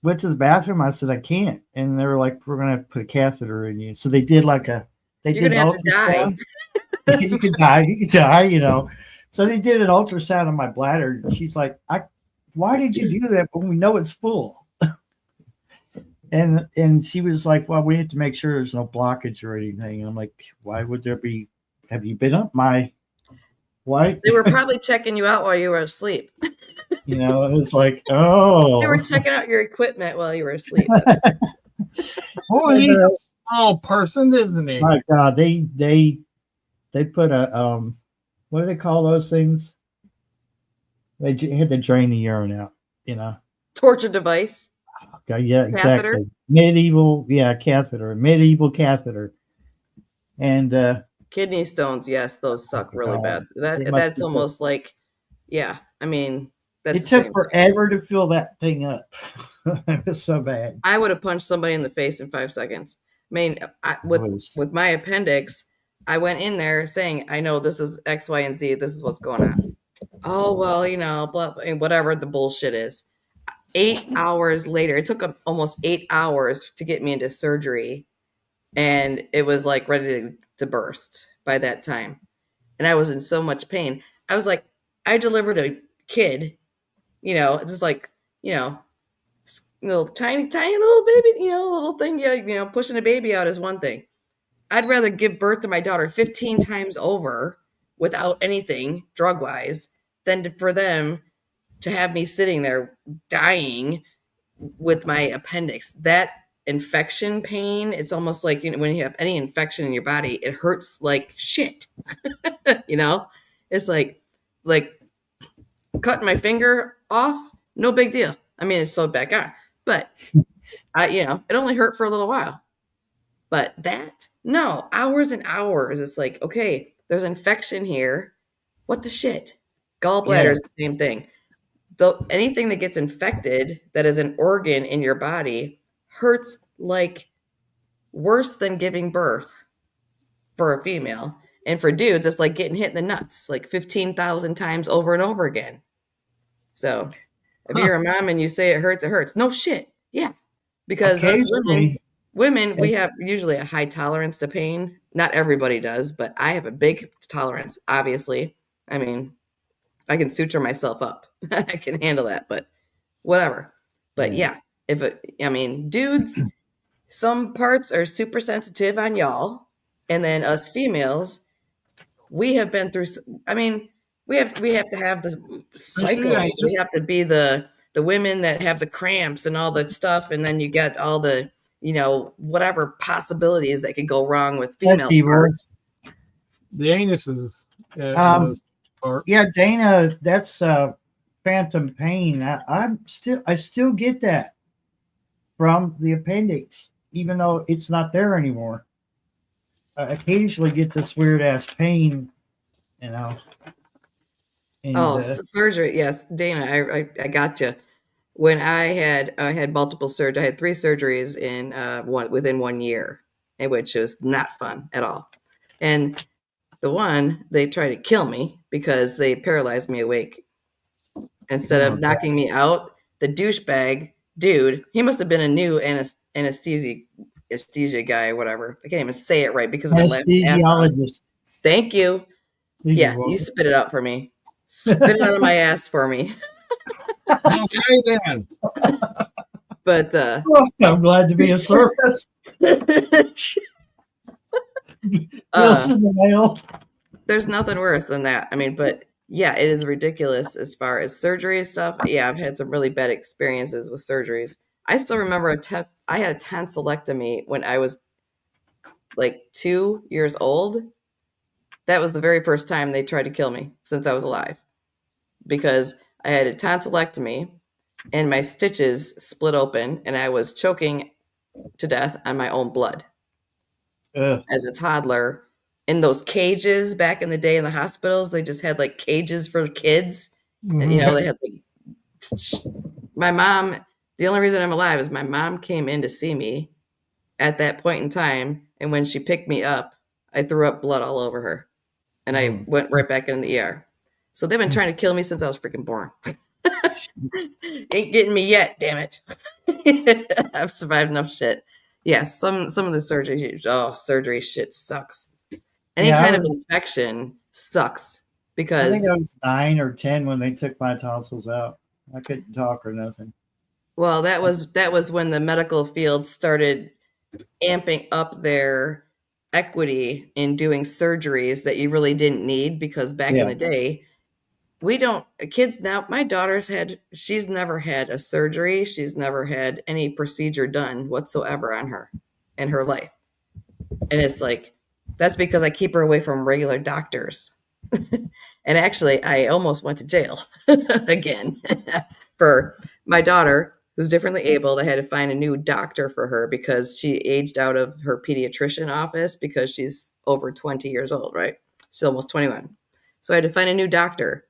went to the bathroom. I said, I can't. And they were like, we're going to put a catheter in you. So they did You're gonna have to die. You could die. So they did an ultrasound on my bladder. And she's like, why did you do that when we know it's full? And she was like, well, we have to make sure there's no blockage or anything. And I'm like, why would there be? Have you been up my? Why? They were probably checking you out while you were asleep. It was like, oh. They were checking out your equipment while you were asleep. Boy, he's a small person, isn't he? My God, they put a what do they call those things? They had to drain the urine out. Torture device. Okay, yeah, Catheter? exactly. Medieval catheter, and Kidney stones, yes, those suck really God. bad. They must That's be almost like, yeah. I mean, it that's the took same. forever to fill that thing up. It was so bad. I would have punched somebody in the face in 5 seconds. I mean, with my appendix, I went in there saying, I know this is X, Y, and Z. This is what's going on. Oh, well, blah, blah, whatever the bullshit is. 8 hours later, it took almost 8 hours to get me into surgery. And it was like ready to burst by that time. And I was in so much pain. I was like, I delivered a kid, just like, little tiny little baby, little thing. Yeah, pushing a baby out is one thing. I'd rather give birth to my daughter 15 times over without anything drug wise than for them to have me sitting there dying with my appendix. That infection pain, it's almost like when you have any infection in your body, it hurts like shit. It's like cutting my finger off, no big deal. I mean, it's sewed back on, but it only hurt for a little while. But that, no, hours and hours. It's like, okay, there's infection here. What the shit? Gallbladder is the same thing. Though anything that gets infected that is an organ in your body hurts like worse than giving birth for a female. And for dudes, it's like getting hit in the nuts like 15,000 times over and over again. So if you're a mom and you say it hurts. No shit. Yeah. Because us women, we have usually a high tolerance to pain. Not everybody does, but I have a big tolerance, obviously. I mean, I can suture myself up. I can handle that, but whatever. But yeah, dudes, some parts are super sensitive on y'all. And then us females, we have been through, we have to have the cycles. We have to be the women that have the cramps and all that stuff. And then you get all the, whatever possibilities that could go wrong with female parts. The anuses. Yeah, Dana, that's phantom pain. I still get that from the appendix, even though it's not there anymore. I occasionally get this weird ass pain, And, surgery. Yes, Dana, I got you. When I had multiple surgeries, I had 3 surgeries within 1 year, which was not fun at all. And the one, they tried to kill me because they paralyzed me awake. Instead of knocking me out, the douchebag dude, he must have been a new anesthesia guy or whatever. I can't even say it right because of my last anesthesiologist. Thank you. Yeah, you spit it out for me. Spit it out of my ass for me. Okay then. But I'm glad to be of service. There's nothing worse than that. I mean, but yeah, it is ridiculous as far as surgery stuff. Yeah, I've had some really bad experiences with surgeries. I still remember I had a tonsillectomy when I was like 2 years old. That was the very first time they tried to kill me since I was alive, because I had a tonsillectomy and my stitches split open, and I was choking to death on my own blood Ugh. as a toddler. In those cages back in the day in the hospitals, they just had like cages for kids. And, Mhm. they had like my mom. The only reason I'm alive is my mom came in to see me at that point in time, and when she picked me up, I threw up blood all over her, and I went right back in the ER. So they've been trying to kill me since I was freaking born. Ain't getting me yet, damn it. I've survived enough shit. Yeah, some of the surgery shit sucks. Any Yeah, kind of infection sucks I because think I was 9 or 10 when they took my tonsils out. I couldn't talk or nothing. well, that was when the medical field started amping up their equity in doing surgeries that you really didn't need, because back in Yeah. the day, kids now, my she's never had a surgery. She's never had any procedure done whatsoever on her in her life. And it's like, that's because I keep her away from regular doctors. And actually, I almost went to jail again for my daughter, who's differently abled. I had to find a new doctor for her because she aged out of her pediatrician office because she's over 20 years old, right? She's almost 21. So I had to find a new doctor.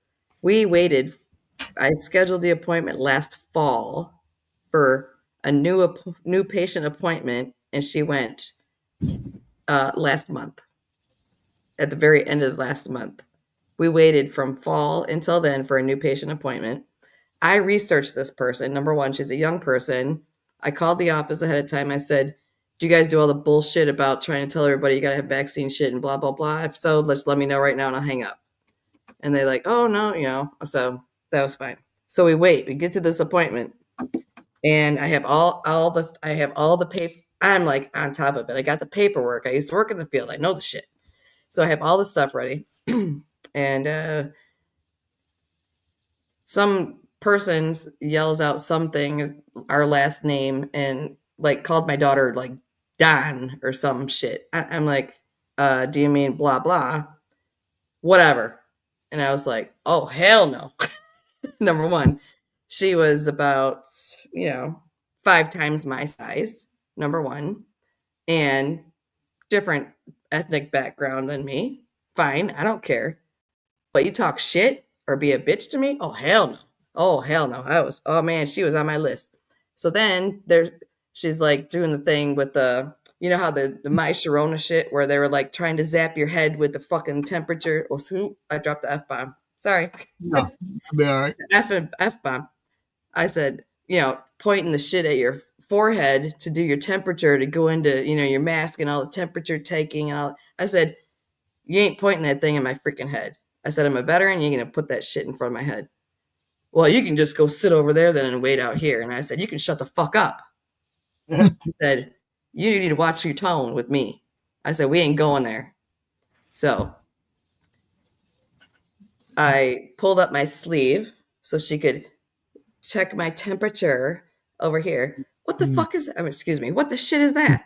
I scheduled the appointment last fall for a new patient appointment, and she went last month, at the very end of last month. We waited from fall until then for a new patient appointment. I researched this person. Number one, she's a young person. I called the office ahead of time. I said, do you guys do all the bullshit about trying to tell everybody you got to have vaccine shit and blah, blah, blah? If so, let's let me know right now and I'll hang up. And they're like, oh, no, so that was fine. So we wait. We get to this appointment, and I have all the paper. I'm like on top of it. I got the paperwork. I used to work in the field. I know the shit. So I have all the stuff ready. And some person yells out something, our last name, and like called my daughter like Don or some shit. I'm like, do you mean blah, blah? Whatever. And I was like, oh, hell no. Number one, she was about, 5 times my size, number one, and different ethnic background than me. Fine, I don't care. But you talk shit or be a bitch to me? Oh, hell no. Oh, hell no. Oh man, she was on my list. So then she's like doing the thing with how the My Sharona shit where they were like trying to zap your head with the fucking temperature. Oh, I dropped the F bomb. Sorry. Yeah, it'll be all right. F bomb. I said, pointing the shit at your forehead to do your temperature, to go into, your mask and all the temperature taking and all. I said, you ain't pointing that thing in my freaking head. I said, I'm a veteran. You're going to put that shit in front of my head. Well, you can just go sit over there then and wait out here. And I said, you can shut the fuck up. He said, you need to watch your tone with me. I said, we ain't going there. So I pulled up my sleeve so she could check my temperature over here. What the fuck is that? Excuse me. What the shit is that?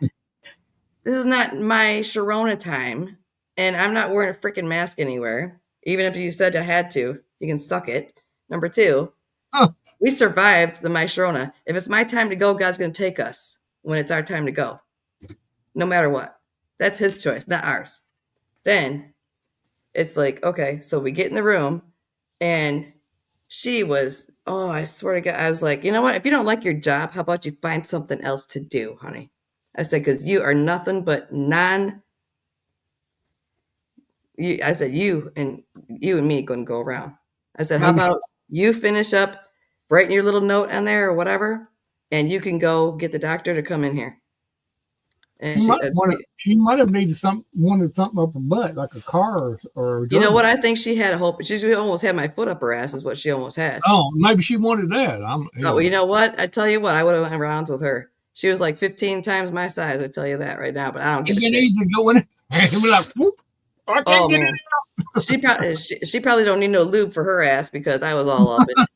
This is not My Sharona time. And I'm not wearing a freaking mask anywhere. Even if you said I had to, you can suck it. Number two, we survived the My Sharona. If it's my time to go, God's going to take us when it's our time to go. No matter what. That's his choice, not ours. Then it's like, okay, so we get in the room, and she was, oh, I swear to God, I was like, you know what? If you don't like your job, how about you find something else to do, honey? I said, because you are nothing but I said, you and me going to go around. I said, how about you finish up writing your little note on there or whatever, and you can go get the doctor to come in here. And she might have wanted something up her butt, like a car or you know what? I think she had a hope. She almost had my foot up her ass is what she almost had. Oh, maybe she wanted that. Oh, you know what? I tell you what, I would have went rounds with her. She was like 15 times my size. I tell you that right now, but I don't give a shit. Easy going and be like, whoop, I can't get it. She probably don't need no lube for her ass because I was all up in it.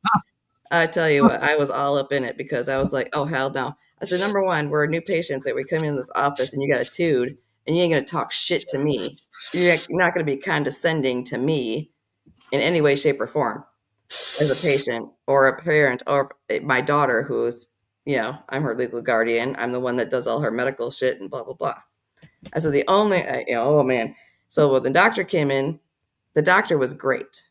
I tell you what, I was all up in it because I was like, oh hell no. I said, number one, we're new patients that we come in this office and you got a tude and you ain't gonna talk shit to me. You're not gonna be condescending to me in any way, shape, or form. as a patient or a parent or my daughter who's, I'm her legal guardian. I'm the one that does all her medical shit and blah, blah, blah. I said, oh man. So when the doctor came in, the doctor was great.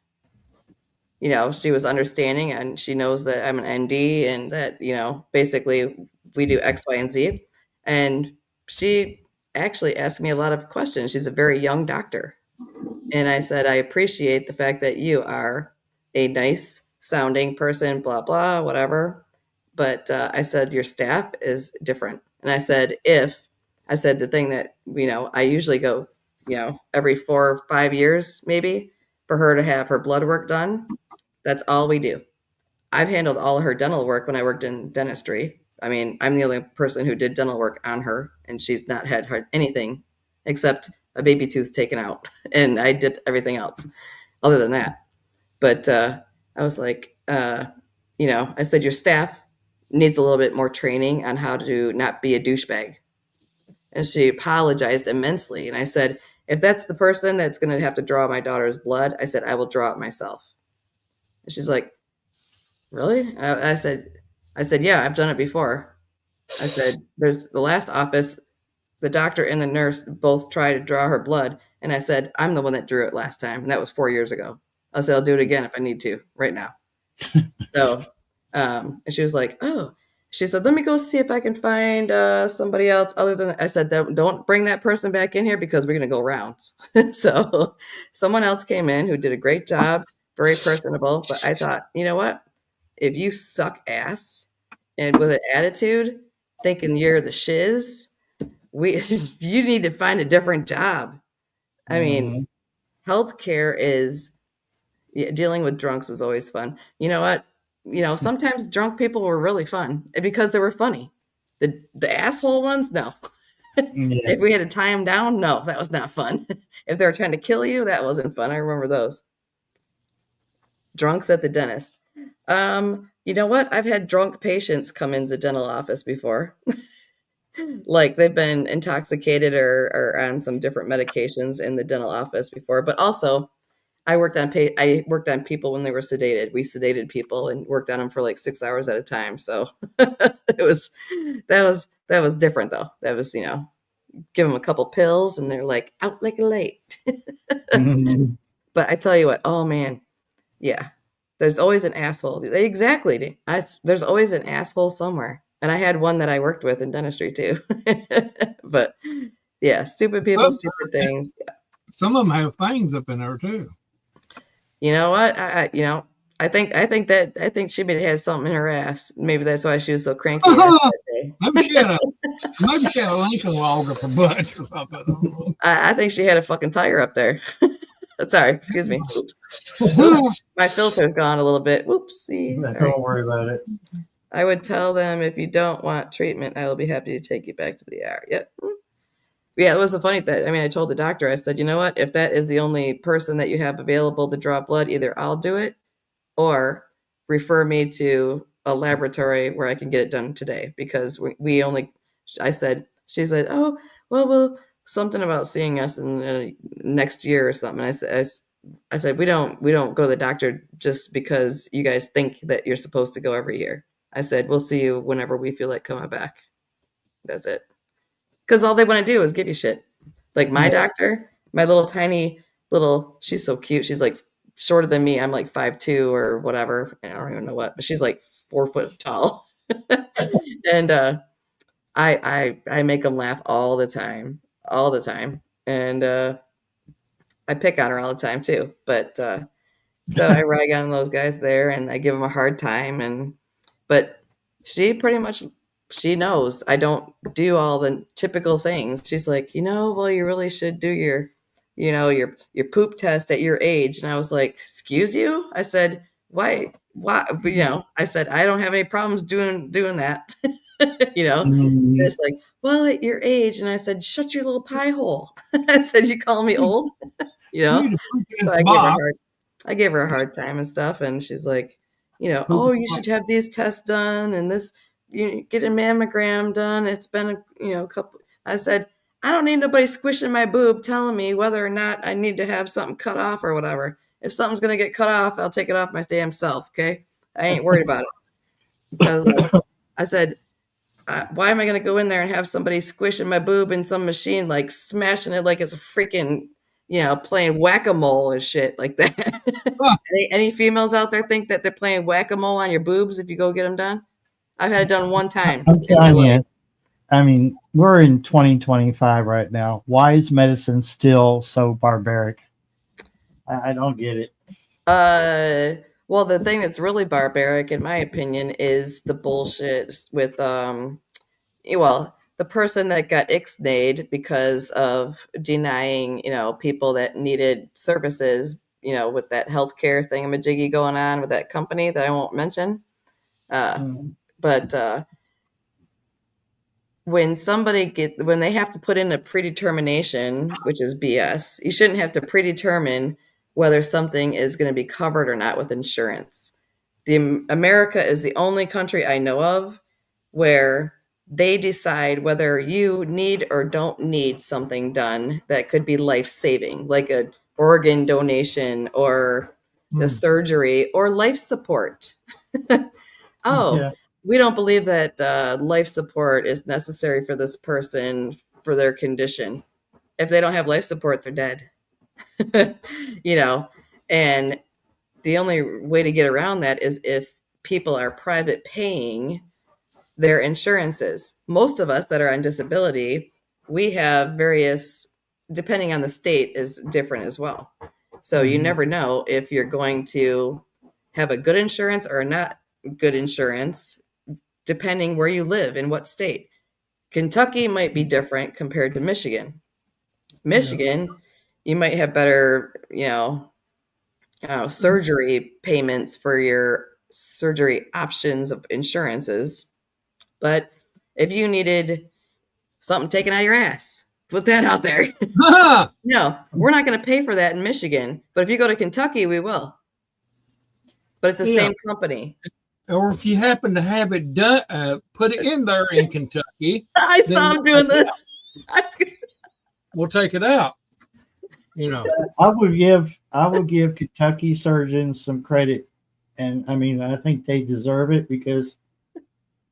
She was understanding and she knows that I'm an ND and that, basically we do X, Y, and Z. And she actually asked me a lot of questions. She's a very young doctor. And I said, I appreciate the fact that you are a nice sounding person, blah, blah, whatever. But I said, your staff is different. And I said, the thing that, I usually go, every 4 or 5 years, maybe, for her to have her blood work done. That's all we do. I've handled all of her dental work when I worked in dentistry. I mean, I'm the only person who did dental work on her, and she's not had anything except a baby tooth taken out. And I did everything else other than that. But I was like, I said, your staff needs a little bit more training on how to not be a douchebag. And she apologized immensely. And I said, if that's the person that's going to have to draw my daughter's blood, I said, I will draw it myself. And she's like, really? I said, yeah, I've done it before. I said, there's the last office, the doctor and the nurse both tried to draw her blood. And I said, I'm the one that drew it last time. And that was 4 years ago. I said, I'll do it again if I need to right now. So, and she was like, oh, she said, let me go see if I can find somebody else other than, I said, don't bring that person back in here because we're going to go rounds. So someone else came in who did a great job, very personable. But I thought, you know what? If you suck ass and with an attitude, thinking you're the shiz, you need to find a different job. I mean, healthcare is dealing with drunks was always fun. You know what? Sometimes drunk people were really fun because they were funny. The asshole ones, no. Yeah. If we had to tie them down, no, that was not fun. If they were trying to kill you, that wasn't fun. I remember those. Drunks at the dentist. You know what? I've had drunk patients come into the dental office before. Like they've been intoxicated or on some different medications in the dental office before. But also, I worked on people when they were sedated. We sedated people and worked on them for like 6 hours at a time. So that was different though. That was, give them a couple pills and they're like out like a light. Mhm. But I tell you what, oh man, yeah, there's always an asshole. Exactly. There's always an asshole somewhere. And I had one that I worked with in dentistry too. But yeah, stupid people, Well, stupid things. some of them have things up in there too. You know what? I think she maybe had something in her ass. Maybe that's why she was so cranky that day. Maybe she had a Lincoln log up her butt or something. I think she had a fucking tire up there. Sorry, excuse me. Oops. My filter's gone a little bit. Whoopsie. Sorry. Don't worry about it. I would tell them if you don't want treatment, I will be happy to take you back to the ER. Yep. Yeah, it was a funny thing. I mean, I told the doctor, I said, you know what? If that is the only person that you have available to draw blood, either I'll do it or refer me to a laboratory where I can get it done today because she said, oh, well, something about seeing us in next year or something. I said, we don't go to the doctor just because you guys think that you're supposed to go every year. I said, we'll see you whenever we feel like coming back. That's it. Because all they want to do is give you shit. Like my doctor, my little tiny she's so cute. She's like shorter than me. I'm like 5'2" or whatever. I don't even know what, but she's like 4 foot tall. And I make them laugh all the time. And I pick on her all the time too. But so I rag on those guys there and I give them a hard time. But she pretty much, she knows I don't do all the typical things. She's like, well, you really should do your poop test at your age. And I was like, excuse you? I said, why? I said, I don't have any problems doing that. And it's like, well, at your age. And I said, shut your little pie hole. I said, you call me old? So I gave her a hard time and stuff. And she's like, oh, you should have these tests done and this, get a mammogram done. It's been a couple. I said, I don't need nobody squishing my boob telling me whether or not I need to have something cut off or whatever. If something's gonna get cut off, I'll take it off my damn self. Okay, I ain't worried about it. I said, why am I gonna go in there and have somebody squishing my boob in some machine, like smashing it like it's a freaking, playing whack-a-mole and shit like that? Huh. Any females out there think that they're playing whack-a-mole on your boobs if you go get them done? I've had it done one time. I'm telling you, I mean, we're in 2025 right now. Why is medicine still so barbaric? I don't get it. Well, the thing that's really barbaric, in my opinion, is the bullshit with the person that got ixnayed because of denying, people that needed services, with that healthcare thingamajiggy going on with that company that I won't mention. But when they have to put in a predetermination, which is BS, you shouldn't have to predetermine whether something is going to be covered or not with insurance. America is the only country I know of where they decide whether you need or don't need something done that could be life-saving, like an organ donation or the surgery or life support. Yeah. We don't believe that life support is necessary for this person for their condition. If they don't have life support, they're dead. And the only way to get around that is if people are private paying their insurances. Most of us that are on disability, we have various, depending on the state, is different as well. So you never know if you're going to have a good insurance or not good insurance, depending where you live in what state. Kentucky might be different compared to Michigan. Michigan, you might have better, surgery payments for your surgery options of insurances. But if you needed something taken out of your ass, put that out there. No, we're not going to pay for that in Michigan. But if you go to Kentucky, we will. But it's the same company. Or if you happen to have it done, put it in there in Kentucky. I saw him doing this. We'll take it out. I would give Kentucky surgeons some credit, and I mean, I think they deserve it because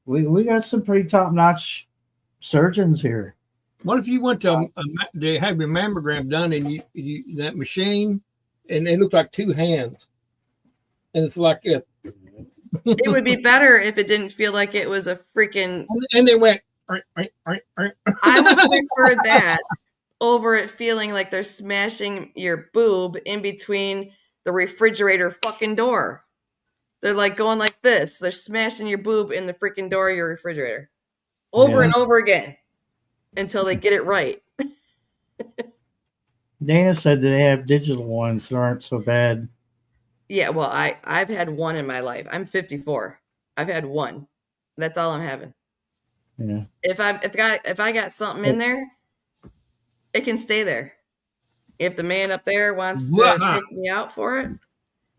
we got some pretty top-notch surgeons here. What if you went to have your mammogram done and you that machine, and it looked like two hands, and it's like it. It would be better if it didn't feel like it was a freaking. And they went. I would prefer that over it feeling like they're smashing your boob in between the refrigerator fucking door. They're like going like this. They're smashing your boob in the freaking door of your refrigerator over and over again until they get it right. Dana said that they have digital ones that aren't so bad. Yeah, well, I've had one in my life. I'm 54. I've had one. That's all I'm having. Yeah. If I got something in there, it can stay there. If the man up there wants to take me out for it.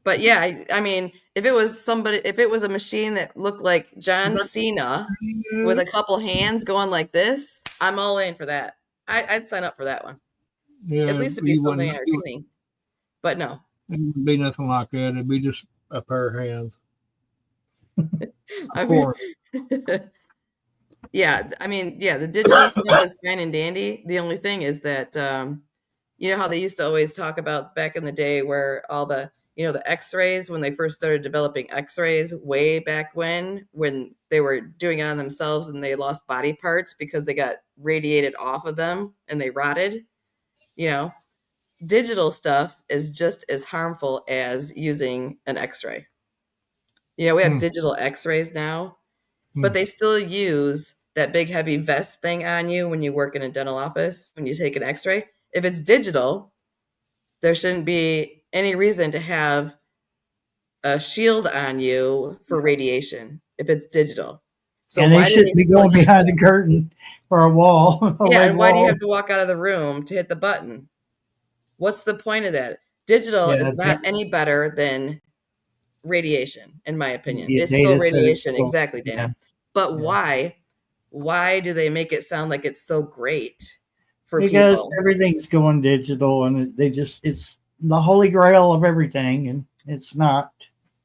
But yeah, I mean, if it was a machine that looked like John Cena with a couple hands going like this, I'm all in for that. I'd sign up for that one. Yeah, at least it'd be something entertaining. But no. It wouldn't be nothing like that. It'd be just a pair of hands. Of course. Yeah, I mean, yeah, the digital stuff is fine and dandy. The only thing is that, you know how they used to always talk about back in the day where all the, the x-rays, when they first started developing x-rays way back when they were doing it on themselves and they lost body parts because they got radiated off of them and they rotted, digital stuff is just as harmful as using an x-ray. We have digital x-rays now, but they still use that big heavy vest thing on you when you work in a dental office, when you take an x-ray. If it's digital, there shouldn't be any reason to have a shield on you for radiation if it's digital. So and they shouldn't be going behind the curtain or a wall. Yeah, and why do you have to walk out of the room to hit the button? What's the point of that? Digital is not any better than radiation, in my opinion. It's still radiation, exactly, Dana. Yeah. But why do they make it sound like it's so great for because people? Everything's going digital, and it's the holy grail of everything, and it's not.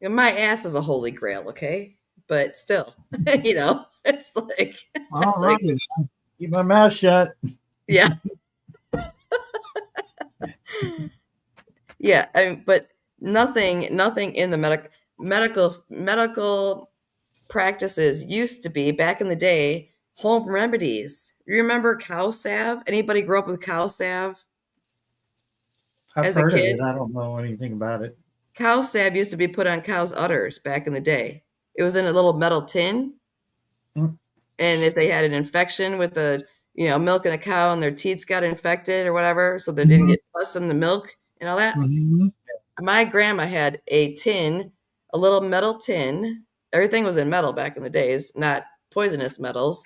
My ass is a holy grail, okay? But still, it's like, All like, right, keep my mouth shut. yeah. Yeah, but nothing in the medical practices used to be back in the day home remedies. You remember cow salve? Anybody grew up with cow salve I've as a heard of kid? it. I don't know anything about it. Cow salve used to be put on cows' udders back in the day. It was in a little metal tin, Hmm. and if they had an infection with the milk in a cow and their teats got infected or whatever, so they didn't Mhm. get pus in the milk and all that. Mhm. My grandma had a tin, a little metal tin. Everything was in metal back in the days, not poisonous metals.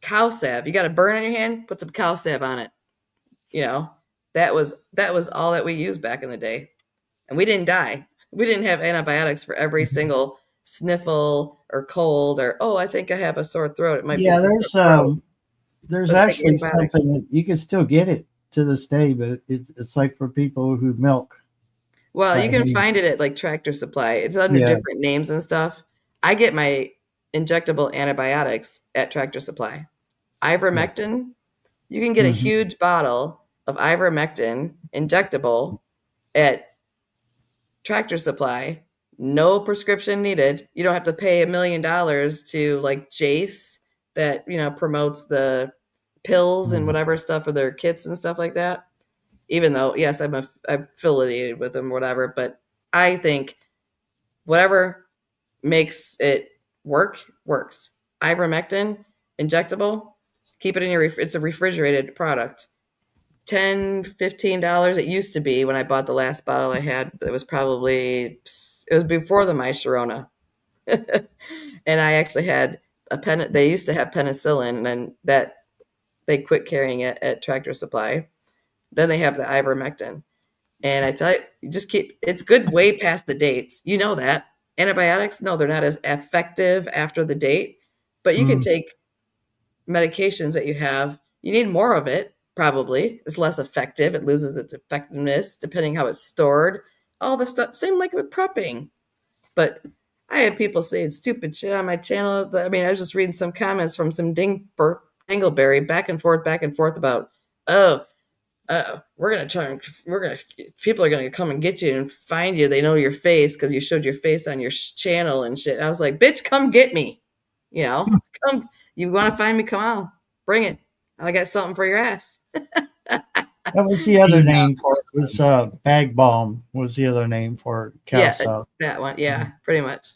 Cow salve. You got a burn on your hand? Put some cow salve on it. You know, that was all that we used back in the day, and we didn't die. We didn't have antibiotics for every single sniffle or cold or I think I have a sore throat. It might be Yeah, the throat. there's Let's take actually antibiotics. something that you can still get it to this day, but it's like for people who milk. Well, you can Mean, find it at like Tractor Supply. It's under yeah, different names and stuff. I get my injectable antibiotics at Tractor Supply. yeah. Ivermectin, you can get a Mhm. huge bottle of ivermectin injectable at Tractor Supply. No prescription needed. You don't have to pay $1 million to like Jace that, promotes the pills and Mhm. whatever stuff for their kits and stuff like that. Even though, yes, I'm affiliated with them, whatever, but I think whatever makes it works. Ivermectin, injectable, keep it in your it's a refrigerated product. $10-15 it used to be when I bought the last bottle I had. It was before the My Sharona. And I actually had they used to have penicillin, and then that they quit carrying it at Tractor Supply. Then they have the ivermectin. And I tell you, it's good way past the dates. You know that. Antibiotics, no, they're not as effective after the date, but you can Mhm. take medications that you have. You need more of it, probably. It's less effective. It loses its effectiveness depending how it's stored. All the stuff, same like with prepping. But I had people saying stupid shit on my channel. I mean, I was just reading some comments from some dingleberry back and forth about, oh, people are gonna come and get you and find you. They know your face because you showed your face on your channel and shit. I was like, bitch, come get me. Come. You want to find me? Come on, bring it. I got something for your ass. That was the other Yeah. name for it. Was bag balm was the other name for cow Yeah, stuff, that one. Yeah, pretty much.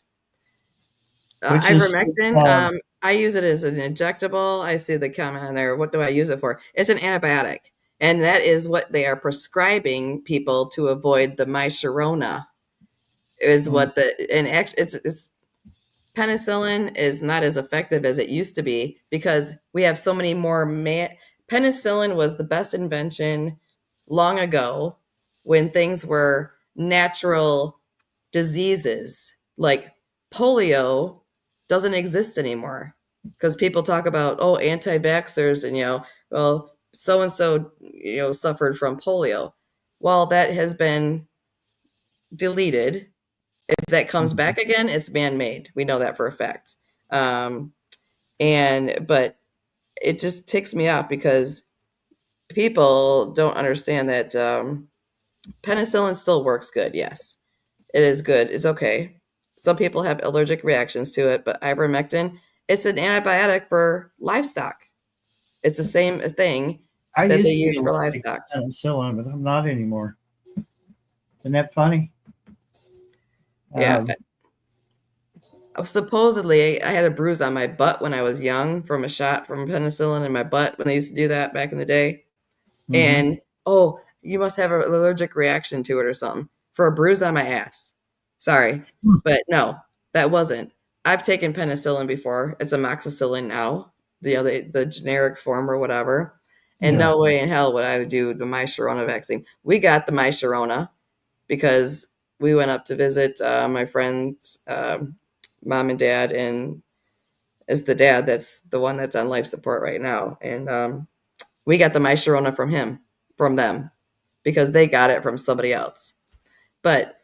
which is Ivermectin. I use it as an injectable. I see the comment on there. What do I use it for? It's an antibiotic, and that is what they are prescribing people to avoid the My Sharona. Is what it's penicillin is not as effective as it used to be because we have so many more penicillin was the best invention long ago when things were natural diseases like polio doesn't exist anymore because people talk about anti-vaxxers and well so and so suffered from polio. Well, that has been deleted. If that comes back again, it's man-made. We know that for a fact. Um, but it just ticks me off because people don't understand that penicillin still works good. Yes, it is good. It's okay. Some people have allergic reactions to it, but ivermectin, it's an antibiotic for livestock. It's the same thing I that they used to be use for allergic livestock. to penicillin, but I'm not anymore. Isn't that funny? Yeah. Um, Supposedly, I had a bruise on my butt when I was young from a shot from penicillin in my butt when they used to do that back in the day. mhm. And you must have an allergic reaction to it or something for a bruise on my ass. Sorry, Hmm. but no, that wasn't. I've taken penicillin before. It's amoxicillin now, the generic form or whatever. And Yeah. no way in hell would I do the My Sharona vaccine. We got the My Sharona because we went up to visit my friend's mom and dad, and as the dad, that's the one that's on life support right now. And we got the My Sharona from them because they got it from somebody else. But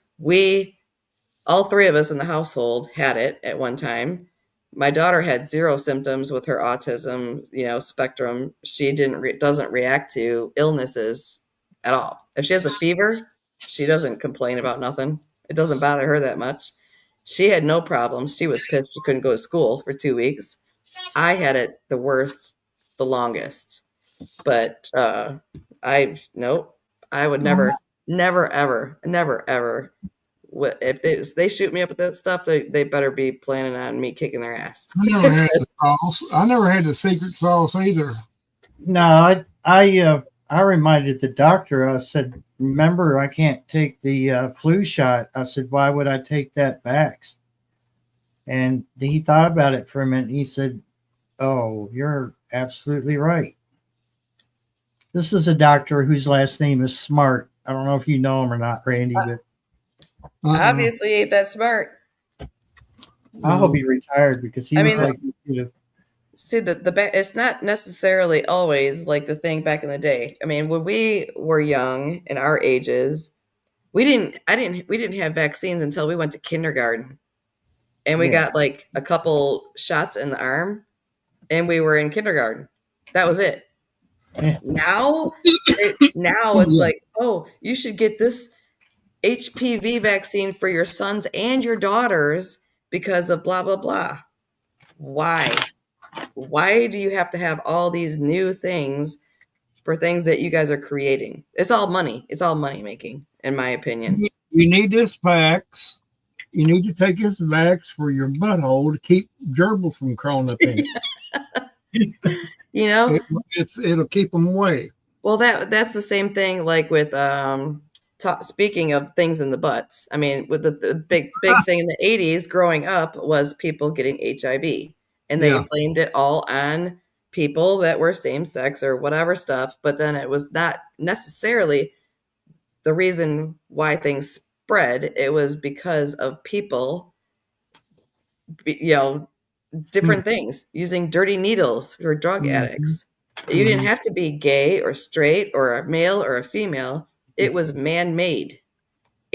all three of us in the household had it at one time. My daughter had 0 symptoms with her autism, spectrum. She doesn't react to illnesses at all. If she has a fever, she doesn't complain about nothing. It doesn't bother her that much. She had no problems. She was pissed she couldn't go to school for 2 weeks. I had it the worst, the longest. But I would never, ever. If they shoot me up with that stuff, they better be planning on me kicking their ass. I never had the sauce. I never had the secret sauce either. No, I reminded the doctor. I said, "Remember, I can't take the flu shot." I said, "Why would I take that vax?" And he thought about it for a minute. He said, "Oh, you're absolutely right." This is a doctor whose last name is Smart. I don't know if you know him or not, Randy, but Obviously ain't that smart. I hope he retired because he looked like he could have. See, it's not necessarily always like the thing back in the day. I mean, when we were young in our ages, we didn't have vaccines until we went to kindergarten, and we got like a couple shots in the arm, and we were in kindergarten. That was it. Yeah. Now it's like, oh, you should get this HPV vaccine for your sons and your daughters because of blah blah blah. Why? Why do you have to have all these new things for things that you guys are creating? It's all money. It's all money making, in my opinion. You need this vax. You need to take this vax for your butthole to keep gerbils from crawling up in it. It'll keep them away. Well, that's the same thing like with speaking of things in the butts. I mean, with the big thing in the 80s growing up was people getting HIV. And they blamed it all on people that were same sex or whatever stuff. But then it was not necessarily the reason why things spread. It was because of people, different things, using dirty needles for drug addicts. You didn't have to be gay or straight or a male or a female. It was man-made.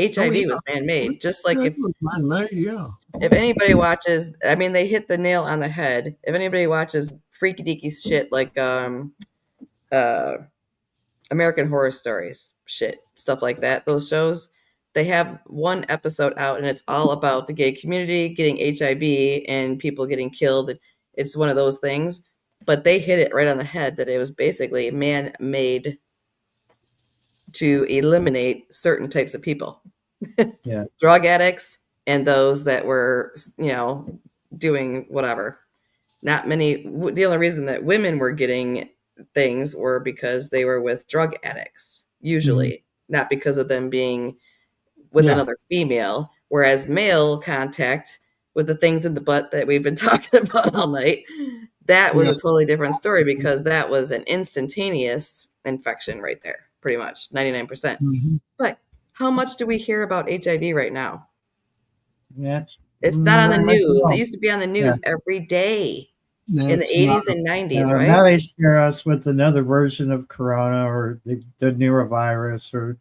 HIV was man-made, just like if anybody watches, I mean, they hit the nail on the head. If anybody watches freaky deaky shit like American Horror Stories stuff like that, those shows, they have one episode out and it's all about the gay community getting HIV and people getting killed. It's one of those things, but they hit it right on the head that it was basically man-made to eliminate certain types of people. Drug addicts and those that were, doing whatever. Not many. The only reason that women were getting things were because they were with drug addicts, usually, not because of them being with another female. Whereas male contact with the things in the butt that we've been talking about all night, that was a totally different story because that was an instantaneous infection right there. Pretty much 99%. But how much do we hear about HIV right now? It's not on the news. It used to be on the news every day in the 80s and 90s, right? Now they scare us with another version of corona or the neurovirus or,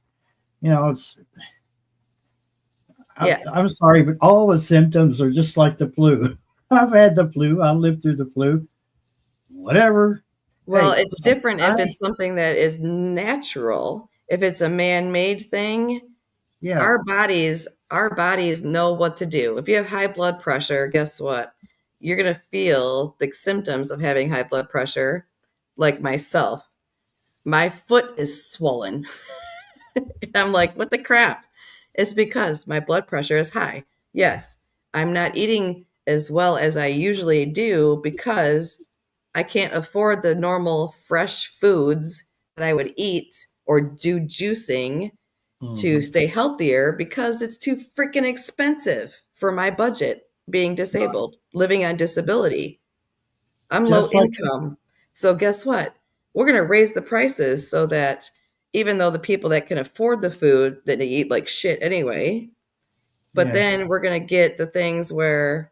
I'm sorry, but all the symptoms are just like the flu. I've had the flu. I lived through the flu. Whatever. Well, it's different if it's something that is natural. If it's a man-made thing, our bodies know what to do. If you have high blood pressure, guess what? You're going to feel the symptoms of having high blood pressure, like myself. My foot is swollen. I'm like, what the crap? It's because my blood pressure is high. Yes, I'm not eating as well as I usually do because I can't afford the normal fresh foods that I would eat or do juicing to stay healthier because it's too freaking expensive for my budget being disabled, living on disability. I'm low income. So guess what? We're going to raise the prices so that even though the people that can afford the food that they eat like shit anyway, but then we're going to get the things where,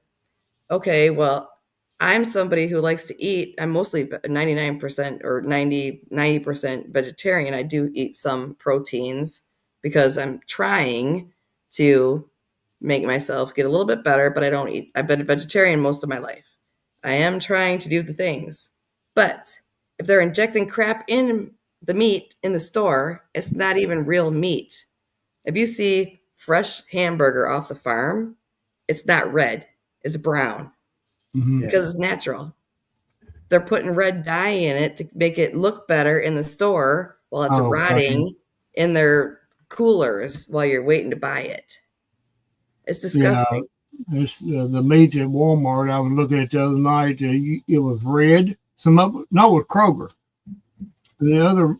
okay, well, I'm somebody who likes to eat. I'm mostly 99% or 90% vegetarian. I do eat some proteins because I'm trying to make myself get a little bit better, but I don't eat. I've been a vegetarian most of my life. I am trying to do the things. But if they're injecting crap in the meat in the store, it's not even real meat. If you see fresh hamburger off the farm, it's not red, it's brown Mhm. Yeah. because it's natural. They're putting red dye in it to make it look better in the store while it's Oh, rotting in their coolers while you're waiting to buy it. It's Yeah, disgusting. it's the meat at Walmart. I was looking at the other night. It was red. Some of it, no, with Kroger. The other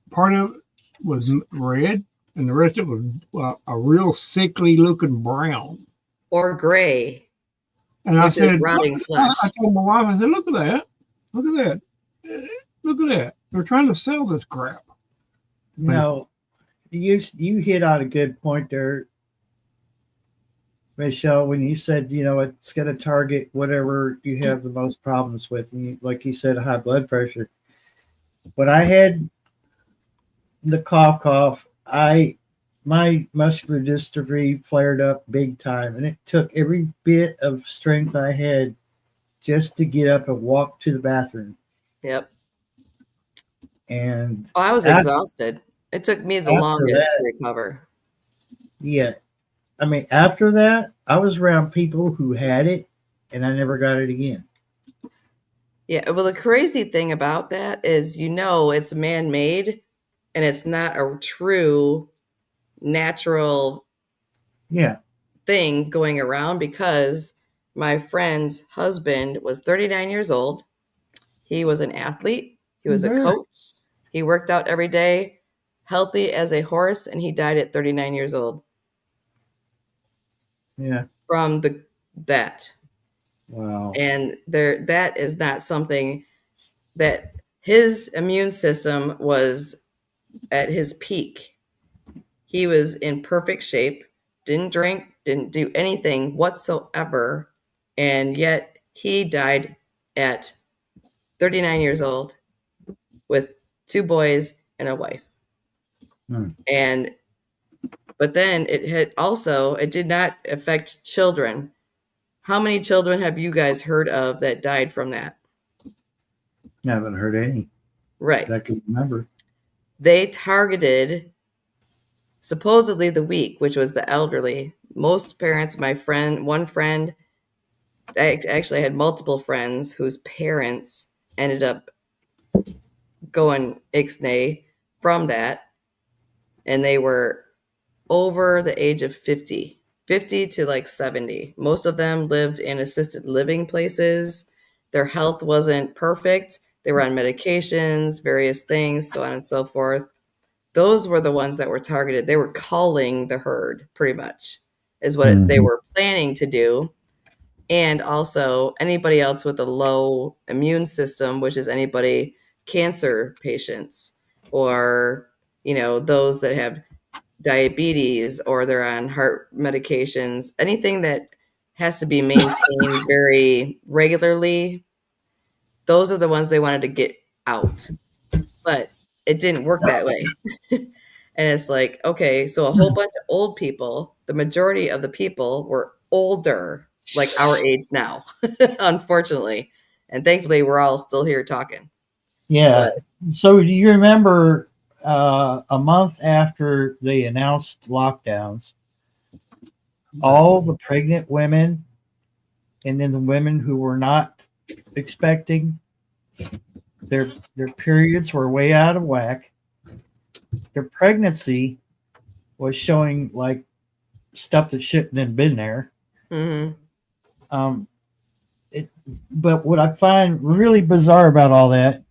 part of it was red, and the rest of it was a real sickly looking brown. Or gray, And I which is said, rotting flesh. I told my wife, I said, look at that. Look at that. Look at that. They're trying to sell this crap. No, you hit on a good point there, Michelle, when you said, it's going to target whatever you have the most problems with. And like you said, high blood pressure. When I had the cough, my muscular dystrophy flared up big time, and it took every bit of strength I had just to get up and walk to the bathroom. Yep. And I was exhausted. It took me the after longest to that- recover. yeah, I mean, after that, I was around people who had it, and I never got it again. Yeah, well, the crazy thing about that is, it's man-made and it's not a true natural Yeah, thing going around because my friend's husband was 39 years old. He was an athlete. He was a Very. coach. He worked out every day, healthy as a horse, and he died at 39 years old yeah. from that. Wow. And that is not something that his immune system was at his peak. He was in perfect shape, didn't drink, didn't do anything whatsoever, and yet he died at 39 years old with 2 boys and a wife. Hmm. But then it did not affect children. How many children have you guys heard of that died from that? I haven't heard any Right. that I can remember. They targeted supposedly the weak, which was the elderly. Most parents, one friend, I actually had multiple friends whose parents ended up going ixnay from that, and they were over the age of 50 to like 70. Most of them lived in assisted living places. Their health wasn't perfect. They were on medications, various things, so on and so forth. Those were the ones that were targeted. They were culling the herd, pretty much, is what they were planning to do. And also anybody else with a low immune system, which is anybody, cancer patients, or, those that have diabetes or they're on heart medications, anything that has to be maintained very regularly. Those are the ones they wanted to get out. But it didn't work that way. And it's like, okay, so a whole bunch of old people, the majority of the people were older, like our age now, unfortunately. And thankfully, we're all still here talking. Yeah. So do you remember a month after they announced lockdowns, all the pregnant women and then the women who were not expecting, their periods were way out of whack. Their pregnancy was showing like stuff that shouldn't have been there. Mm-hmm. But what I find really bizarre about all that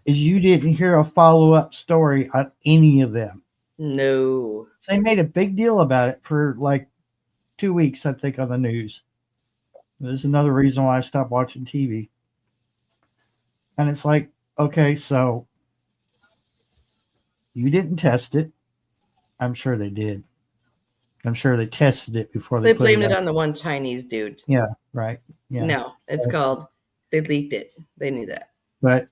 is you didn't hear a follow-up story on any of them. No. They made a big deal about it for like 2 weeks, I think, on the news. This is another reason why I stopped watching TV. And it's like, okay, so you didn't test it. I'm sure they did. I'm sure they tested it before They they put blamed it it out. on the one Chinese dude. Yeah. right? Yeah. No, it's called they leaked it. They knew that. But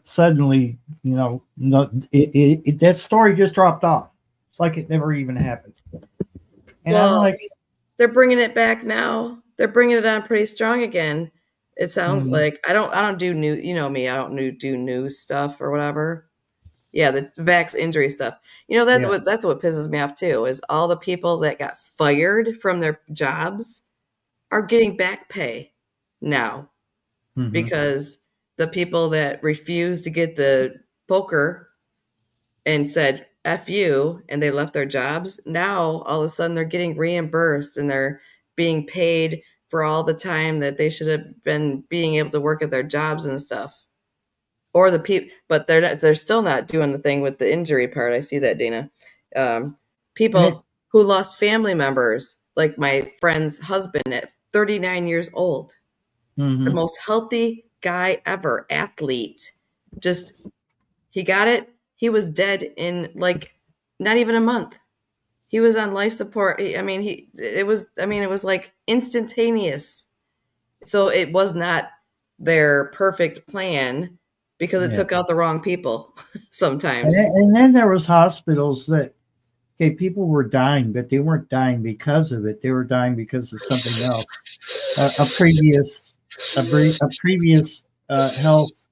suddenly, no, that story just dropped off. It's like it never even happened. And I'm Well, like, they're bringing it back now. They're bringing it on pretty strong again. It sounds mhm, like I don't do new. You know me. I don't do news stuff or whatever. Yeah, the vax injury stuff. yeah, That's what pisses me off too. Is all the people that got fired from their jobs are getting back pay now mhm, because the people that refused to get the poker and said F you and they left their jobs, now all of a sudden they're getting reimbursed and they're being paid for all the time that they should have been being able to work at their jobs and stuff. Or the people, but they're still not doing the thing with the injury part. I see that, Dana. Um, and it, People who lost family members, like my friend's husband at 39 years old, the mhm, most healthy guy ever, athlete. Just he got it. He was dead in like not even a month. He was on life support. I mean, it was like instantaneous. So it was not their perfect plan because it yeah. took out the wrong people And sometimes. then there was hospitals that, okay, people were dying, but they weren't dying because of it. They were dying because of something else. A previous health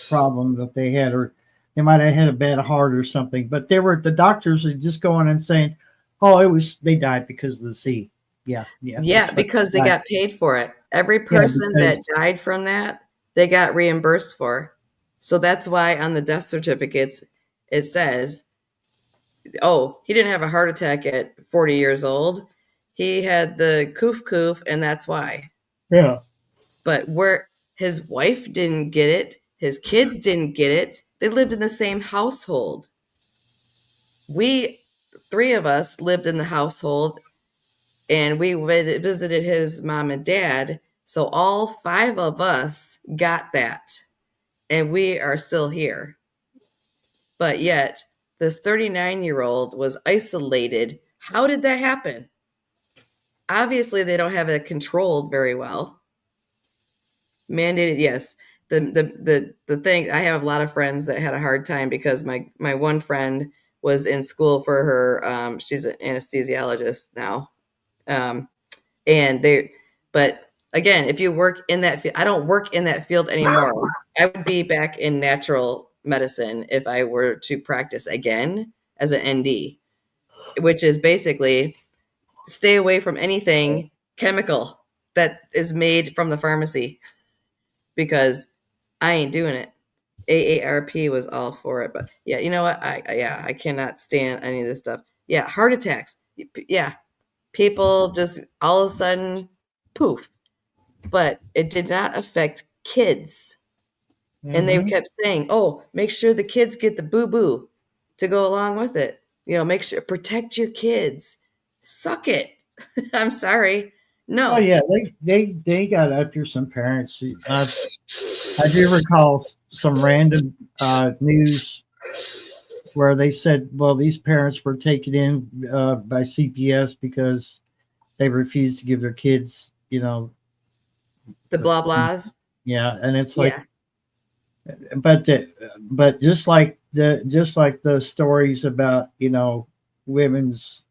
problem that they had, or they might have had a bad heart or something. But the doctors are just going and saying, "Oh, they died because of the sea." Yeah, yeah, Yeah, that's what because they died. got paid for it. Every Yeah, person that because died from that, they got reimbursed for. So that's why on the death certificates it says, "Oh, he didn't have a heart attack at 40 years old. He had the coof, and that's why." yeah, But where his wife didn't get it, his kids didn't get it. They lived in the same household. We, three of us, lived in the household and we visited his mom and dad. So all five of us got that, and we are still here. But yet, this 39-year-old was isolated. How did that happen? Obviously, they don't have it controlled very well. Mandated, yes. The thing, I have a lot of friends that had a hard time because my one friend was in school for her. She's an anesthesiologist now, um, and they. But again, if you work in that field, I don't work in that field anymore. I would be back in natural medicine if I were to practice again as an ND, which is basically stay away from anything chemical that is made from the pharmacy because I ain't doing it. AARP was all for it, but yeah, you know what? I cannot stand any of this stuff. Yeah, heart attacks. Yeah, people just all of a sudden poof. But it did not affect kids. And they hmm, kept saying, "Oh, make sure the kids get the boo boo to go along with it. Make sure protect your kids." Suck it. I'm sorry. oh No. yeah, they got after some parents. I do recall some random news where they said, well, these parents were taken in by CPS because they refused to give their kids, The blah blahs. yeah, and it's like, Yeah. but just like the stories about women's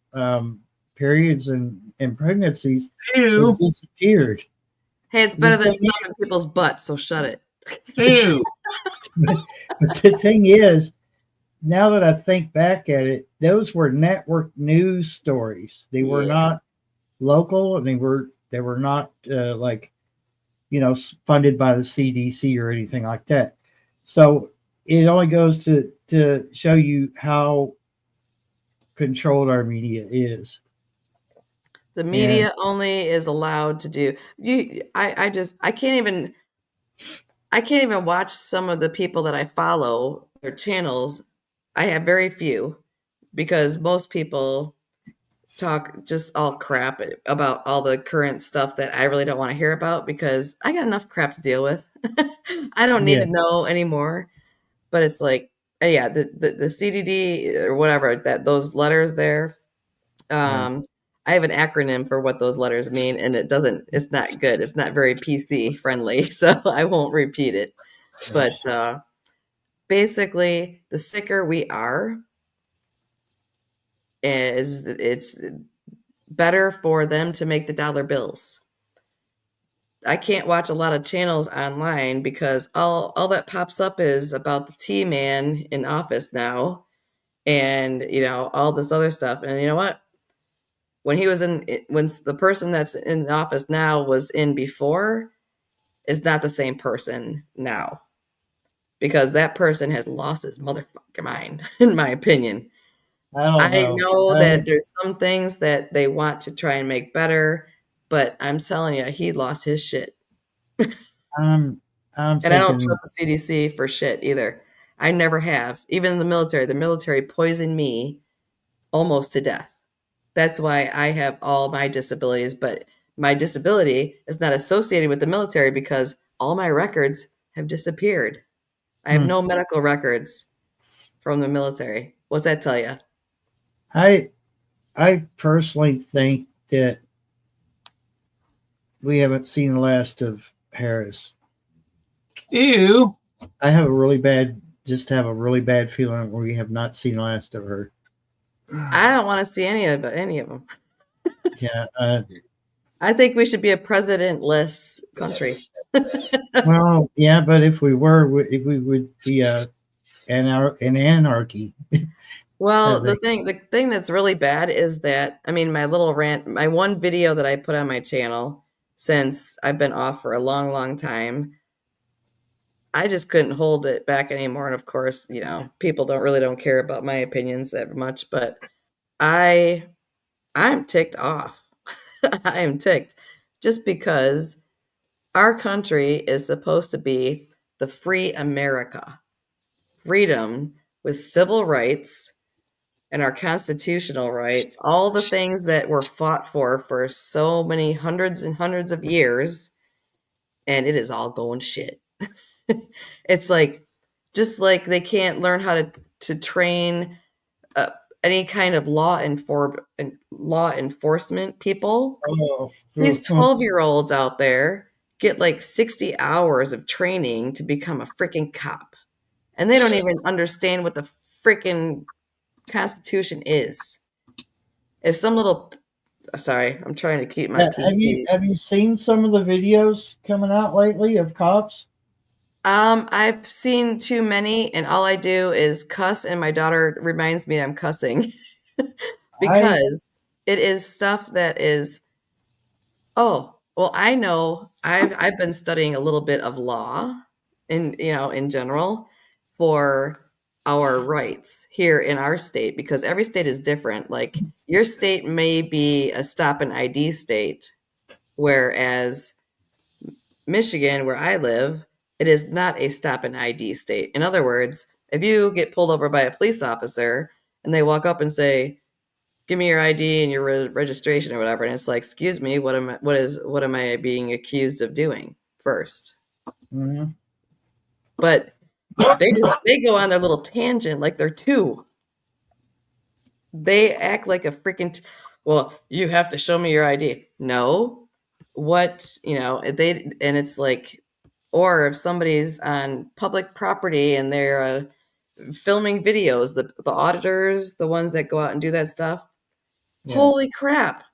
periods and pregnancies, it Ew, disappeared. Hey, it's The better than thing, stuff in people's butts, so shut it. ew. but the thing is, now that I think back at it, those were network news stories. They were Yeah. not local, and they were not like funded by the CDC or anything like that. So it only goes to show you how controlled our media is. The And media only is allowed to do you I can't even watch some of the people that I follow, their channels. I have very few because most people talk just all crap about all the current stuff that I really don't want to hear about because I got enough crap to deal with. I don't need yeah, to know anymore. But it's like, yeah, the CDD or whatever that those letters there. yeah, Um, I have an acronym for what those letters mean, and it's not good. It's not very PC friendly, so I won't repeat it. But basically, the sicker we are, it's better for them to make the dollar bills. I can't watch a lot of channels online because all that pops up is about the T-man in office now, and all this other stuff. And you know what? When the person that's in office now was in before, is not the same person now, because that person has lost his motherfucking mind, in my opinion. I know that there's some things that they want to try and make better, but I'm telling you, he lost his shit. I'm And I don't thinking, trust the CDC for shit either. I never have. Even in the military poisoned me almost to death. That's why I have all my disabilities, but my disability is not associated with the military because all my records have disappeared. I have no medical records from the military. What's that tell you? I personally think that we haven't seen the last of Harris. Ew. I have a really bad feeling we have not seen the last of her. I don't want to see any of them. Yeah. I think we should be a presidentless country. Well, yeah, but if we were, we would be an anarchy. Well, the thing that's really bad is that, I mean, my one video that I put on my channel, since I've been off for a long, long time, I just couldn't hold it back anymore. And of course, people don't care about my opinions that much, but I'm ticked off. I am ticked just because our country is supposed to be the free America, freedom with civil rights and our constitutional rights, all the things that were fought for so many hundreds and hundreds of years, and it is all going shit. It's like, just like they can't learn how to train any kind of law enforcement people. These 12-year-olds out there get like 60 hours of training to become a freaking cop, and they don't even understand what the freaking Constitution is. If some little, sorry, I'm trying to keep my PC. Have you seen some of the videos coming out lately of cops? I've seen too many, and all I do is cuss, and my daughter reminds me I'm cussing because it is stuff that is, oh, well, I know I've been studying a little bit of law in general for our rights here in our state, because every state is different. Like, your state may be a stop and ID state, whereas Michigan, where I live, it is not a stop and ID state. In other words, if you get pulled over by a police officer and they walk up and say, "Give me your ID and your registration," or whatever, and it's like, "Excuse me, what am I being accused of doing first?" Mm-hmm. But they go on their little tangent like they're two. They act like a freaking well, you have to show me your ID. No. What, and it's like, or if somebody's on public property and they're filming videos, the auditors, the ones that go out and do that stuff, holy crap.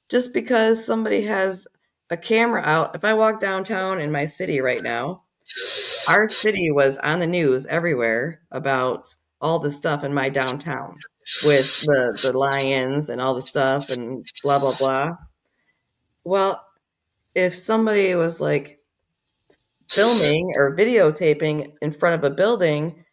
Just because somebody has a camera out, if I walk downtown in my city right now, our city was on the news everywhere about all the stuff in my downtown with the lions and all the stuff and blah, blah, blah. Well, if somebody was like filming or videotaping in front of a building,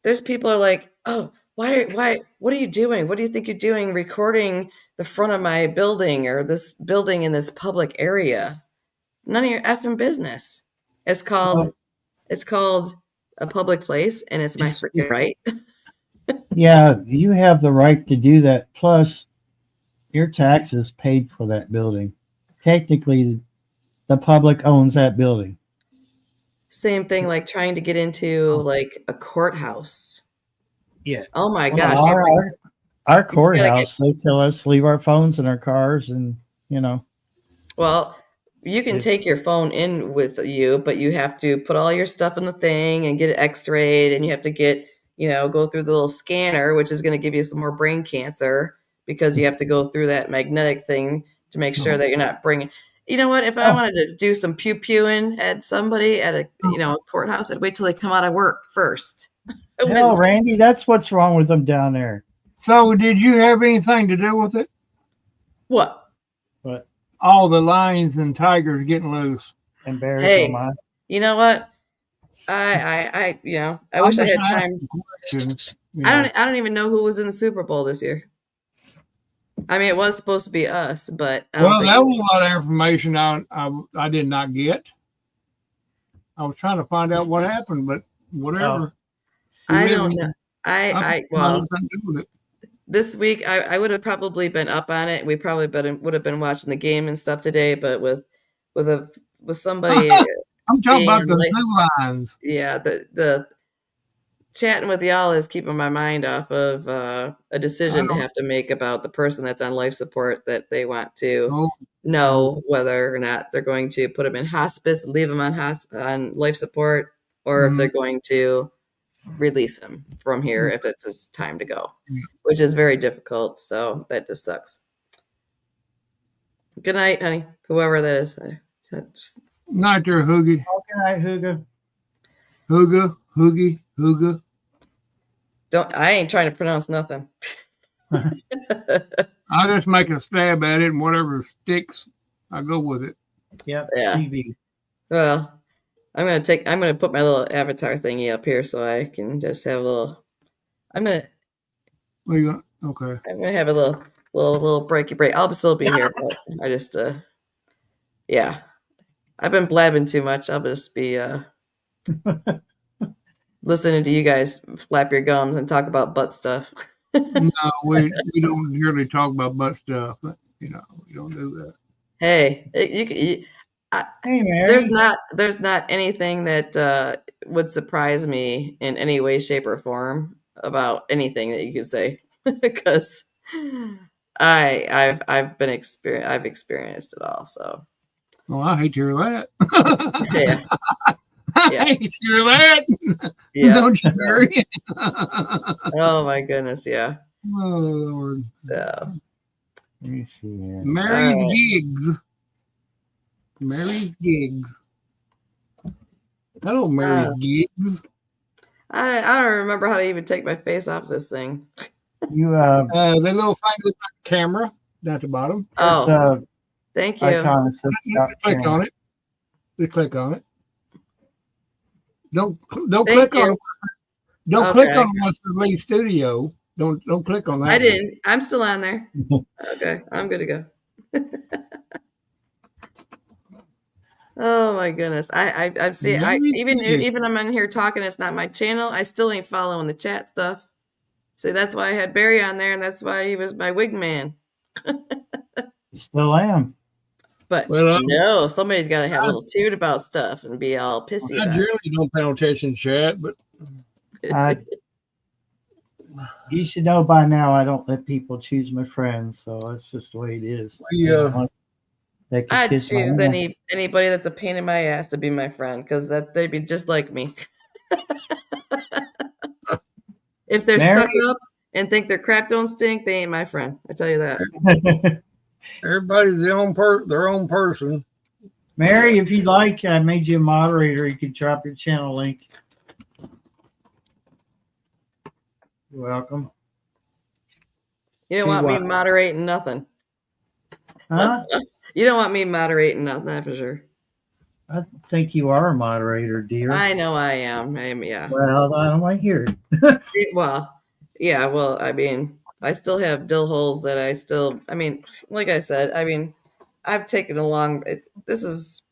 there's people are like, "Oh, why, what are you doing? What do you think you're doing recording the front of my building or this building in this public area? None of your effing business." It's called a public place, and it's my freaking right. Yeah, you have the right to do that. Plus, your taxes paid for that building. Technically, the public owns that building. Same thing like trying to get into like a courthouse. Yeah. Oh my Well, gosh. Our gotta courthouse, they tell us leave our phones in our cars, and Well, you can It's- take your phone in with you, but you have to put all your stuff in the thing and get it x-rayed, and you have to get, go through the little scanner, which is going to give you some more brain cancer because you have to go through that magnetic thing to make sure that you're not bringing. You know what? If I Oh. wanted to do some pew-pewing at somebody at a, courthouse, I'd wait till they come out of work first. I hell, wouldn't- Randy, that's what's wrong with them down there. So, did you have anything to do with it? What? But All the lions and tigers getting loose. and bears, Hey. oh my. You know what? I wish I had time. Questions, I don't even know who was in the Super Bowl this year. I mean, it was supposed to be us, but I don't Well, think that was a lot of information I did not get. I was trying to find out what happened, but whatever. I don't know. Well, nothing to do with it. this week I would have probably been up on it. We probably would have been watching the game and stuff today, but with somebody, I'm talking about being the late. zoo lions. yeah, the chatting with y'all is keeping my mind off of a decision to have to make about the person that's on life support that they want to Oh, know whether or not they're going to put them in hospice, leave them on life support, or if they're going to release him from here if it's his time to go, which is very difficult. So that just sucks. Good night, honey. Whoever that is. Not there, Hoogie. Good night, Hugo. Hoogie. I ain't trying to pronounce nothing. I'll just make a stab at it, and whatever sticks, I go with it. Yep. Yeah. TV. Well, I'm gonna put my little avatar thingy up here so I can just have a little. What are you going? Okay. I'm gonna have a little breaky break. I'll still be here, but I just yeah. I've been blabbing too much. I'll just be listening to you guys flap your gums and talk about butt stuff. No, we don't really talk about butt stuff. We don't do that. Hey, Hey, Mary. there's not anything that would surprise me in any way, shape, or form about anything that you could say because I've experienced it all. So Well, I hate to hear that. yeah, I hate to hear that. yeah. Don't you, Mary? Oh my goodness, yeah. Oh, Lord. So Let me see here. Mary's Alright. gigs. Mary's gigs. Hello, Mary's gigs. I don't remember how to even take my face off this thing. You The little thing with the camera down at the bottom. Oh, thank you. icon says You stop click camera. on it. You click on it. Don't Thank click on you. it. Don't Okay. click on what's the lead studio. Don't click on that. I didn't. I'm still on there. Okay, I'm good to go. Oh my goodness. I'm seeing even I'm in here talking, it's not my channel. I still ain't following the chat stuff. See, that's why I had Barry on there, and that's why he was my wig man. Still am. But Well, no, somebody's got to have a little toot about stuff and be all pissy I about it. generally don't pay attention to chat, but You should know by now I don't let people choose my friends, so that's just the way it is. They can I'd kiss my choose ass. anybody that's a pain in my ass to be my friend because they'd be just like me. If they're Mary? stuck up and think their crap don't stink, they ain't my friend. I tell you that. everybody's their own person. Mary, if you'd like, I made you a moderator. You could drop your channel link. You're welcome. You don't See want me what? moderating nothing. Huh? You don't want me moderating nothing, that's for sure. I think you are a moderator, dear. I know I am. Yeah. Well, I don't want to hear it. Well, yeah. Well, I mean, I still have dill holes that like I said, I've taken a long. This is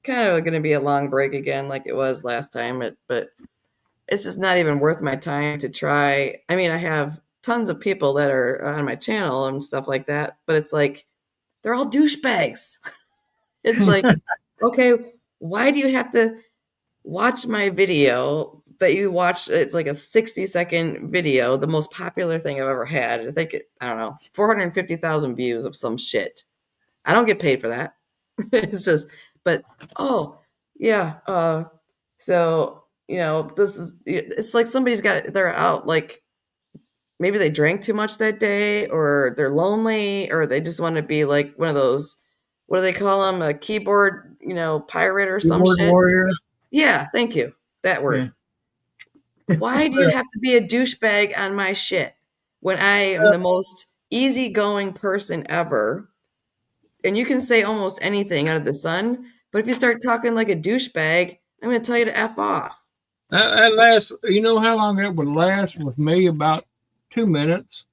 kind of going to be a long break again, like it was last time. But it's just not even worth my time to try. I mean, I have tons of people that are on my channel and stuff like that, but it's like they're all douchebags. It's like, okay, why do you have to watch my video that you watch, it's like a 60-second video, the most popular thing I've ever had. I think I don't know, 450,000 views of some shit. I don't get paid for that. It's just, but oh yeah, so it's like somebody's they're out, like maybe they drank too much that day, or they're lonely, or they just want to be like one of those, what do they call them, a keyboard, pirate or some Keyboard shit. warrior. Yeah, thank you. That word. Why do you have to be a douchebag on my shit when I am the most easygoing person ever? And you can say almost anything under the sun, but if you start talking like a douchebag, I'm going to tell you to F off. That lasts, you know how long that would last with me? About 2 minutes.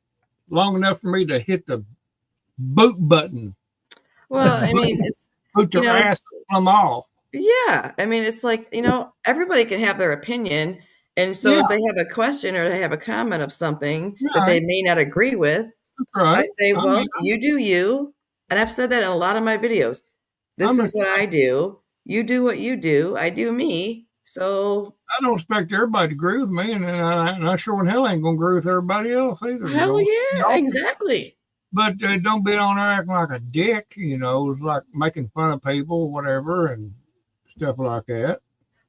Long enough for me to hit the boot button. Well, I mean, it's Boot your ass them off. Yeah. I mean, it's like, everybody can have their opinion. And so if they have a question or they have a comment of something that they may not agree with, I say, well, you do you. And I've said that in a lot of my videos. This is what I do. You do what you do. I do me. So I don't expect everybody to agree with me, and I sure in hell ain't gonna agree with everybody else either. Hell yeah, exactly. But don't be on there acting like a dick, it's like making fun of people, whatever, and stuff like that.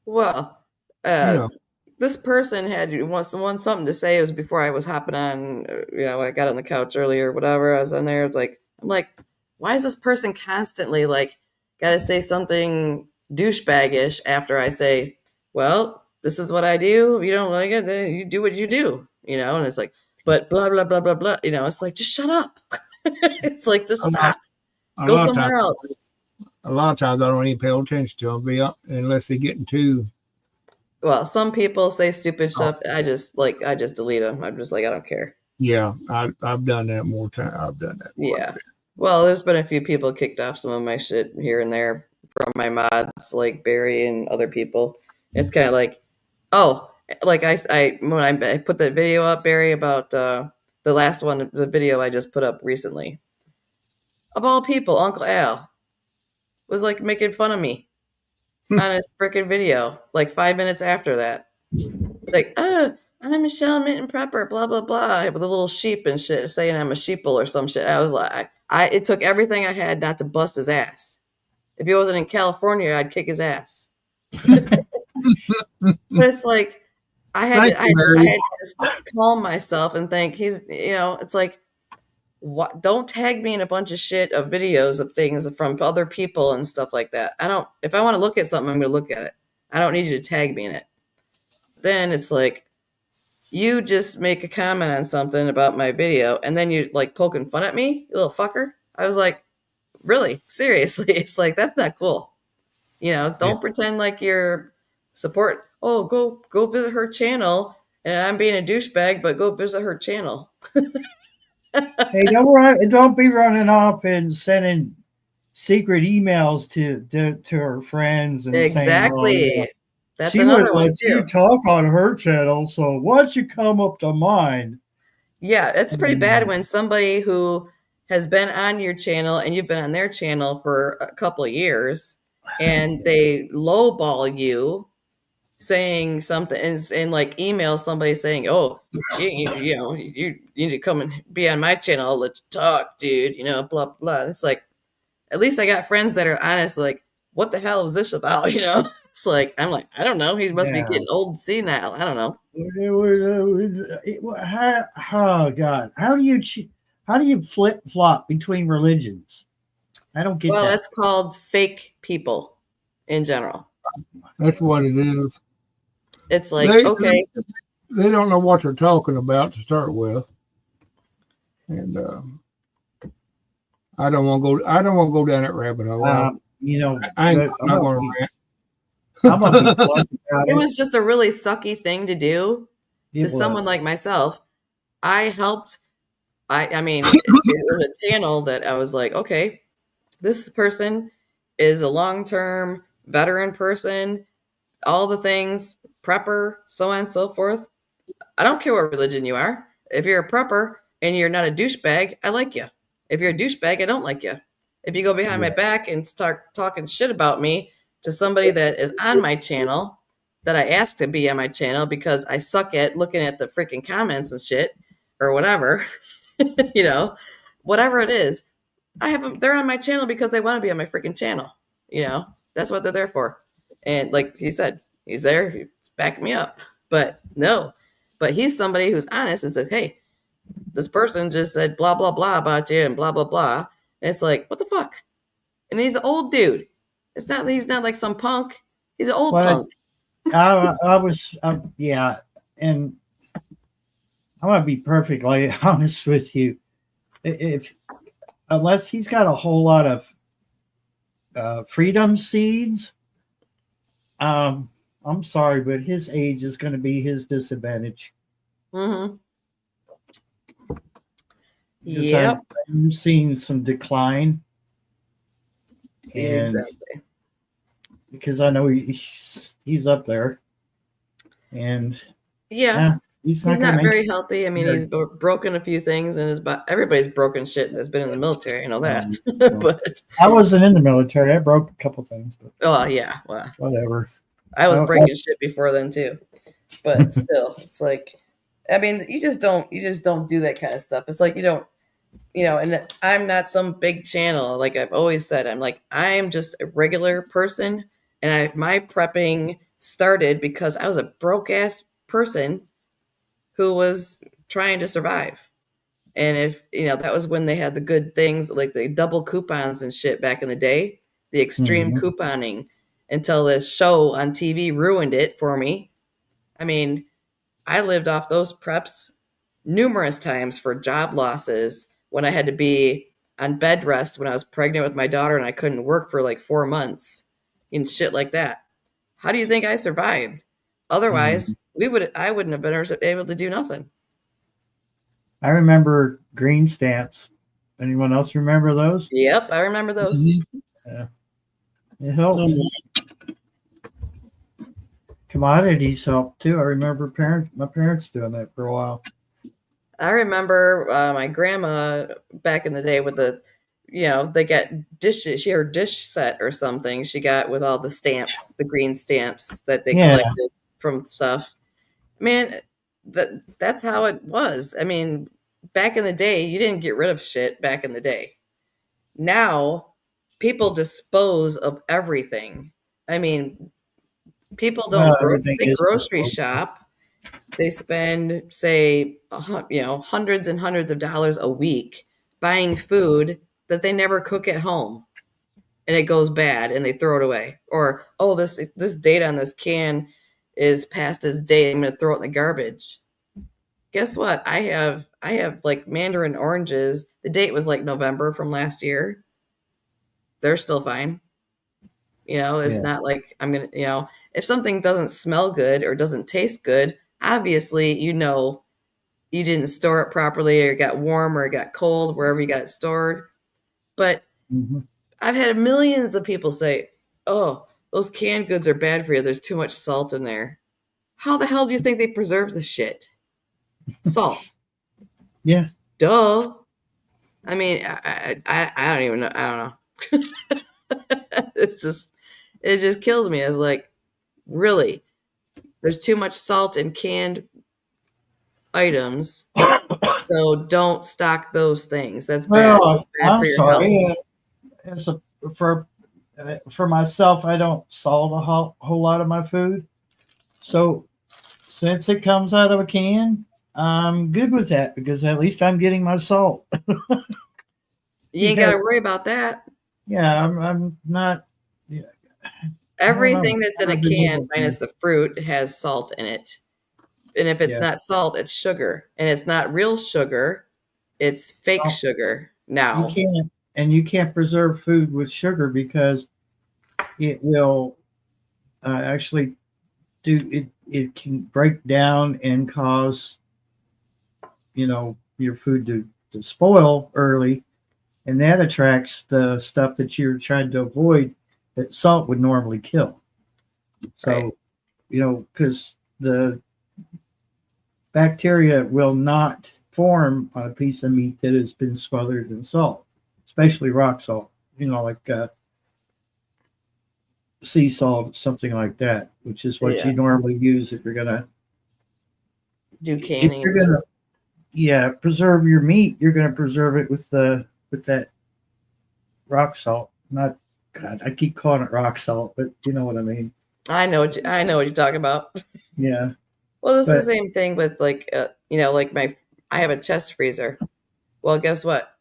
Well, this person had something to say. It was before I was hopping on, I got on the couch earlier, whatever. I was on there. I'm like, why is this person constantly like got to say something douchebaggish after I say, well, this is what I do. If you don't like it, then you do what you do, and it's like, but blah, blah, blah, blah, blah. It's like, just shut up. It's like, just stop. Go somewhere else. A lot of times I don't even pay attention to them unless they're getting too. Well, some people say stupid stuff. I just delete them. I'm just like, I don't care. Yeah, I've done that more time. I've done that. Yeah. Well, there's been a few people kicked off some of my shit here and there from my mods, like Barry and other people. It's kind of like, oh, like when I put that video up, Barry, about the last one, the video I just put up recently. Of all people, Uncle Al was like making fun of me on his freaking video, like 5 minutes after that. Like, I'm Michelle Minton Prepper, blah, blah, blah, with a little sheep and shit, saying I'm a sheeple or some shit. I was like, it took everything I had not to bust his ass. If he wasn't in California, I'd kick his ass. But it's like, I had to calm myself and think it's like, what? Don't tag me in a bunch of shit of videos of things from other people and stuff like that. If I want to look at something, I'm going to look at it. I don't need you to tag me in it. Then it's like, you just make a comment on something about my video and then you like poking fun at me, you little fucker. I was like, really? Seriously? It's like, that's not cool. Don't pretend like you're support. Oh, go visit her channel. And I'm being a douchebag, but go visit her channel. Hey, don't be running off and sending secret emails to her friends and exactly. Saying, well, that's she another would one let too. You talk on her channel, so why don't you come up to mine? Yeah, it's pretty bad when somebody who has been on your channel and you've been on their channel for a couple of years and they lowball you saying something and like email somebody saying, oh, you need to come and be on my channel. I'll let you talk, dude, blah, blah. It's like, at least I got friends that are honest, like, what the hell is this about? It's like, I'm like, I don't know. He must be getting old and senile. I don't know. Oh God. How do you flip flop between religions? I don't get that. Well, that's called fake people in general. That's what it is. It's like, okay. They don't know what they're talking about to start with. And I don't want to go down that rabbit hole. I'm not going to rant. It was just a really sucky thing to do to someone like myself. I helped. I mean, it was a channel that I was like, okay, this person is a long-term veteran person, all the things, prepper, so on and so forth. I don't care what religion you are. If you're a prepper and you're not a douchebag, I like you. If you're a douchebag, I don't like you. If you go behind my back and start talking shit about me to somebody that is on my channel, that I asked to be on my channel because I suck at looking at the freaking comments and shit or whatever, you know, whatever it is. I have them, they're on my channel because they want to be on my freaking channel. You know, that's what they're there for. And like he said, he's there, he's backing me up. But no, but he's somebody who's honest and says, hey, this person just said blah, blah, blah about you and blah, blah, blah. And it's like, what the fuck? And he's an old dude. He's not like some punk. He's an old Well, punk. yeah. And I want to be perfectly honest with you. Unless he's got a whole lot of freedom seeds, I'm sorry, but his age is going to be his disadvantage. Mm-hmm. Because Yep. I'm seeing some decline. And Exactly. because I know he's up there. And Yeah. he's He's not not going to very healthy. I mean, he's broken a few things in his body. Everybody's broken shit that's been in the military. I know that. But I wasn't in the military. I broke a couple things, but oh yeah, well, whatever. I was Oh, breaking shit before then too. But still, it's like, I mean, you just don't do that kind of stuff. It's like you don't, and I'm not some big channel. Like I've always said, I'm just a regular person, and my prepping started because I was a broke ass person who was trying to survive. And if, that was when they had the good things, like the double coupons and shit back in the day, the extreme couponing, until the show on TV ruined it for me. I mean, I lived off those preps numerous times for job losses when I had to be on bed rest when I was pregnant with my daughter and I couldn't work for like 4 months and shit like that. How do you think I survived? Otherwise, I wouldn't have been able to do nothing. I remember green stamps. Anyone else remember those? Yep, I remember those. Yeah. It helped. Commodities helped too. I remember my parents doing that for a while. I remember my grandma back in the day with they got dishes. She had her dish set or something. She got with all the stamps, the green stamps that they collected from stuff. Man, that's how it was. I mean, back in the day, you didn't get rid of shit back in the day. Now, people dispose of everything. I mean, people don't grocery shop. They spend, say, hundreds and hundreds of dollars a week buying food that they never cook at home, and it goes bad, and they throw it away. Or, oh, this date on this can is past its date. I'm going to throw it in the garbage. Guess what? I have like mandarin oranges. The date was like November from last year. They're still fine. It's not like I'm going to, if something doesn't smell good or doesn't taste good, obviously, you didn't store it properly, or it got warm, or it got cold, wherever you got it stored. But I've had millions of people say, oh, those canned goods are bad for you. There's too much salt in there. How the hell do you think they preserve the shit? Salt. Yeah. Duh. I mean, I don't even know. I don't know. It just kills me. It's like, really? There's too much salt in canned items, so don't stock those things. That's bad. I'm for your sorry. For myself, I don't salt a whole lot of my food. So since it comes out of a can, I'm good with that because at least I'm getting my salt. You ain't got to worry about that. Yeah, I'm not. Yeah. Everything that's in a can, minus the fruit, has salt in it. And if it's not salt, it's sugar. And it's not real sugar. It's fake sugar now. You can't preserve food with sugar because it will actually it can break down and cause your food to spoil early, and that attracts the stuff that you're trying to avoid that salt would normally kill. So, because the bacteria will not form on a piece of meat that has been smothered in salt, especially rock salt, like sea salt, something like that, which is what Yeah. you normally use if you're gonna Do if canning. you're gonna preserve your meat. You're gonna preserve it with that rock salt. Not God, I keep calling it rock salt, but you know what I mean. I know what you're talking about. Yeah, Well, it's the but same thing with like like I have a chest freezer. Well, guess what?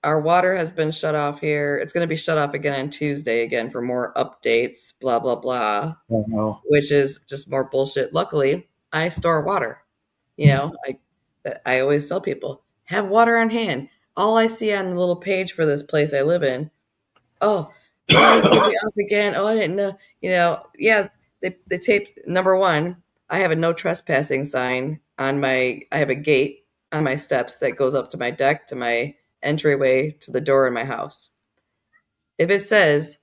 Our water has been shut off here. It's going to be shut off again on Tuesday again for more updates, blah blah blah, well, which is just more bullshit. Luckily, I store water. I always tell people have water on hand. All I see on the little page for this place I live in, oh, it's gonna be off again. Oh, I didn't know. Yeah, they taped number one. I have a no trespassing sign on my. I have a gate on my steps that goes up to my deck to my entryway to the door in my house. If it says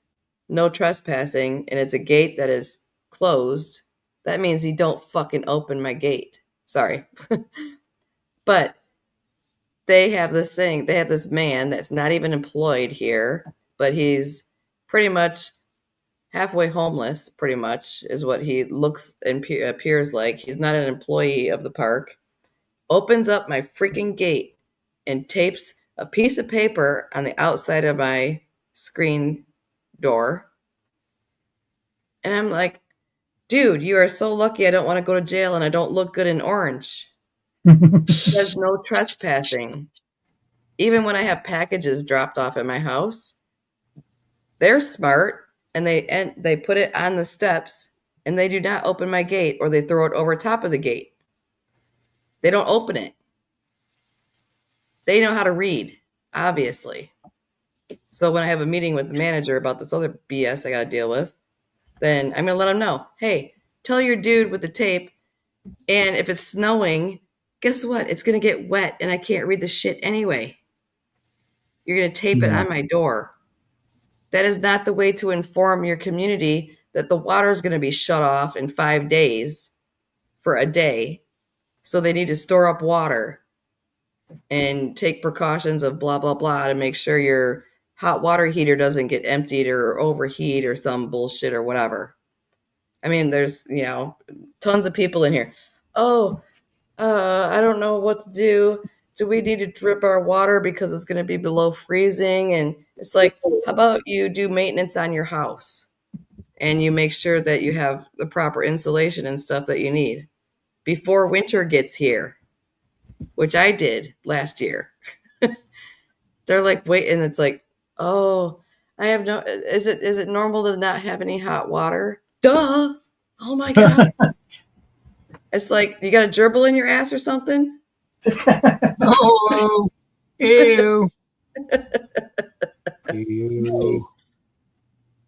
no trespassing and it's a gate that is closed, that means you don't fucking open my gate. Sorry. But they have this thing, they have this man that's not even employed here, but he's pretty much halfway homeless, pretty much, is what he looks and appears like. He's not an employee of the park. Opens up my freaking gate and tapes a piece of paper on the outside of my screen door. And I'm like, dude, you are so lucky I don't want to go to jail and I don't look good in orange. It says no trespassing. Even when I have packages dropped off at my house, they're smart and they put it on the steps and they do not open my gate or they throw it over top of the gate. They don't open it. They know how to read, obviously. So when I have a meeting with the manager about this other BS I got to deal with, then I'm going to let them know, hey, tell your dude with the tape, and if it's snowing, guess what? It's going to get wet and I can't read the shit anyway. You're going to tape it on my door. That is not the way to inform your community that the water is going to be shut off in 5 days for a day. So they need to store up water and take precautions of blah, blah, blah to make sure your hot water heater doesn't get emptied or overheat or some bullshit or whatever. I mean, there's, tons of people in here. Oh, I don't know what to do. Do we need to drip our water because it's going to be below freezing? And it's like, how about you do maintenance on your house and you make sure that you have the proper insulation and stuff that you need before winter gets here, which I did last year. They're like, wait, and it's like, oh, I have no, is it normal to not have any hot water? Duh. Oh my God. It's like, you got a gerbil in your ass or something? Oh, ew. Ew.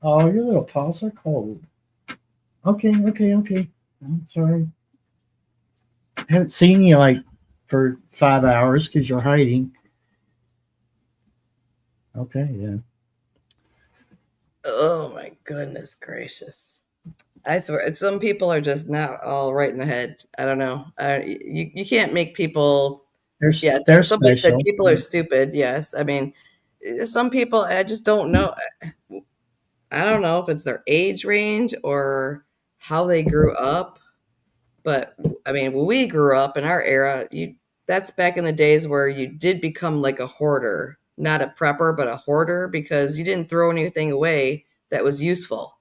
Oh, your little paws are cold. Okay. I'm sorry. I haven't seen you for 5 hours because you're hiding. Okay, yeah. Oh my goodness gracious. I swear, some people are just not all right in the head. I don't know. You can't make people. Yes, They're somebody said special. people are stupid. Yes, I mean, some people I just don't know. I don't know if it's their age range or how they grew up. But I mean, when we grew up in our era, that's back in the days where you did become like a hoarder, not a prepper, but a hoarder because you didn't throw anything away that was useful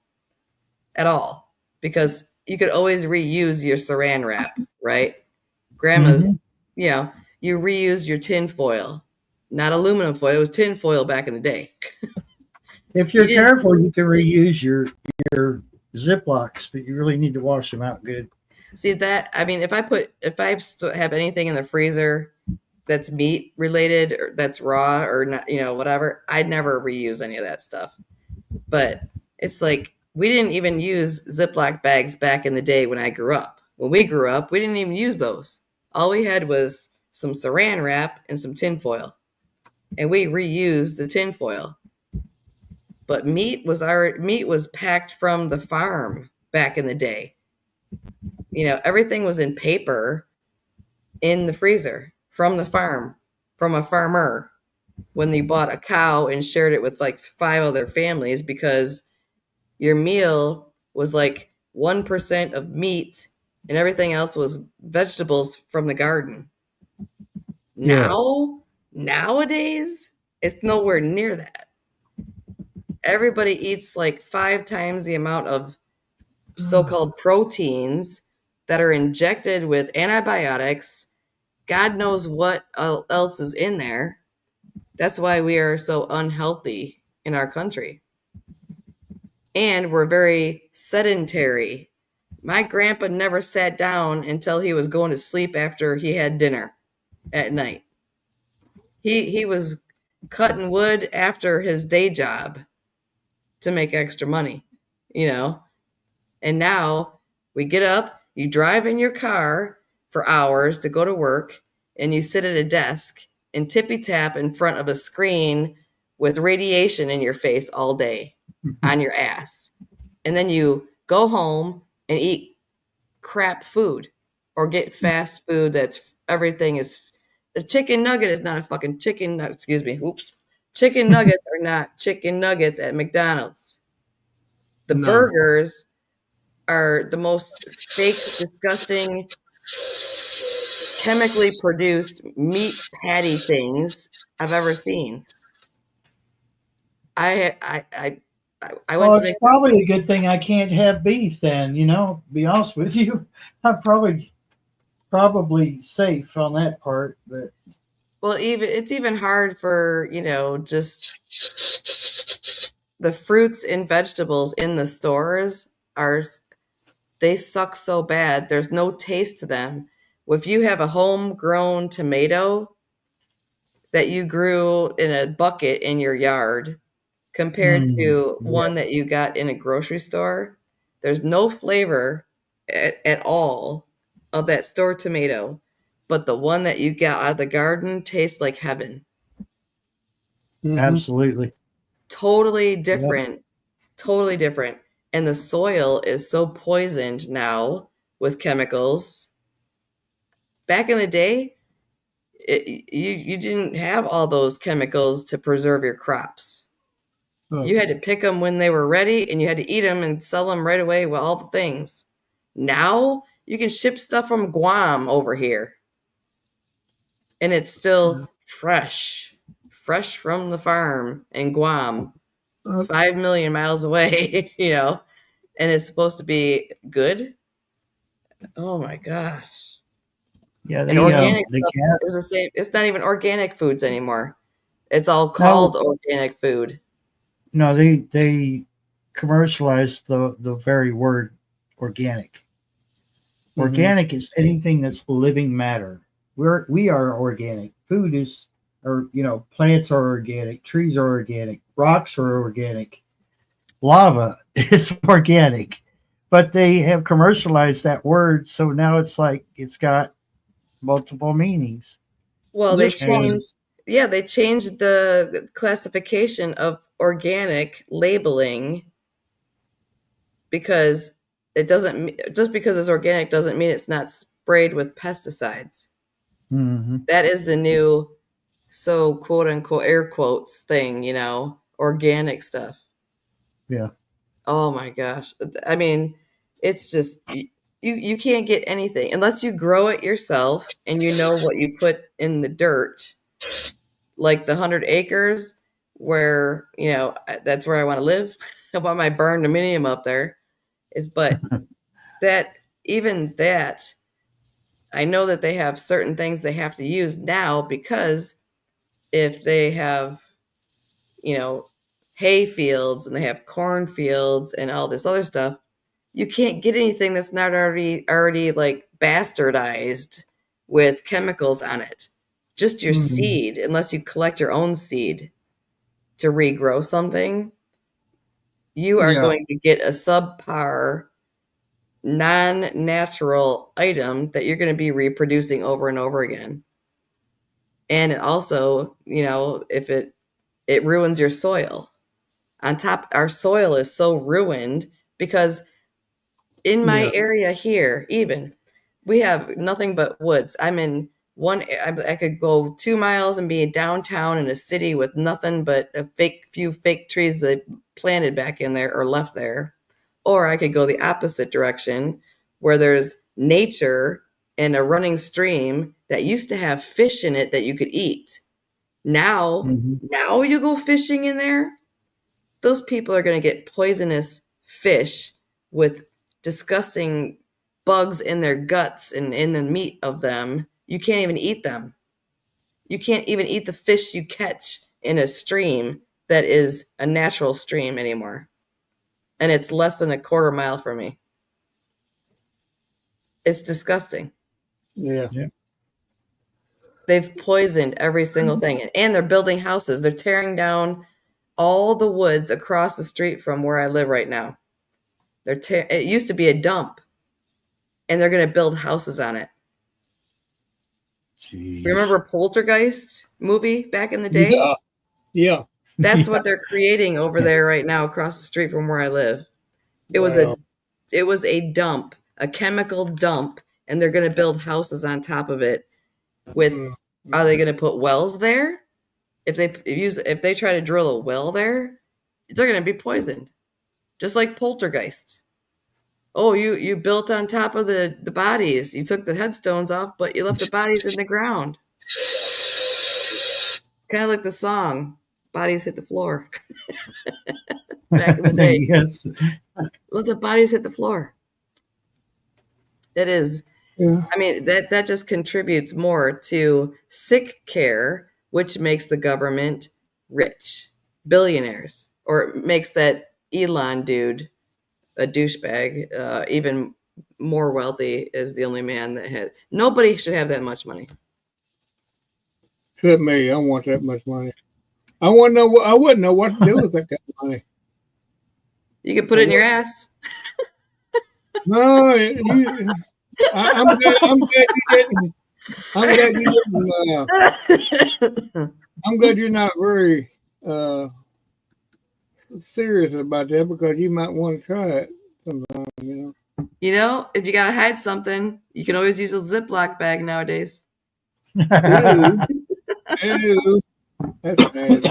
at all because you could always reuse your saran wrap, right? Grandma's, you reused your tin foil, not aluminum foil. It was tin foil back in the day. If you're careful, you can reuse your Ziplocs, but you really need to wash them out good. See that? I mean, if I have anything in the freezer that's meat related or that's raw or not, whatever, I'd never reuse any of that stuff. But it's like, we didn't even use Ziploc bags back in the day when I grew up. When we grew up, we didn't even use those. All we had was some saran wrap and some tin foil. And we reused the tin foil. But meat was packed from the farm back in the day. Everything was in paper in the freezer from the farm, from a farmer. when you bought a cow and shared it with like 5 other families because your meal was like 1% of meat and everything else was vegetables from the garden. Yeah. Nowadays, it's nowhere near that. Everybody eats like 5 times the amount of so-called proteins that are injected with antibiotics. God knows what else is in there. That's why we are so unhealthy in our country. And we're very sedentary. My grandpa never sat down until he was going to sleep after he had dinner at night. He was cutting wood after his day job to make extra money, you know. And now we get up, you drive in your car for hours to go to work, and you sit at a desk and tippy tap in front of a screen with radiation in your face all day on your ass. And then you go home and eat crap food or get fast food that's everything is the chicken nugget is not a fucking chicken nugget. Excuse me. Oops. Chicken nuggets are not chicken nuggets at McDonald's. The No. burgers are the most fake, disgusting, chemically produced meat patty things I've ever seen. I went Well, to it's probably a good thing I can't have beef then, be honest with you. I'm probably safe on that part, but well, it's even hard for, just the fruits and vegetables in the stores they suck so bad. There's no taste to them. If you have a homegrown tomato that you grew in a bucket in your yard compared to one that you got in a grocery store, there's no flavor at all of that store tomato, but the one that you got out of the garden tastes like heaven. absolutely. Totally different. Totally different. And the soil is so poisoned now with chemicals. Back in the day, you didn't have all those chemicals to preserve your crops. Oh. You had to pick them when they were ready and you had to eat them and sell them right away with all the things. Now you can ship stuff from Guam over here and it's still fresh from the farm in Guam, 5 million miles away, and it's supposed to be good. Oh my gosh. Yeah, And organic stuff is the same. It's not even organic foods anymore. It's all called organic food. No, they commercialize the very word organic. Organic is anything that's living matter. We are organic. Food is, or plants are organic. Trees are organic. Rocks are organic. Lava is organic. But they have commercialized that word, so now it's like it's got multiple meanings. Well, they changed the classification of organic labeling because it doesn't, just because it's organic doesn't mean it's not sprayed with pesticides. That is the new, so quote unquote, air quotes thing, organic stuff. Yeah. Oh my gosh. I mean, it's just, you can't get anything unless you grow it yourself and you know what you put in the dirt, like the 100 acres where, that's where I want to live. I want my burned dominium up there. But even that, I know that they have certain things they have to use now because if they have, hay fields and they have corn fields and all this other stuff, you can't get anything that's not already like bastardized with chemicals on it. Just your seed, unless you collect your own seed to regrow something, you are going to get a subpar, non-natural item that you're going to be reproducing over and over again. And also, if it ruins your soil. On top, our soil is so ruined because in my area here, even, we have nothing but woods. I'm in I could go 2 miles and be downtown in a city with nothing but a few fake trees that planted back in there or left there. Or I could go the opposite direction where there's nature and a running stream that used to have fish in it that you could eat. Now you go fishing in there, those people are going to get poisonous fish with disgusting bugs in their guts and in the meat of them. You can't even eat them. You can't even eat the fish you catch in a stream that is a natural stream anymore. And it's less than a quarter mile from me. It's disgusting. Yeah. They've poisoned every single thing. And they're building houses. They're tearing down all the woods across the street from where I live right now. It used to be a dump. And they're going to build houses on it. Jeez. Remember Poltergeist movie back in the day? Yeah. That's what they're creating over there right now across the street from where I live. It was a dump, a chemical dump, and they're going to build houses on top of it. Are they going to put wells there? If they try to drill a well there, they're going to be poisoned. Just like Poltergeist. Oh, you built on top of the bodies. You took the headstones off, but you left the bodies in the ground. It's kind of like the song, Bodies Hit the Floor. Back in the day. Yes. Let the bodies hit the floor. It is. Yeah. I mean, that just contributes more to sick care, which makes the government rich, billionaires, or makes that Elon dude a douchebag, even more wealthy as the only man that had. Nobody should have that much money. Except me. I want that much money. I wouldn't know what to do with that kind of money. You could put it in your ass. No, I'm glad you're not very serious about that, because you might want to try it sometime, you know. You know, if you gotta hide something, you can always use a Ziploc bag nowadays. Ew. That's nasty.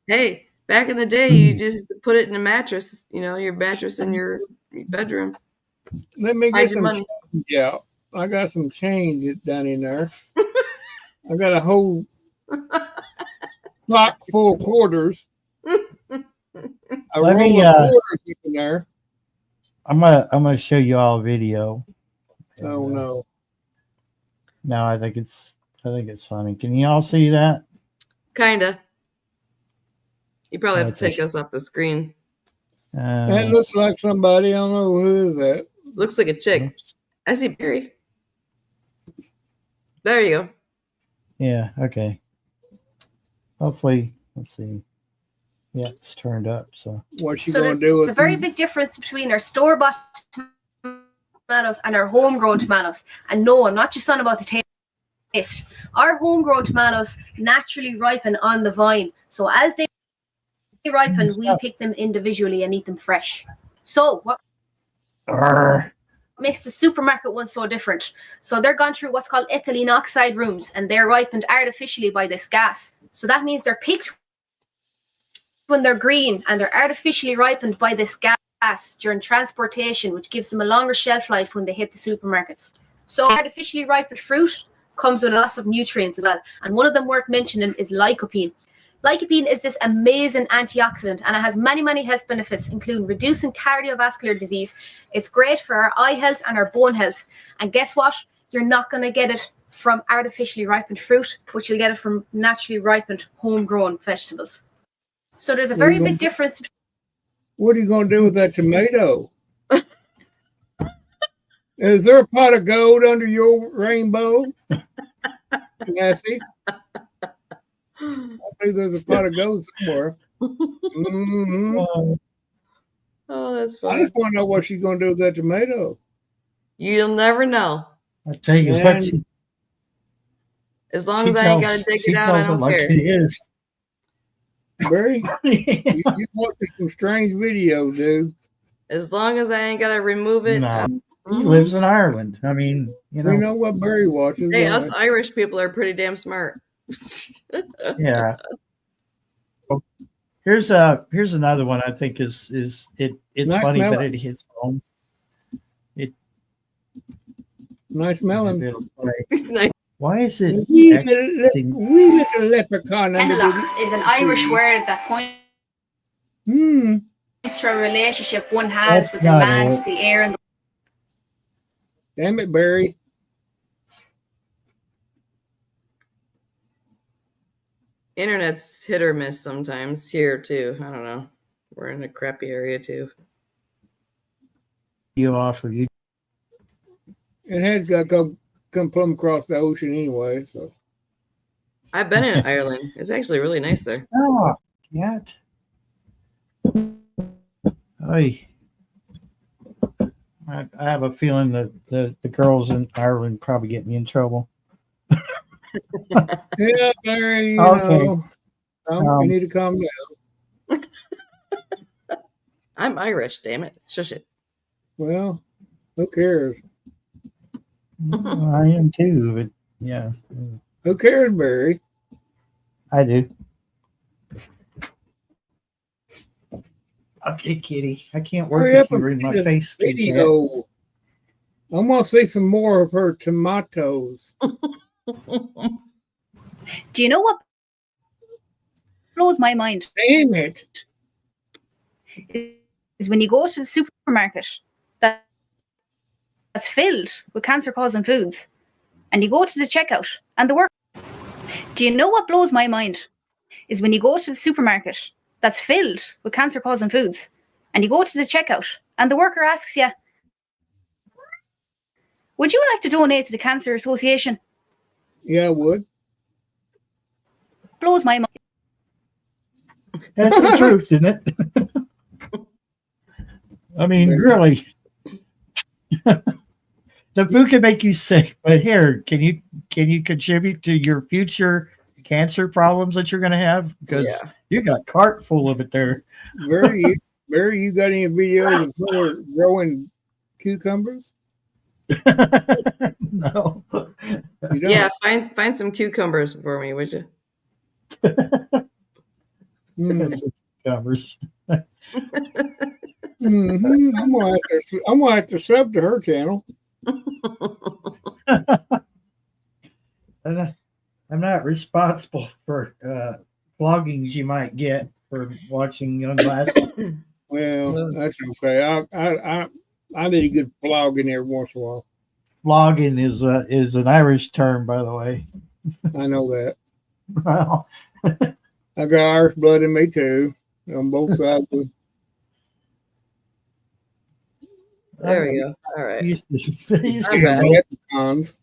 Hey, back in the day, you just put it in a mattress. You know, your mattress in your bedroom. Let me Hide get your some money. change out. I got some change down in there. I got a whole clock full of quarters. A Let me, roll of quarters in there. I'm gonna show you all a video. Oh no. No, I think it's funny. Can you all see that? Kinda. You probably have That's to take us off the screen. That looks like somebody. I don't know who is that. Looks like a chick. I see Barry. There you go. Yeah, okay. Hopefully, let's see. Yeah, it's turned up. So What's she So going to do with there's a very big difference between our store-bought tomatoes and our homegrown tomatoes. And no, I'm not just on about the taste. Our homegrown tomatoes naturally ripen on the vine. So as they ripen, we pick them individually and eat them fresh. So what makes the supermarket one so different? So they're gone through what's called ethylene oxide rooms, and they're ripened artificially by this gas. So that means they're picked when they're green, and they're artificially ripened by this gas during transportation, which gives them a longer shelf life when they hit the supermarkets. So artificially ripened fruit comes with lots of nutrients as well, and one of them worth mentioning is lycopene. Lycopene is this amazing antioxidant, and it has many, many health benefits, including reducing cardiovascular disease. It's great for our eye health and our bone health. And guess what? You're not going to get it from artificially ripened fruit, but you'll get it from naturally ripened homegrown vegetables. So there's a very big difference. What are you going to do with that tomato? Is there a pot of gold under your rainbow, Lassie? I think there's a pot of gold somewhere. Mm-hmm. Oh, that's I funny. just want to know what she's going to do with that tomato. You'll never know. I tell you Man. what, she, As long as I ain't got to dig it out, I don't like care. it is. Barry, you watching some strange videos, dude. As long as I ain't got to remove it, No. He lives in Ireland. I mean, We know what Barry watches. Hey, don't us we? Irish people are pretty damn smart. yeah. Here's another one I think it's Nice funny, but melon. it hits home. Nice melon. It'll play. Nice. Why is it Wee acting? little leprechaun. under the- Tenlock is an Irish word that points Hmm. to a relationship one has That's with the not land, it. the air, and the Damn it, Barry. Internet's hit or miss sometimes here too. I don't know. We're in a crappy area too. You offer you. It had to come plumb across the ocean anyway. So I've been in Ireland. It's actually really nice there. Oh, yet. I have a feeling that the girls in Ireland probably get me in trouble. yeah, Barry. You Okay. know, you need to calm down. I'm Irish, damn it. Shush it. Well, who cares? I am too, but yeah, Who cares, Barry? I do. Okay, Kitty. I can't work Hurry if up and you're in my play the face. like that. video. I'm gonna see some more of her tomatoes. Do you know what blows my mind? Damn it! Is when you go to the supermarket that's filled with cancer-causing foods, and you go to the checkout and the work. Do you know what blows my mind? Is when you go to the supermarket that's filled with cancer-causing foods, and you go to the checkout and the worker asks you, "Would you like to donate to the Cancer Association?" Yeah, I would. Blows my mind. That's the truth, isn't it? I mean, really. The food can make you sick, but here, can you contribute to your future cancer problems that you're going to have? Because Yeah. you got cart full of it there. Barry, you got any videos of her growing cucumbers? No. You don't? Yeah, find some cucumbers for me, would you? Mm. Covers. Mhm. I'm gonna have to sub to her channel. I'm not responsible for floggings you might get for watching Young Lassie. Well, that's okay. I need a good flogging every once in a while. Flogging is an Irish term, by the way. I know that. Well, I got Irish blood in me too, on both sides. There we go. All right. used to I'm back. Leprechauns.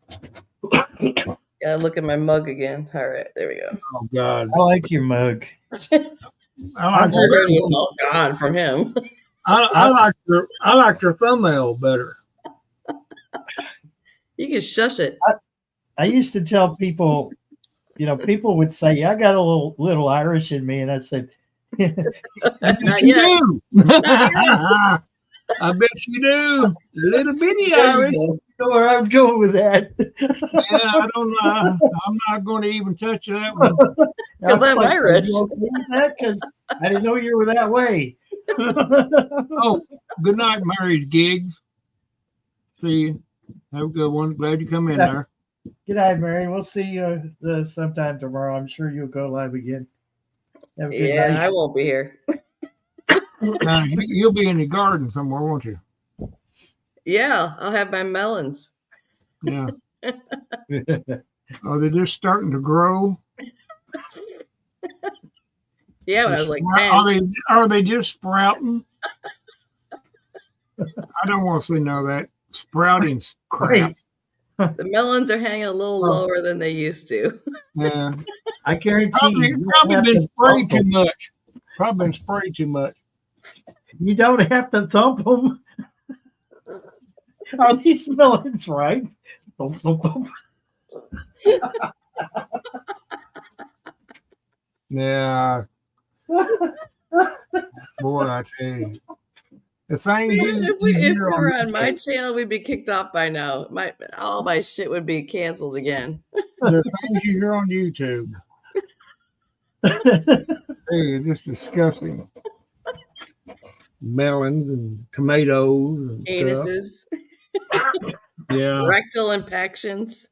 Gotta look at my mug again. All right, there we go. Oh God! I like your mug. I I like heard it your, was all gone from him. I like your thumbnail better. You can shush it. I used to tell people, people would say, "Yeah, I got a little Irish in me," and I said, Not You yet. do. I bet you do. A little bitty Irish. You know where I was going with that. Yeah, I don't know. I'm not going to even touch that one. I was I'm like, Irish. "Are you okay with that? 'Cause I didn't know you were that way." Oh, good night, Mary's gigs. See you. Have a good one. Glad you come in there. Good night, Mary. We'll see you sometime tomorrow. I'm sure you'll go live again. Have a good Yeah, night. I won't be here. You'll be in the garden somewhere, won't you? Yeah, I'll have my melons. Yeah. Are they just starting to grow? Yeah, when I was like Are 10. are they just sprouting? I don't want to see none of that sprouting crap. The melons are hanging a little lower than they used to. Yeah. I guarantee Probably, you, probably have been to sprayed thump too much. Probably been sprayed too much. 'em. You don't have to thump them. Are these melons right? Thump, thump, thump. Yeah. Boy, I tell you. The thing Man, you if we hear on were on my YouTube, channel, we'd be kicked off by now. All my shit would be canceled again. the things you hear on YouTube, they're just disgusting. Melons and tomatoes and stuff. Anuses, Yeah. rectal impactions.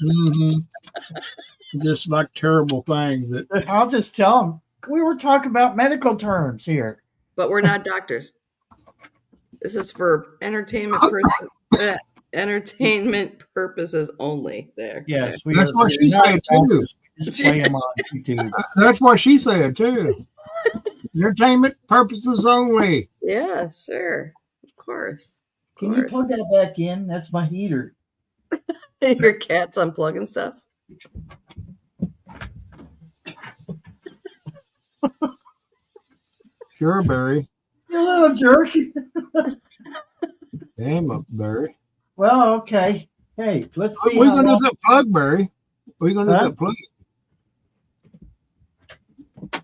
hmm Just like terrible things that I'll just tell them we were talking about medical terms here. But we're not doctors. This is for entertainment purposes only. There. Yes, That's what she not said too. doctors. Just play them on YouTube. That's what she said too. Entertainment purposes only. Yeah, sure. Of course. Can you plug that back in? That's my heater. Your cat's unplugging stuff? Sure, Barry. You little jerk. Damn up, Barry. Well, okay. Hey, let's see. We're how gonna long- do that plug, Barry. We're gonna do Huh? that plug.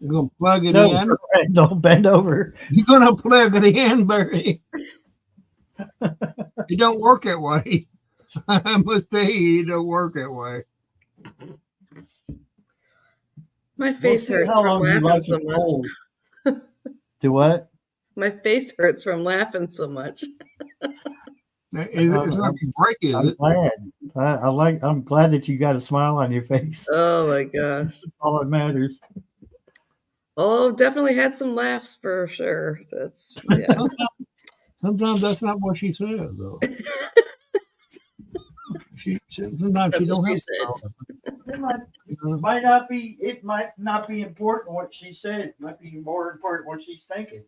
You're gonna plug it No, in. don't bend over. You're gonna plug it in, Barry. It don't work that way. I must tell you, it don't work that way. My face see hurts how from long you laughing like so it much. cold. Do what? My face hurts from laughing so much. It's not gonna break, is I'm it? glad. I'm glad that you got a smile on your face. Oh my gosh. That's all that matters. Oh, definitely had some laughs for sure. That's yeah. Sometimes that's not what she says, though. Sometimes That's she don't what she have said. It might, to. might not be. It might not be important what she said. It might be more important what she's thinking.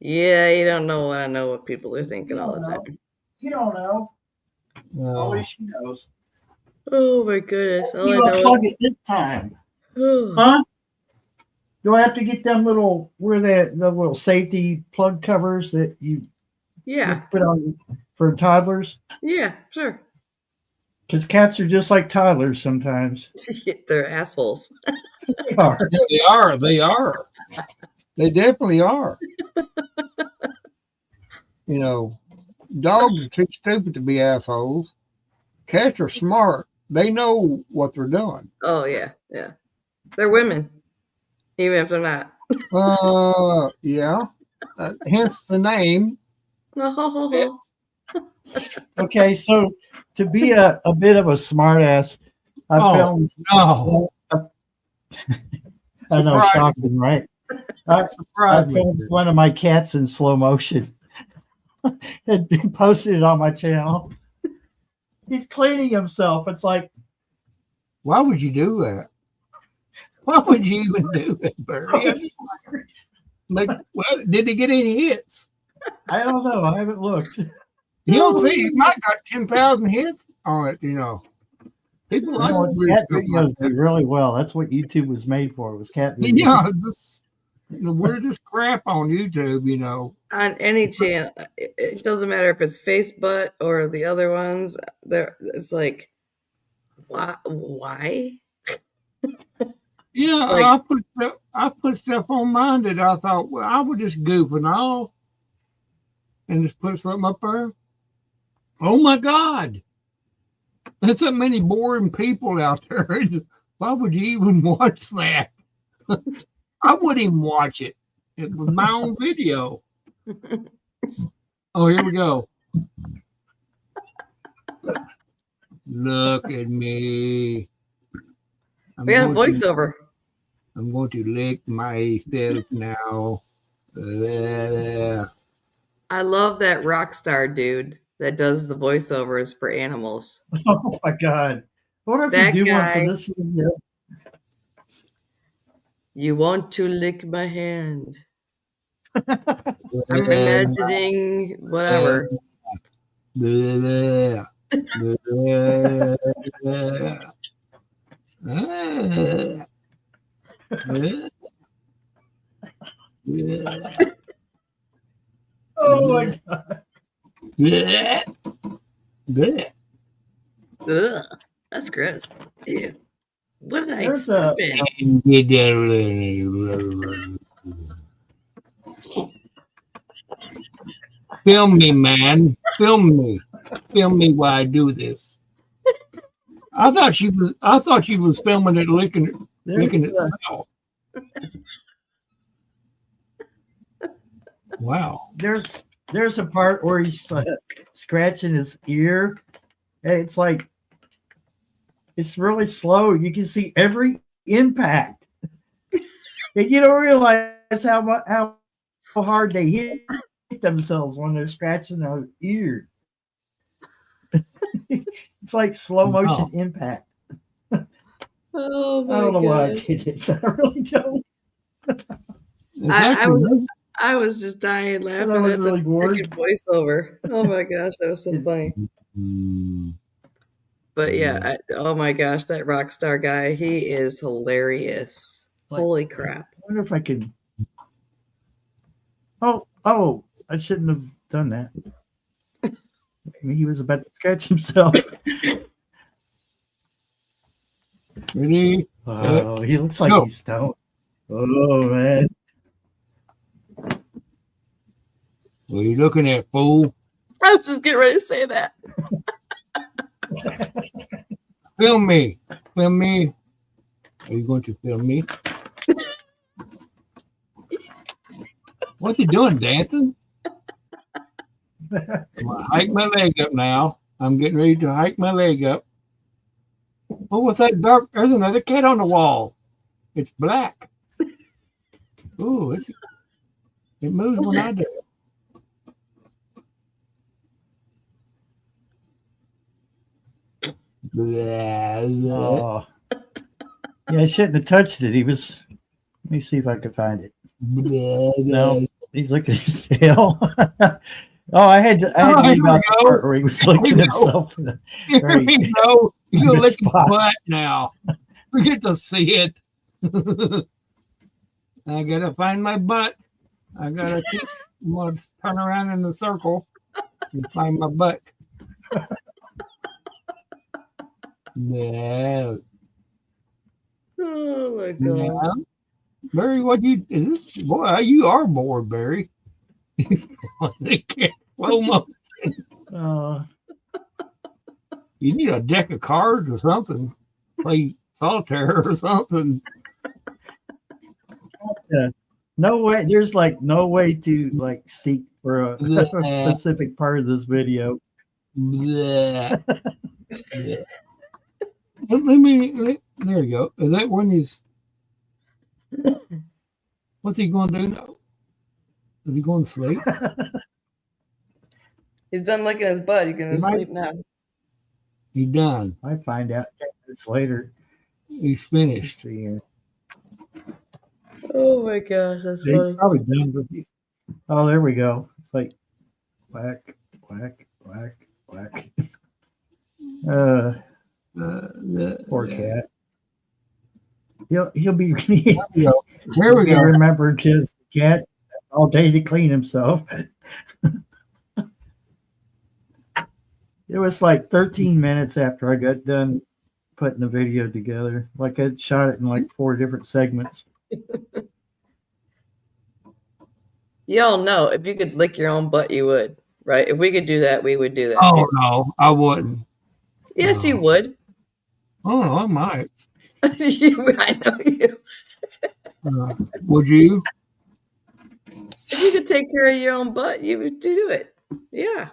Yeah, you don't know what I know what people are thinking all the time. You don't know. No. Only she knows. Oh my goodness. All I You know unplug it this time, is, huh? Do I have to get them little the little safety plug covers that you yeah, put on for toddlers? yeah, sure. Because cats are just like toddlers sometimes. They're assholes. They are. Yeah, they are. They are. They definitely are. You know, dogs are too stupid to be assholes. Cats are smart. They know what they're doing. Oh yeah, yeah. They're women, even if they're not. Yeah. Hence the name. Oh, Okay, so to be a bit of a smartass, I Oh. filmed. No. I know, Surprise. shocking, right? I Surprise me. filmed one of my cats in slow motion. Had been posted on my channel. He's cleaning himself. It's like, Why would you do that? Why would you even do that, Barry? Like, well, did he get any hits? I don't know. I haven't looked. You don't see. He might got 10,000 hits on it. You know, people You like know, weird cat stuff videos like that. do really well. That's what YouTube was made for. Was cat videos. Yeah, the weirdest crap on YouTube. You know, on any channel, it doesn't matter if it's Facebook or the other ones. It's like, why? yeah. Like- I put stuff on mine that I thought, well, I would just goof and all, and just put something up there. Oh my God, there's so many boring people out there. Why would you even watch that? I wouldn't even watch it. It was my own video. Oh, here we go. Look at me. We got a voiceover. I'm going to lick myself now. I love that rock star dude that does the voiceovers for animals. Oh my god! What if That you do one guy- for this video? You want to lick my hand? I'm imagining whatever. Oh my god! Ugh, that's gross. Ew. What did I There's step a- in? Film me, man. Film me. Film me while I do this. I thought she was filming it licking itself. Wow. There's a part where he's scratching his ear, and it's like it's really slow. You can see every impact, and you don't realize how hard they hit themselves when they're scratching their ear. It's like slow motion impact. Oh my I don't know why I gosh. did it. I really don't. I was just dying laughing That was at really the bored. freaking voiceover. Oh my gosh, that was so funny. But yeah, oh my gosh, that rock star guy, he is hilarious. Holy crap. I wonder if I can. Oh, I shouldn't have done that. Maybe he was about to scratch himself. Ready? Oh, he looks like Go. he's stoned. Oh, man. What are you looking at, fool? I was just getting ready to say that. Film me. Film me. Are you going to film me? What's he doing? Dancing? I'm gonna hike my leg up now. I'm getting ready to hike my leg up. Oh, what's that dark? There's another cat on the wall. It's black. Ooh, it moves What's when I do. Blah, blah, Oh. Yeah, I shouldn't have touched it. Let me see if I can find it. blah, No, blah. he's licking his tail. I had to Oh, here leave we out the go. part where he was licking Here we go. himself. Here Right. we go. He's gonna Good lick his spot. butt now. We get to see it. I gotta find my butt. I gotta turn around in the circle and find my butt. Yeah. Oh my Yeah. god. Barry, boy, you are bored, Barry. They can't slow mo. Uh, You need a deck of cards or something. Play solitaire or something. no way. There's like no way to like seek for a Yeah. specific part of this video. Blah. Yeah. There you go. Is that when he's, what's he going to do now? Is he going to sleep? He's done licking his butt. You can He might- sleep now. He's done. I find out 10 minutes later. He's Let's finished. see here. Oh my gosh, that's He's funny. probably done with these. Oh, there we go. It's like whack, whack, whack, whack. Poor cat. He'll be There we go. There we he'll go. remember just the cat all day to clean himself. It was like 13 minutes after I got done putting the video together. Like I shot it in like 4 different segments. Y'all know if you could lick your own butt, you would, right? If we could do that, we would do that Oh, too. no, I wouldn't. Yes, you no. would. Oh, I might. I know you. Would you? If you could take care of your own butt, you would do it. Yeah.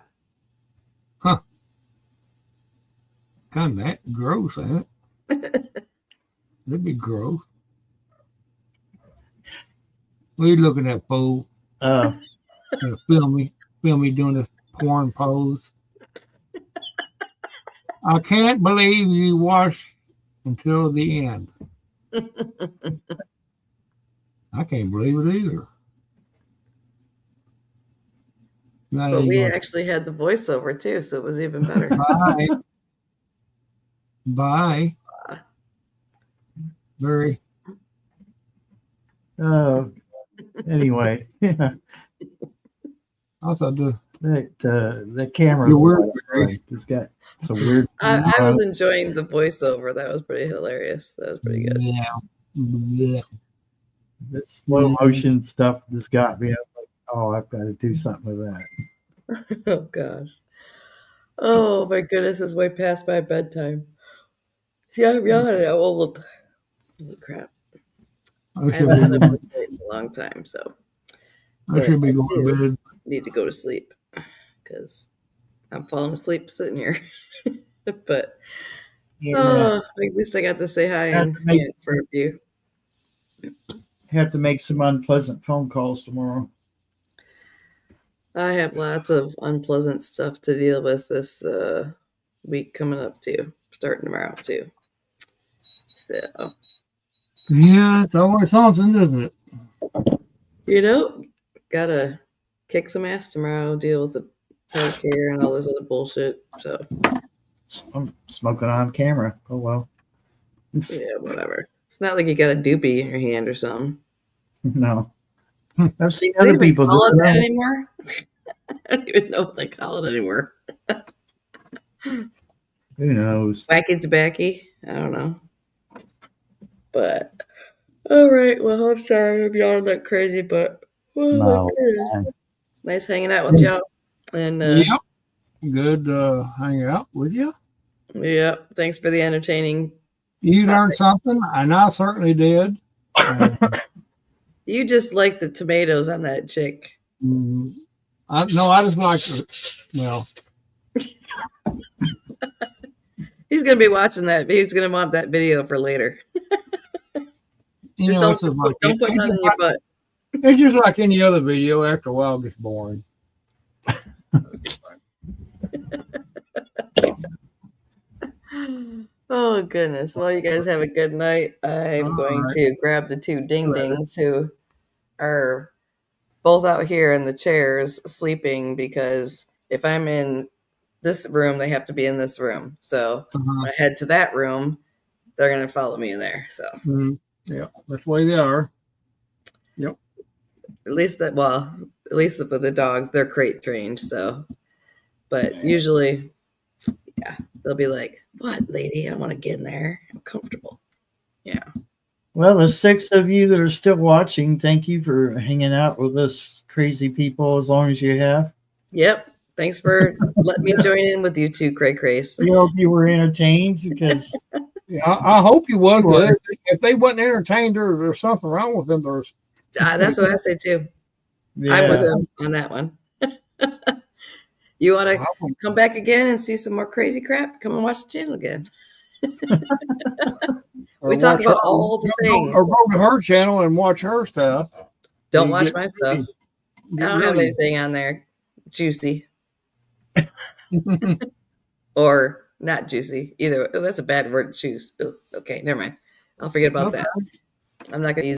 Kind of that gross, ain't it? That'd be gross. What are you looking at, fool? Film me doing this porn pose. I can't believe you watched until the end. I can't believe it either. Now But you we gonna- actually had the voiceover too, so it was even better. Bye. Bye. Barry. Anyway, yeah, I thought the camera You're weird, Barry. it's got some weird. I was enjoying the voiceover. That was pretty hilarious. That was pretty good. Yeah. Yeah. This slow motion stuff just got me. I'm like, oh, I've got to do something with that. Oh gosh. Oh my goodness, it's way past my bedtime. Yeah, I'm yawning. I'm old. Holy crap. I I should haven't be been up going, this late in a long time, so I but should be I going to do bed. need to go to sleep because I'm falling asleep sitting here. But Yeah, oh, at least I got to say hi have and to make for a few. have to make some unpleasant phone calls tomorrow. I have lots of unpleasant stuff to deal with this week coming up too, starting tomorrow too. So, Yeah, it's always something, isn't it? you know, gotta kick some ass tomorrow, deal with the healthcare and all this other bullshit. So, I'm smoking on camera. Oh well. yeah, whatever. It's not like you got a doobie in your hand or something. No, Hmm. I've seen Do they other even people do call it that it. anymore? I don't even know what they call it anymore. Who knows? Wacky tobacky? I don't know. But all right, well, I'm sorry I'm yawning like crazy, but oh my No. goodness. Nice hanging out with y'all. And Yep. Good hanging out with you. yeah, thanks for the entertaining You topic. learned something, and I certainly did. You just like the tomatoes on that chick. I just like it. Well, He's gonna be watching that. He's gonna want that video for later. you Just know, don't it's just like don't put none in your butt. it's just like any other video. After a while, it gets boring. Oh goodness. Well, you guys have a good night. I'm All going right. to grab the two ding Later. dings who are both out here in the chairs sleeping because if I'm in this room, they have to be in this room. So Uh-huh. I head to that room, they're gonna follow me in there. So Yeah, that's the way they are. at least with the dogs, they're crate trained. So, but usually, yeah, they'll be like, "What, lady? I don't want to get in there. I'm comfortable." Yeah. Well, the 6 of you that are still watching, thank you for hanging out with us crazy people as long as you have. Yep. Thanks for letting me join in with you two, Cray Crace. We hope you were entertained because Yeah, I hope you would. Sure. If they wasn't entertained, there's something wrong with them. There's That's what I say too. yeah, I'm with him on that one. You want to come back again and see some more crazy crap? Come and watch the channel again. We talk about all the things. Or go to her channel and watch her stuff. Don't You watch get my stuff. Get I don't have really- anything on there juicy or not juicy either. Oh, that's a bad word to choose. Oh, okay, never mind. I'll forget about that. I'm not going to use